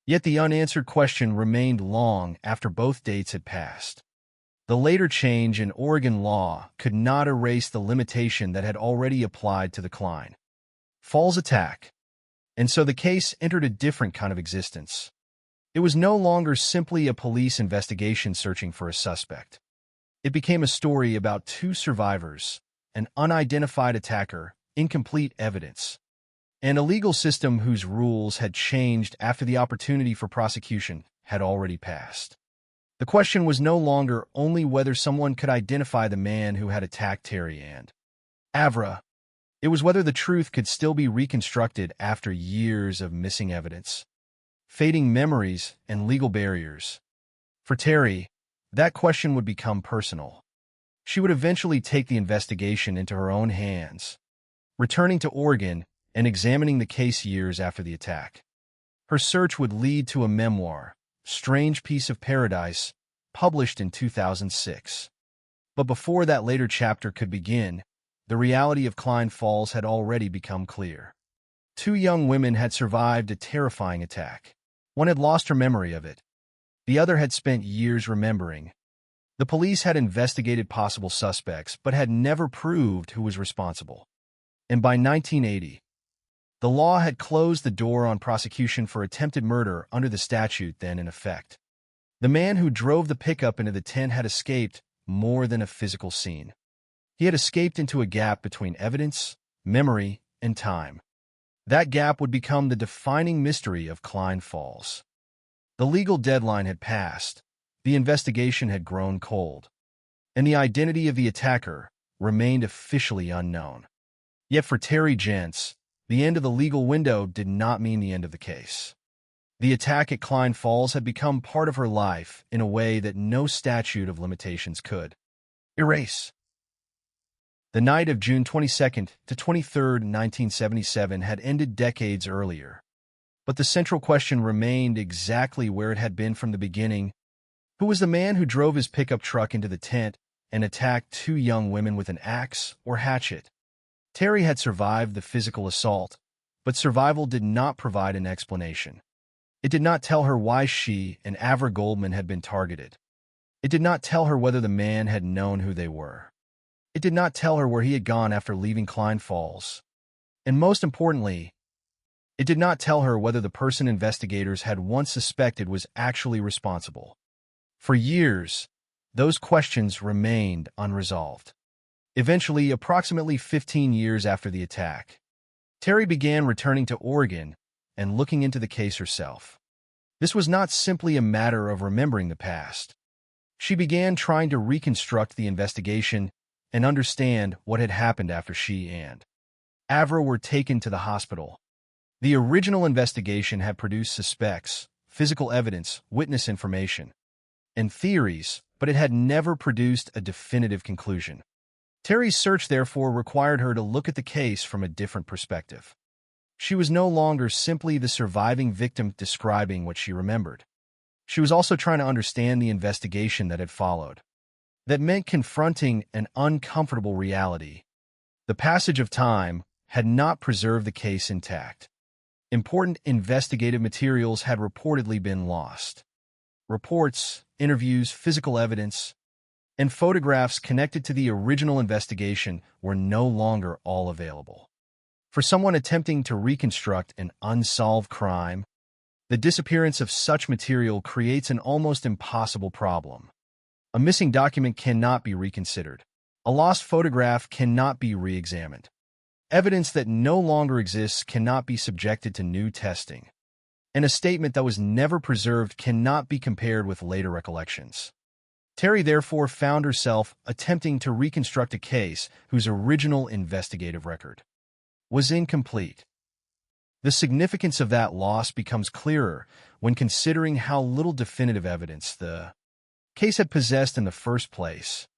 Yet the unanswered question remained long after both dates had passed. The later change in Oregon law could not erase the limitation that had already applied to the Klein Falls attack, and so the case entered a different kind of existence. It was no longer simply a police investigation searching for a suspect. It became a story about two survivors, an unidentified attacker, incomplete evidence, and a legal system whose rules had changed after the opportunity for prosecution had already passed. The question was no longer only whether someone could identify the man who had attacked Terry and Avra. It was whether the truth could still be reconstructed after years of missing evidence, fading memories, and legal barriers. For Terry, that question would become personal. She would eventually take the investigation into her own hands, returning to Oregon and examining the case years after the attack. Her search would lead to a memoir, Strange Piece of Paradise, published in 2006. But before that later chapter could begin, the reality of Klein Falls had already become clear. Two young women had survived a terrifying attack. One had lost her memory of it. The other had spent years remembering. The police had investigated possible suspects, but had never proved who was responsible. And by 1980, the law had closed the door on prosecution for attempted murder under the statute then in effect. The man who drove the pickup into the tent had escaped more than a physical scene. He had escaped into a gap between evidence, memory, and time. That gap would become the defining mystery of Klein Falls. The legal deadline had passed, the investigation had grown cold, and the identity of the attacker remained officially unknown. Yet for Terry Jentz, the end of the legal window did not mean the end of the case. The attack at Klein Falls had become part of her life in a way that no statute of limitations could erase. The night of June 22nd to 23rd, 1977 had ended decades earlier. But the central question remained exactly where it had been from the beginning. Who was the man who drove his pickup truck into the tent and attacked two young women with an axe or hatchet? Terry had survived the physical assault, but survival did not provide an explanation. It did not tell her why she and Avra Goldman had been targeted. It did not tell her whether the man had known who they were. It did not tell her where he had gone after leaving Klein Falls. And most importantly, it did not tell her whether the person investigators had once suspected was actually responsible. For years, those questions remained unresolved. Eventually, approximately 15 years after the attack, Terry began returning to Oregon and looking into the case herself. This was not simply a matter of remembering the past. She began trying to reconstruct the investigation and understand what had happened after she and Avra were taken to the hospital. The original investigation had produced suspects, physical evidence, witness information, and theories, but it had never produced a definitive conclusion. Terry's search, therefore, required her to look at the case from a different perspective. She was no longer simply the surviving victim describing what she remembered. She was also trying to understand the investigation that had followed. That meant confronting an uncomfortable reality. The passage of time had not preserved the case intact. Important investigative materials had reportedly been lost. Reports, interviews, physical evidence, and photographs connected to the original investigation were no longer all available. For someone attempting to reconstruct an unsolved crime, the disappearance of such material creates an almost impossible problem. A missing document cannot be reconsidered. A lost photograph cannot be re-examined. Evidence that no longer exists cannot be subjected to new testing. And a statement that was never preserved cannot be compared with later recollections. Terry therefore found herself attempting to reconstruct a case whose original investigative record was incomplete. The significance of that loss becomes clearer when considering how little definitive evidence the case had possessed in the first place.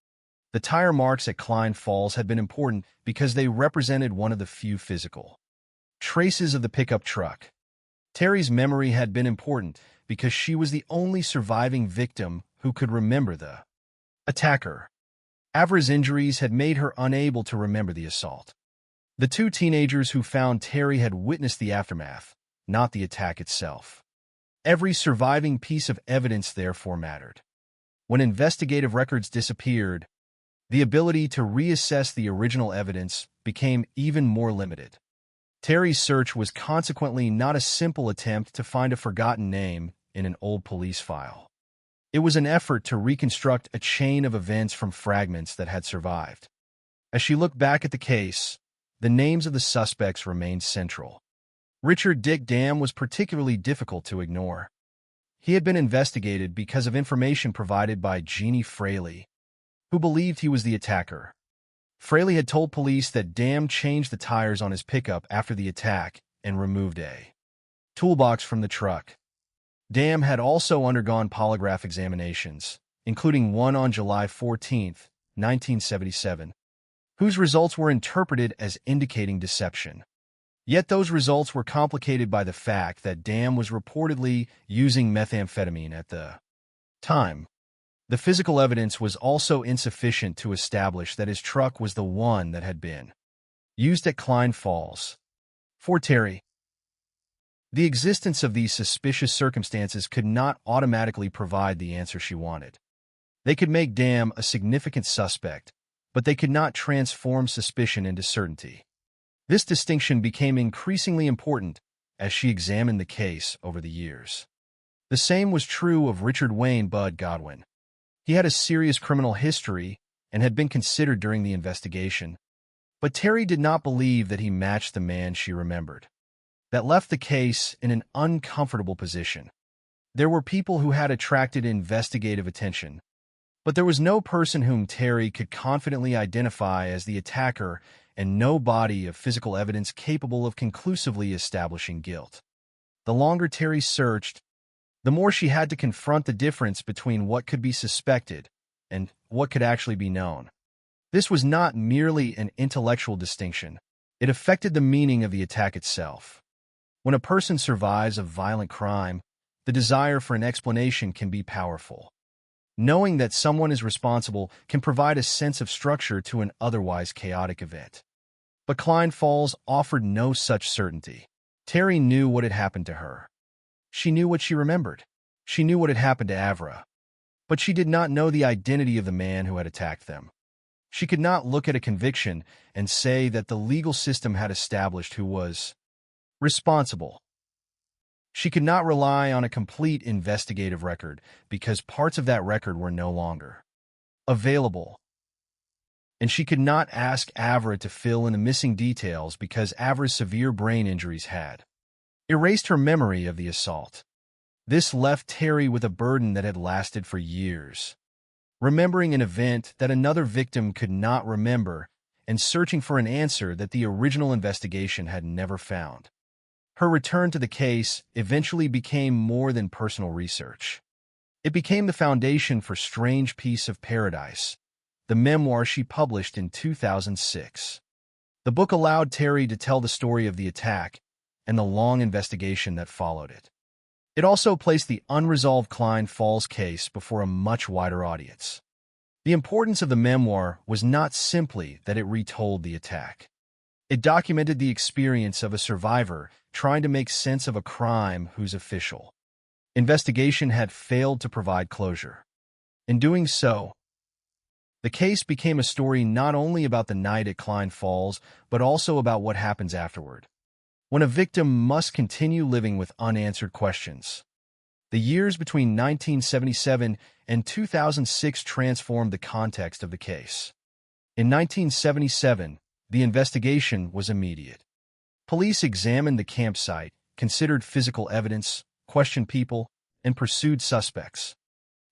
The tire marks at Klein Falls had been important because they represented one of the few physical traces of the pickup truck. Terry's memory had been important because she was the only surviving victim who could remember the attacker. Avra's injuries had made her unable to remember the assault. The two teenagers who found Terry had witnessed the aftermath, not the attack itself. Every surviving piece of evidence therefore mattered. When investigative records disappeared, the ability to reassess the original evidence became even more limited. Terry's search was consequently not a simple attempt to find a forgotten name in an old police file. It was an effort to reconstruct a chain of events from fragments that had survived. As she looked back at the case, the names of the suspects remained central. Richard Dick Dam was particularly difficult to ignore. He had been investigated because of information provided by Jeannie Fraley, who believed he was the attacker. Fraley had told police that Dam changed the tires on his pickup after the attack and removed a toolbox from the truck. Dam had also undergone polygraph examinations, including one on July 14, 1977, whose results were interpreted as indicating deception. Yet those results were complicated by the fact that Dam was reportedly using methamphetamine at the time. The physical evidence was also insufficient to establish that his truck was the one that had been used at Klein Falls. For Terry, the existence of these suspicious circumstances could not automatically provide the answer she wanted. They could make Dam a significant suspect, but they could not transform suspicion into certainty. This distinction became increasingly important as she examined the case over the years. The same was true of Richard Wayne Bud Godwin. He had a serious criminal history and had been considered during the investigation, but Terry did not believe that he matched the man she remembered. That left the case in an uncomfortable position. There were people who had attracted investigative attention, but there was no person whom Terry could confidently identify as the attacker and no body of physical evidence capable of conclusively establishing guilt. The longer Terry searched, the more she had to confront the difference between what could be suspected and what could actually be known. This was not merely an intellectual distinction. It affected the meaning of the attack itself. When a person survives a violent crime, the desire for an explanation can be powerful. Knowing that someone is responsible can provide a sense of structure to an otherwise chaotic event. But Klein Falls offered no such certainty. Terry knew what had happened to her. She knew what she remembered. She knew what had happened to Avra. But she did not know the identity of the man who had attacked them. She could not look at a conviction and say that the legal system had established who was responsible. She could not rely on a complete investigative record because parts of that record were no longer available. And she could not ask Avra to fill in the missing details because Avra's severe brain injuries had erased her memory of the assault. This left Terry with a burden that had lasted for years, remembering an event that another victim could not remember and searching for an answer that the original investigation had never found. Her return to the case eventually became more than personal research. It became the foundation for Strange Piece of Paradise, the memoir she published in 2006. The book allowed Terry to tell the story of the attack and the long investigation that followed it. It also placed the unresolved Klein Falls case before a much wider audience. The importance of the memoir was not simply that it retold the attack. It documented the experience of a survivor trying to make sense of a crime whose official investigation had failed to provide closure. In doing so, the case became a story not only about the night at Klein Falls, but also about what happens afterward, when a victim must continue living with unanswered questions. The years between 1977 and 2006 transformed the context of the case. In 1977, the investigation was immediate. Police examined the campsite, considered physical evidence, questioned people, and pursued suspects.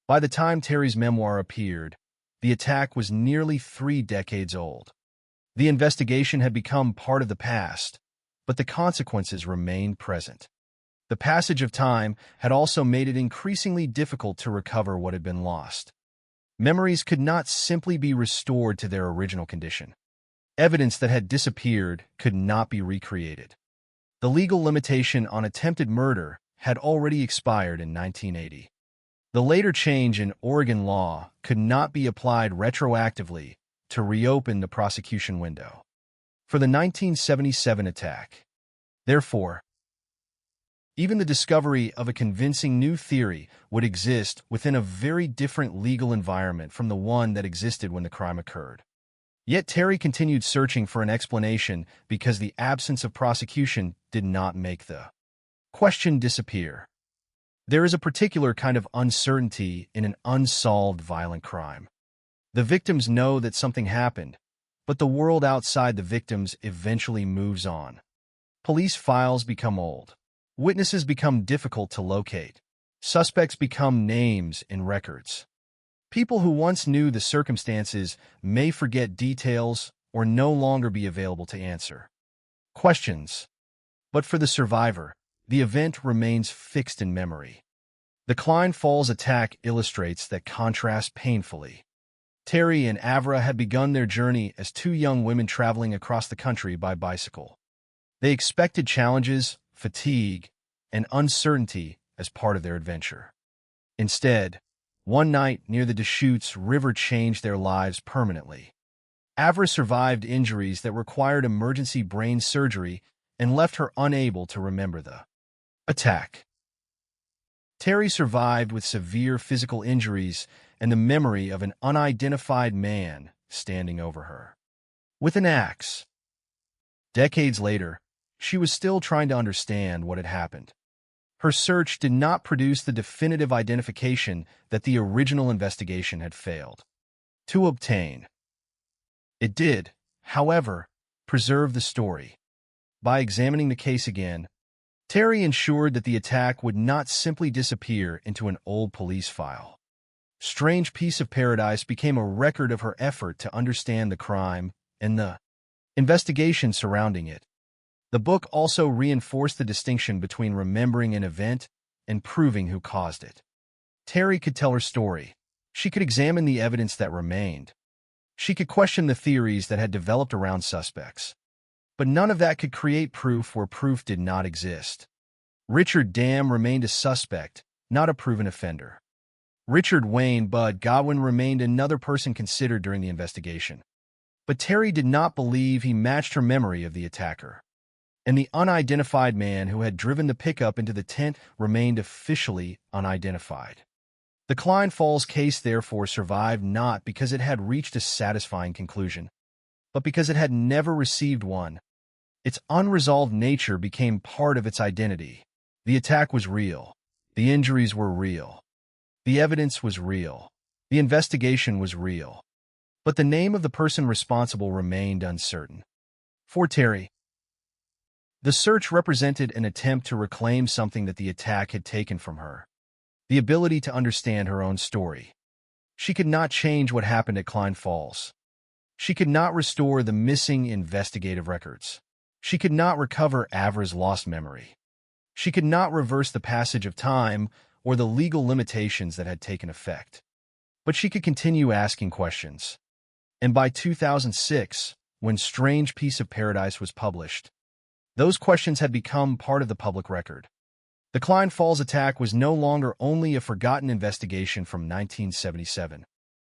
By the time Terry's memoir appeared, the attack was nearly 3 decades old. The investigation had become part of the past, but the consequences remained present. The passage of time had also made it increasingly difficult to recover what had been lost. Memories could not simply be restored to their original condition. Evidence that had disappeared could not be recreated. The legal limitation on attempted murder had already expired in 1980. The later change in Oregon law could not be applied retroactively to reopen the prosecution window for the 1977 attack. Therefore, even the discovery of a convincing new theory would exist within a very different legal environment from the one that existed when the crime occurred. Yet Terry continued searching for an explanation because the absence of prosecution did not make the question disappear. There is a particular kind of uncertainty in an unsolved violent crime. The victims know that something happened, but the world outside the victims eventually moves on. Police files become old. Witnesses become difficult to locate. Suspects become names in records. People who once knew the circumstances may forget details or no longer be available to answer questions. But for the survivor, the event remains fixed in memory. The Klein Falls attack illustrates that contrast painfully. Terry and Avra had begun their journey as 2 young women traveling across the country by bicycle. They expected challenges, fatigue, and uncertainty as part of their adventure. Instead, one night near the Deschutes River changed their lives permanently. Avra survived injuries that required emergency brain surgery and left her unable to remember the attack. Terry survived with severe physical injuries and the memory of an unidentified man standing over her with an axe. Decades later, she was still trying to understand what had happened. Her search did not produce the definitive identification that the original investigation had failed to obtain. It did, however, preserve the story. By examining the case again, Terry ensured that the attack would not simply disappear into an old police file. Strange Piece of Paradise became a record of her effort to understand the crime and the investigation surrounding it. The book also reinforced the distinction between remembering an event and proving who caused it. Terry could tell her story. She could examine the evidence that remained. She could question the theories that had developed around suspects. But none of that could create proof where proof did not exist. Richard Dam remained a suspect, not a proven offender. Richard Wayne Bud Godwin remained another person considered during the investigation. But Terry did not believe he matched her memory of the attacker. And the unidentified man who had driven the pickup into the tent remained officially unidentified. The Klein Falls case therefore survived not because it had reached a satisfying conclusion, but because it had never received one. Its unresolved nature became part of its identity. The attack was real. The injuries were real. The evidence was real. The investigation was real. But the name of the person responsible remained uncertain. For Terry, the search represented an attempt to reclaim something that the attack had taken from her: the ability to understand her own story. She could not change what happened at Klein Falls. She could not restore the missing investigative records. She could not recover Avra's lost memory. She could not reverse the passage of time or the legal limitations that had taken effect. But she could continue asking questions. And by 2006, when Strange Piece of Paradise was published, those questions had become part of the public record. The Klein Falls attack was no longer only a forgotten investigation from 1977.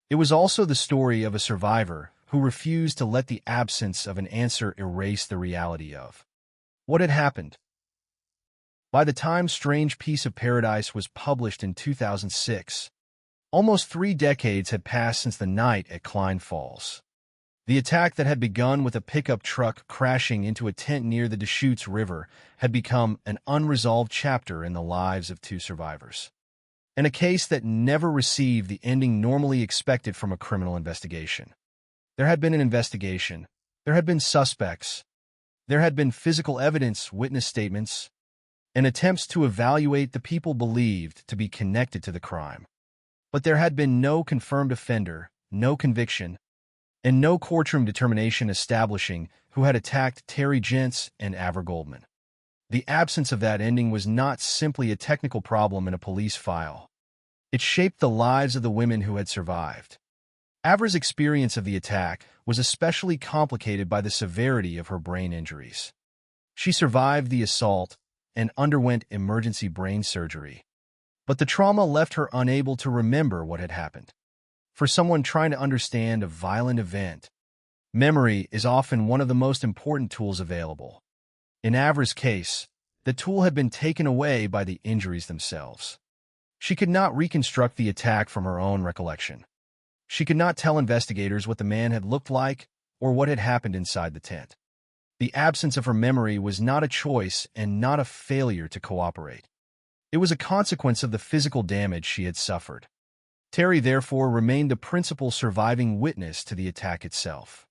It was also the story of a survivor who refused to let the absence of an answer erase the reality of what had happened. By the time Strange Piece of Paradise was published in 2006, almost 3 decades had passed since the night at Klein Falls. The attack that had begun with a pickup truck crashing into a tent near the Deschutes River had become an unresolved chapter in the lives of 2 survivors. And a case that never received the ending normally expected from a criminal investigation. There had been an investigation. There had been suspects. There had been physical evidence, witness statements, and attempts to evaluate the people believed to be connected to the crime. But there had been no confirmed offender, no conviction, and no courtroom determination establishing who had attacked Terry Gents and Avra Goldman. The absence of that ending was not simply a technical problem in a police file. It shaped the lives of the women who had survived. Avra's experience of the attack was especially complicated by the severity of her brain injuries. She survived the assault and underwent emergency brain surgery, but the trauma left her unable to remember what had happened. For someone trying to understand a violent event, memory is often one of the most important tools available. In Avra's case, the tool had been taken away by the injuries themselves. She could not reconstruct the attack from her own recollection. She could not tell investigators what the man had looked like or what had happened inside the tent. The absence of her memory was not a choice and not a failure to cooperate. It was a consequence of the physical damage she had suffered. Terry therefore remained the principal surviving witness to the attack itself.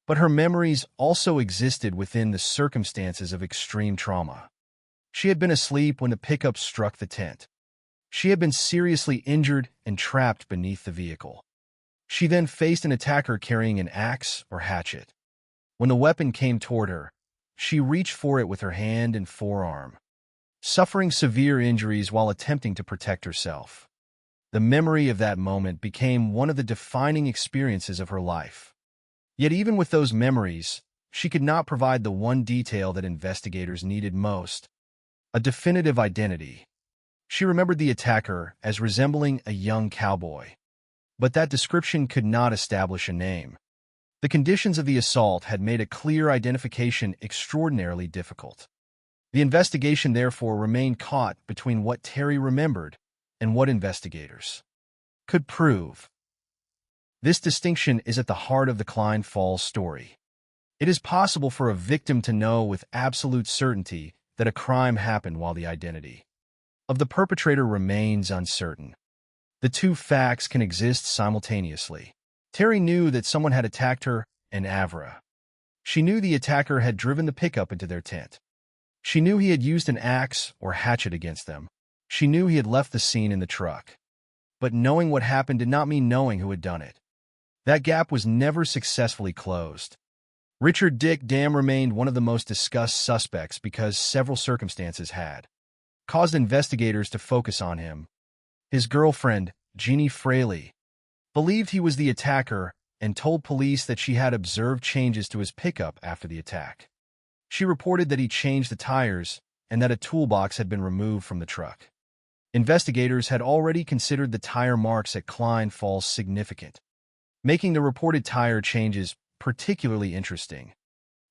But her memories also existed within the circumstances of extreme trauma. She had been asleep when the pickup struck the tent. She had been seriously injured and trapped beneath the vehicle. She then faced an attacker carrying an axe or hatchet. When the weapon came toward her, she reached for it with her hand and forearm, suffering severe injuries while attempting to protect herself. The memory of that moment became one of the defining experiences of her life. Yet even with those memories, she could not provide the one detail that investigators needed most: a definitive identity. She remembered the attacker as resembling a young cowboy, but that description could not establish a name. The conditions of the assault had made a clear identification extraordinarily difficult. The investigation therefore remained caught between what Terry remembered and what investigators could prove. This distinction is at the heart of the Klein Falls story. It is possible for a victim to know with absolute certainty that a crime happened while the identity of the perpetrator remains uncertain. The 2 facts can exist simultaneously. Terry knew that someone had attacked her and Avra. She knew the attacker had driven the pickup into their tent. She knew he had used an axe or hatchet against them. She knew he had left the scene in the truck. But knowing what happened did not mean knowing who had done it. That gap was never successfully closed. Richard Dick Dam remained one of the most discussed suspects because several circumstances had caused investigators to focus on him. His girlfriend, Jeannie Fraley, believed he was the attacker and told police that she had observed changes to his pickup after the attack. She reported that he changed the tires and that a toolbox had been removed from the truck. Investigators had already considered the tire marks at Klein Falls significant, making the reported tire changes particularly interesting.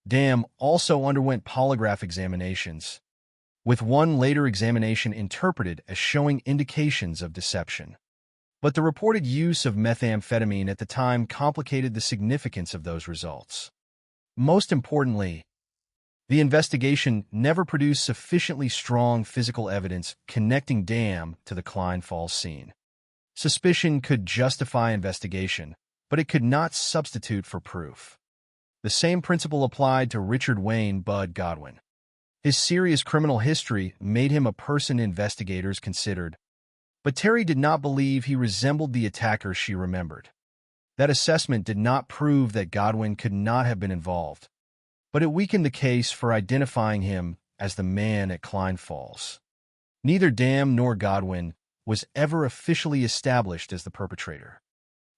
Dam also underwent polygraph examinations, with one later examination interpreted as showing indications of deception. But the reported use of methamphetamine at the time complicated the significance of those results. Most importantly, the investigation never produced sufficiently strong physical evidence connecting Dam to the Klein Falls scene. Suspicion could justify investigation, but it could not substitute for proof. The same principle applied to Richard Wayne "Bud" Godwin. His serious criminal history made him a person investigators considered, but Terry did not believe he resembled the attacker she remembered. That assessment did not prove that Godwin could not have been involved, but it weakened the case for identifying him as the man at Klein Falls. Neither Dam nor Godwin was ever officially established as the perpetrator.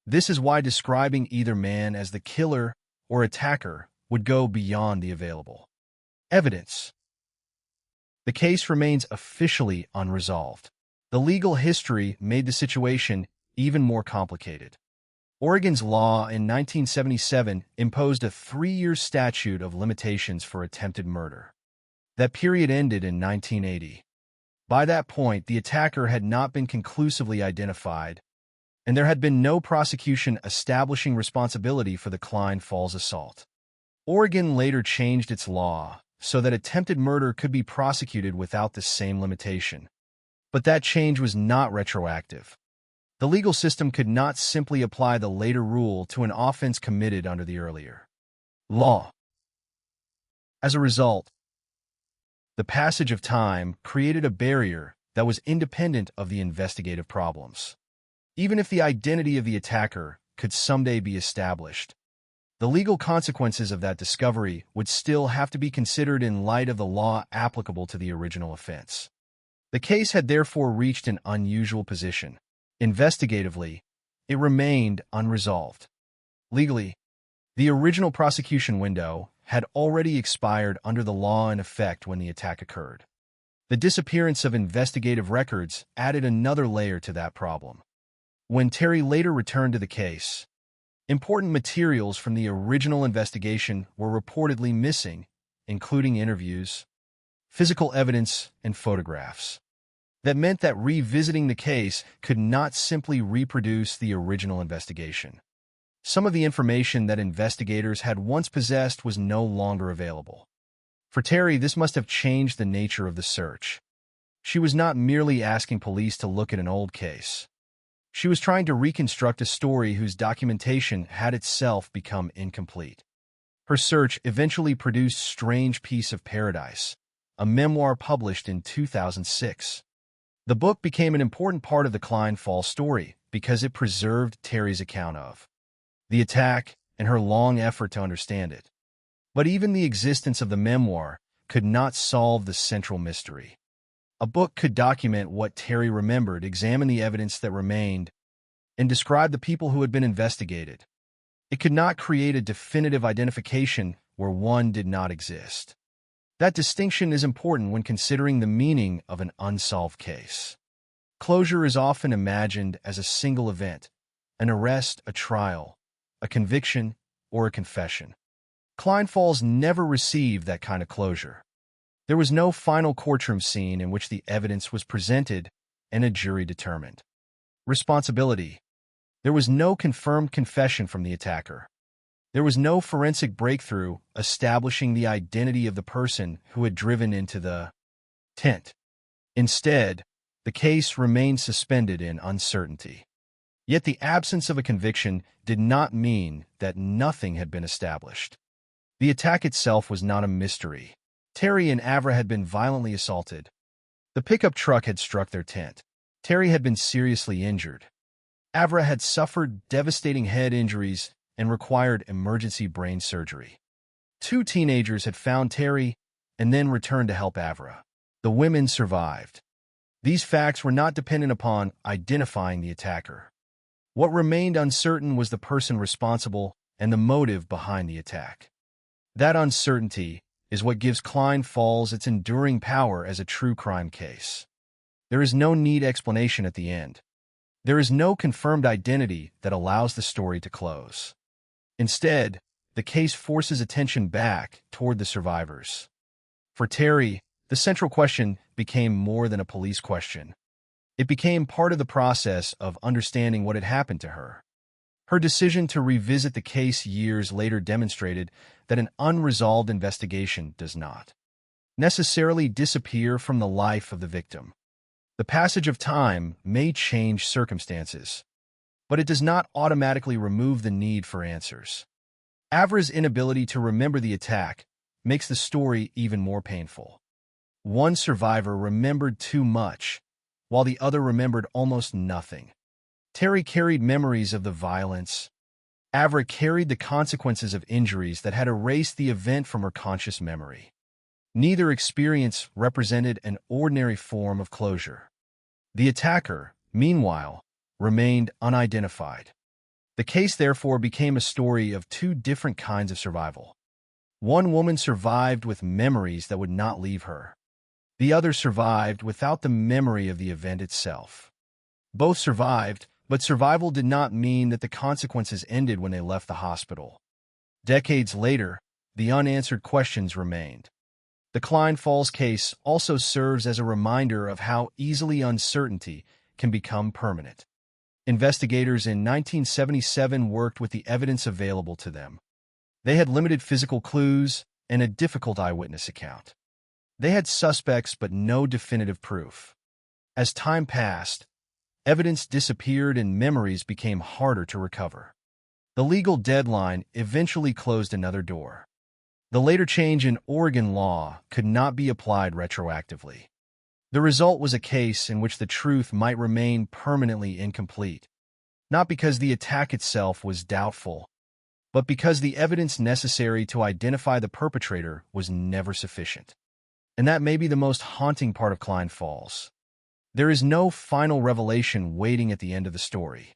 This is why describing either man as the killer or attacker would go beyond the available evidence. The case remains officially unresolved. The legal history made the situation even more complicated. Oregon's law in 1977 imposed a 3-year statute of limitations for attempted murder. That period ended in 1980. By that point, the attacker had not been conclusively identified, and there had been no prosecution establishing responsibility for the Klein Falls assault. Oregon later changed its law so that attempted murder could be prosecuted without the same limitation. But that change was not retroactive. The legal system could not simply apply the later rule to an offense committed under the earlier law. As a result, the passage of time created a barrier that was independent of the investigative problems. Even if the identity of the attacker could someday be established, the legal consequences of that discovery would still have to be considered in light of the law applicable to the original offense. The case had therefore reached an unusual position. Investigatively, it remained unresolved. Legally, the original prosecution window had already expired under the law in effect when the attack occurred. The disappearance of investigative records added another layer to that problem. When Terry later returned to the case, important materials from the original investigation were reportedly missing, including interviews, physical evidence, and photographs. That meant that revisiting the case could not simply reproduce the original investigation. Some of the information that investigators had once possessed was no longer available. For Terry, this must have changed the nature of the search. She was not merely asking police to look at an old case. She was trying to reconstruct a story whose documentation had itself become incomplete. Her search eventually produced Strange Piece of Paradise, a memoir published in 2006. The book became an important part of the Klein Falls story because it preserved Terry's account of the attack and her long effort to understand it. But even the existence of the memoir could not solve the central mystery. A book could document what Terry remembered, examine the evidence that remained, and describe the people who had been investigated. It could not create a definitive identification where one did not exist. That distinction is important when considering the meaning of an unsolved case. Closure is often imagined as a single event: an arrest, a trial, a conviction, or a confession. Klein Falls never received that kind of closure. There was no final courtroom scene in which the evidence was presented and a jury determined responsibility. There was no confirmed confession from the attacker. There was no forensic breakthrough establishing the identity of the person who had driven into the tent. Instead, the case remained suspended in uncertainty. Yet the absence of a conviction did not mean that nothing had been established. The attack itself was not a mystery. Terry and Avra had been violently assaulted. The pickup truck had struck their tent. Terry had been seriously injured. Avra had suffered devastating head injuries and required emergency brain surgery. 2 teenagers had found Terry and then returned to help Avra. The women survived. These facts were not dependent upon identifying the attacker. What remained uncertain was the person responsible and the motive behind the attack. That uncertainty is what gives Klein Falls its enduring power as a true crime case. There is no neat explanation at the end. There is no confirmed identity that allows the story to close. Instead, the case forces attention back toward the survivors. For Terry, the central question became more than a police question. It became part of the process of understanding what had happened to her. Her decision to revisit the case years later demonstrated that an unresolved investigation does not necessarily disappear from the life of the victim. The passage of time may change circumstances, but it does not automatically remove the need for answers. Avra's inability to remember the attack makes the story even more painful. One survivor remembered too much, while the other remembered almost nothing. Terry carried memories of the violence. Avra carried the consequences of injuries that had erased the event from her conscious memory. Neither experience represented an ordinary form of closure. The attacker, meanwhile, remained unidentified. The case therefore became a story of two different kinds of survival. One woman survived with memories that would not leave her. The other survived without the memory of the event itself. Both survived, but survival did not mean that the consequences ended when they left the hospital. Decades later, the unanswered questions remained. The Klein Falls case also serves as a reminder of how easily uncertainty can become permanent. Investigators in 1977 worked with the evidence available to them. They had limited physical clues and a difficult eyewitness account. They had suspects but no definitive proof. As time passed, evidence disappeared and memories became harder to recover. The legal deadline eventually closed another door. The later change in Oregon law could not be applied retroactively. The result was a case in which the truth might remain permanently incomplete, not because the attack itself was doubtful, but because the evidence necessary to identify the perpetrator was never sufficient. And that may be the most haunting part of Klein Falls. There is no final revelation waiting at the end of the story.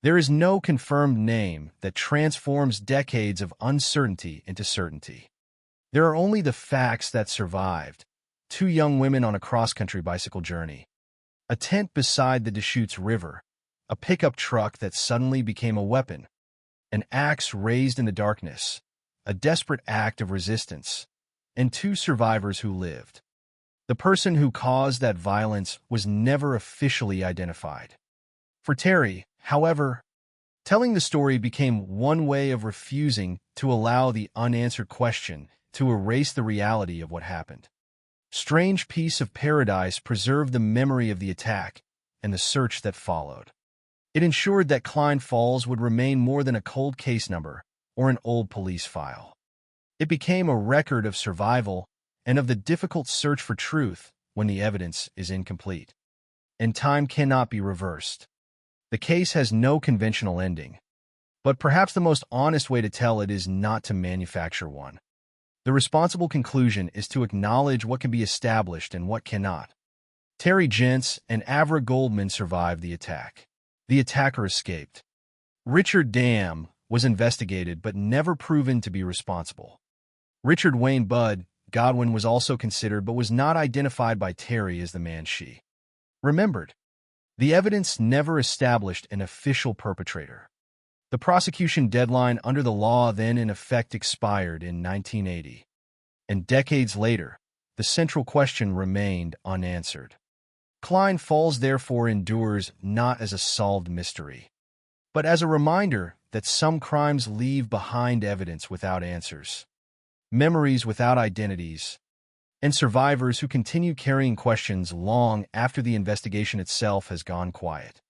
There is no confirmed name that transforms decades of uncertainty into certainty. There are only the facts that survived: two young women on a cross-country bicycle journey, a tent beside the Deschutes River, a pickup truck that suddenly became a weapon, an axe raised in the darkness, a desperate act of resistance, and two survivors who lived. The person who caused that violence was never officially identified. For Terry, however, telling the story became one way of refusing to allow the unanswered question to erase the reality of what happened. Strange Piece of Paradise preserved the memory of the attack and the search that followed. It ensured that Klein Falls would remain more than a cold case number or an old police file. It became a record of survival and of the difficult search for truth when the evidence is incomplete. And time cannot be reversed. The case has no conventional ending, but perhaps the most honest way to tell it is not to manufacture one. The responsible conclusion is to acknowledge what can be established and what cannot. Terry Gents and Avra Goldman survived the attack. The attacker escaped. Richard Dam was investigated but never proven to be responsible. Richard Wayne Bud Godwin was also considered but was not identified by Terry as the man she remembered. The evidence never established an official perpetrator. The prosecution deadline under the law then in effect expired in 1980, and decades later, the central question remained unanswered. Klein Falls therefore endures not as a solved mystery, but as a reminder that some crimes leave behind evidence without answers, memories without identities, and survivors who continue carrying questions long after the investigation itself has gone quiet.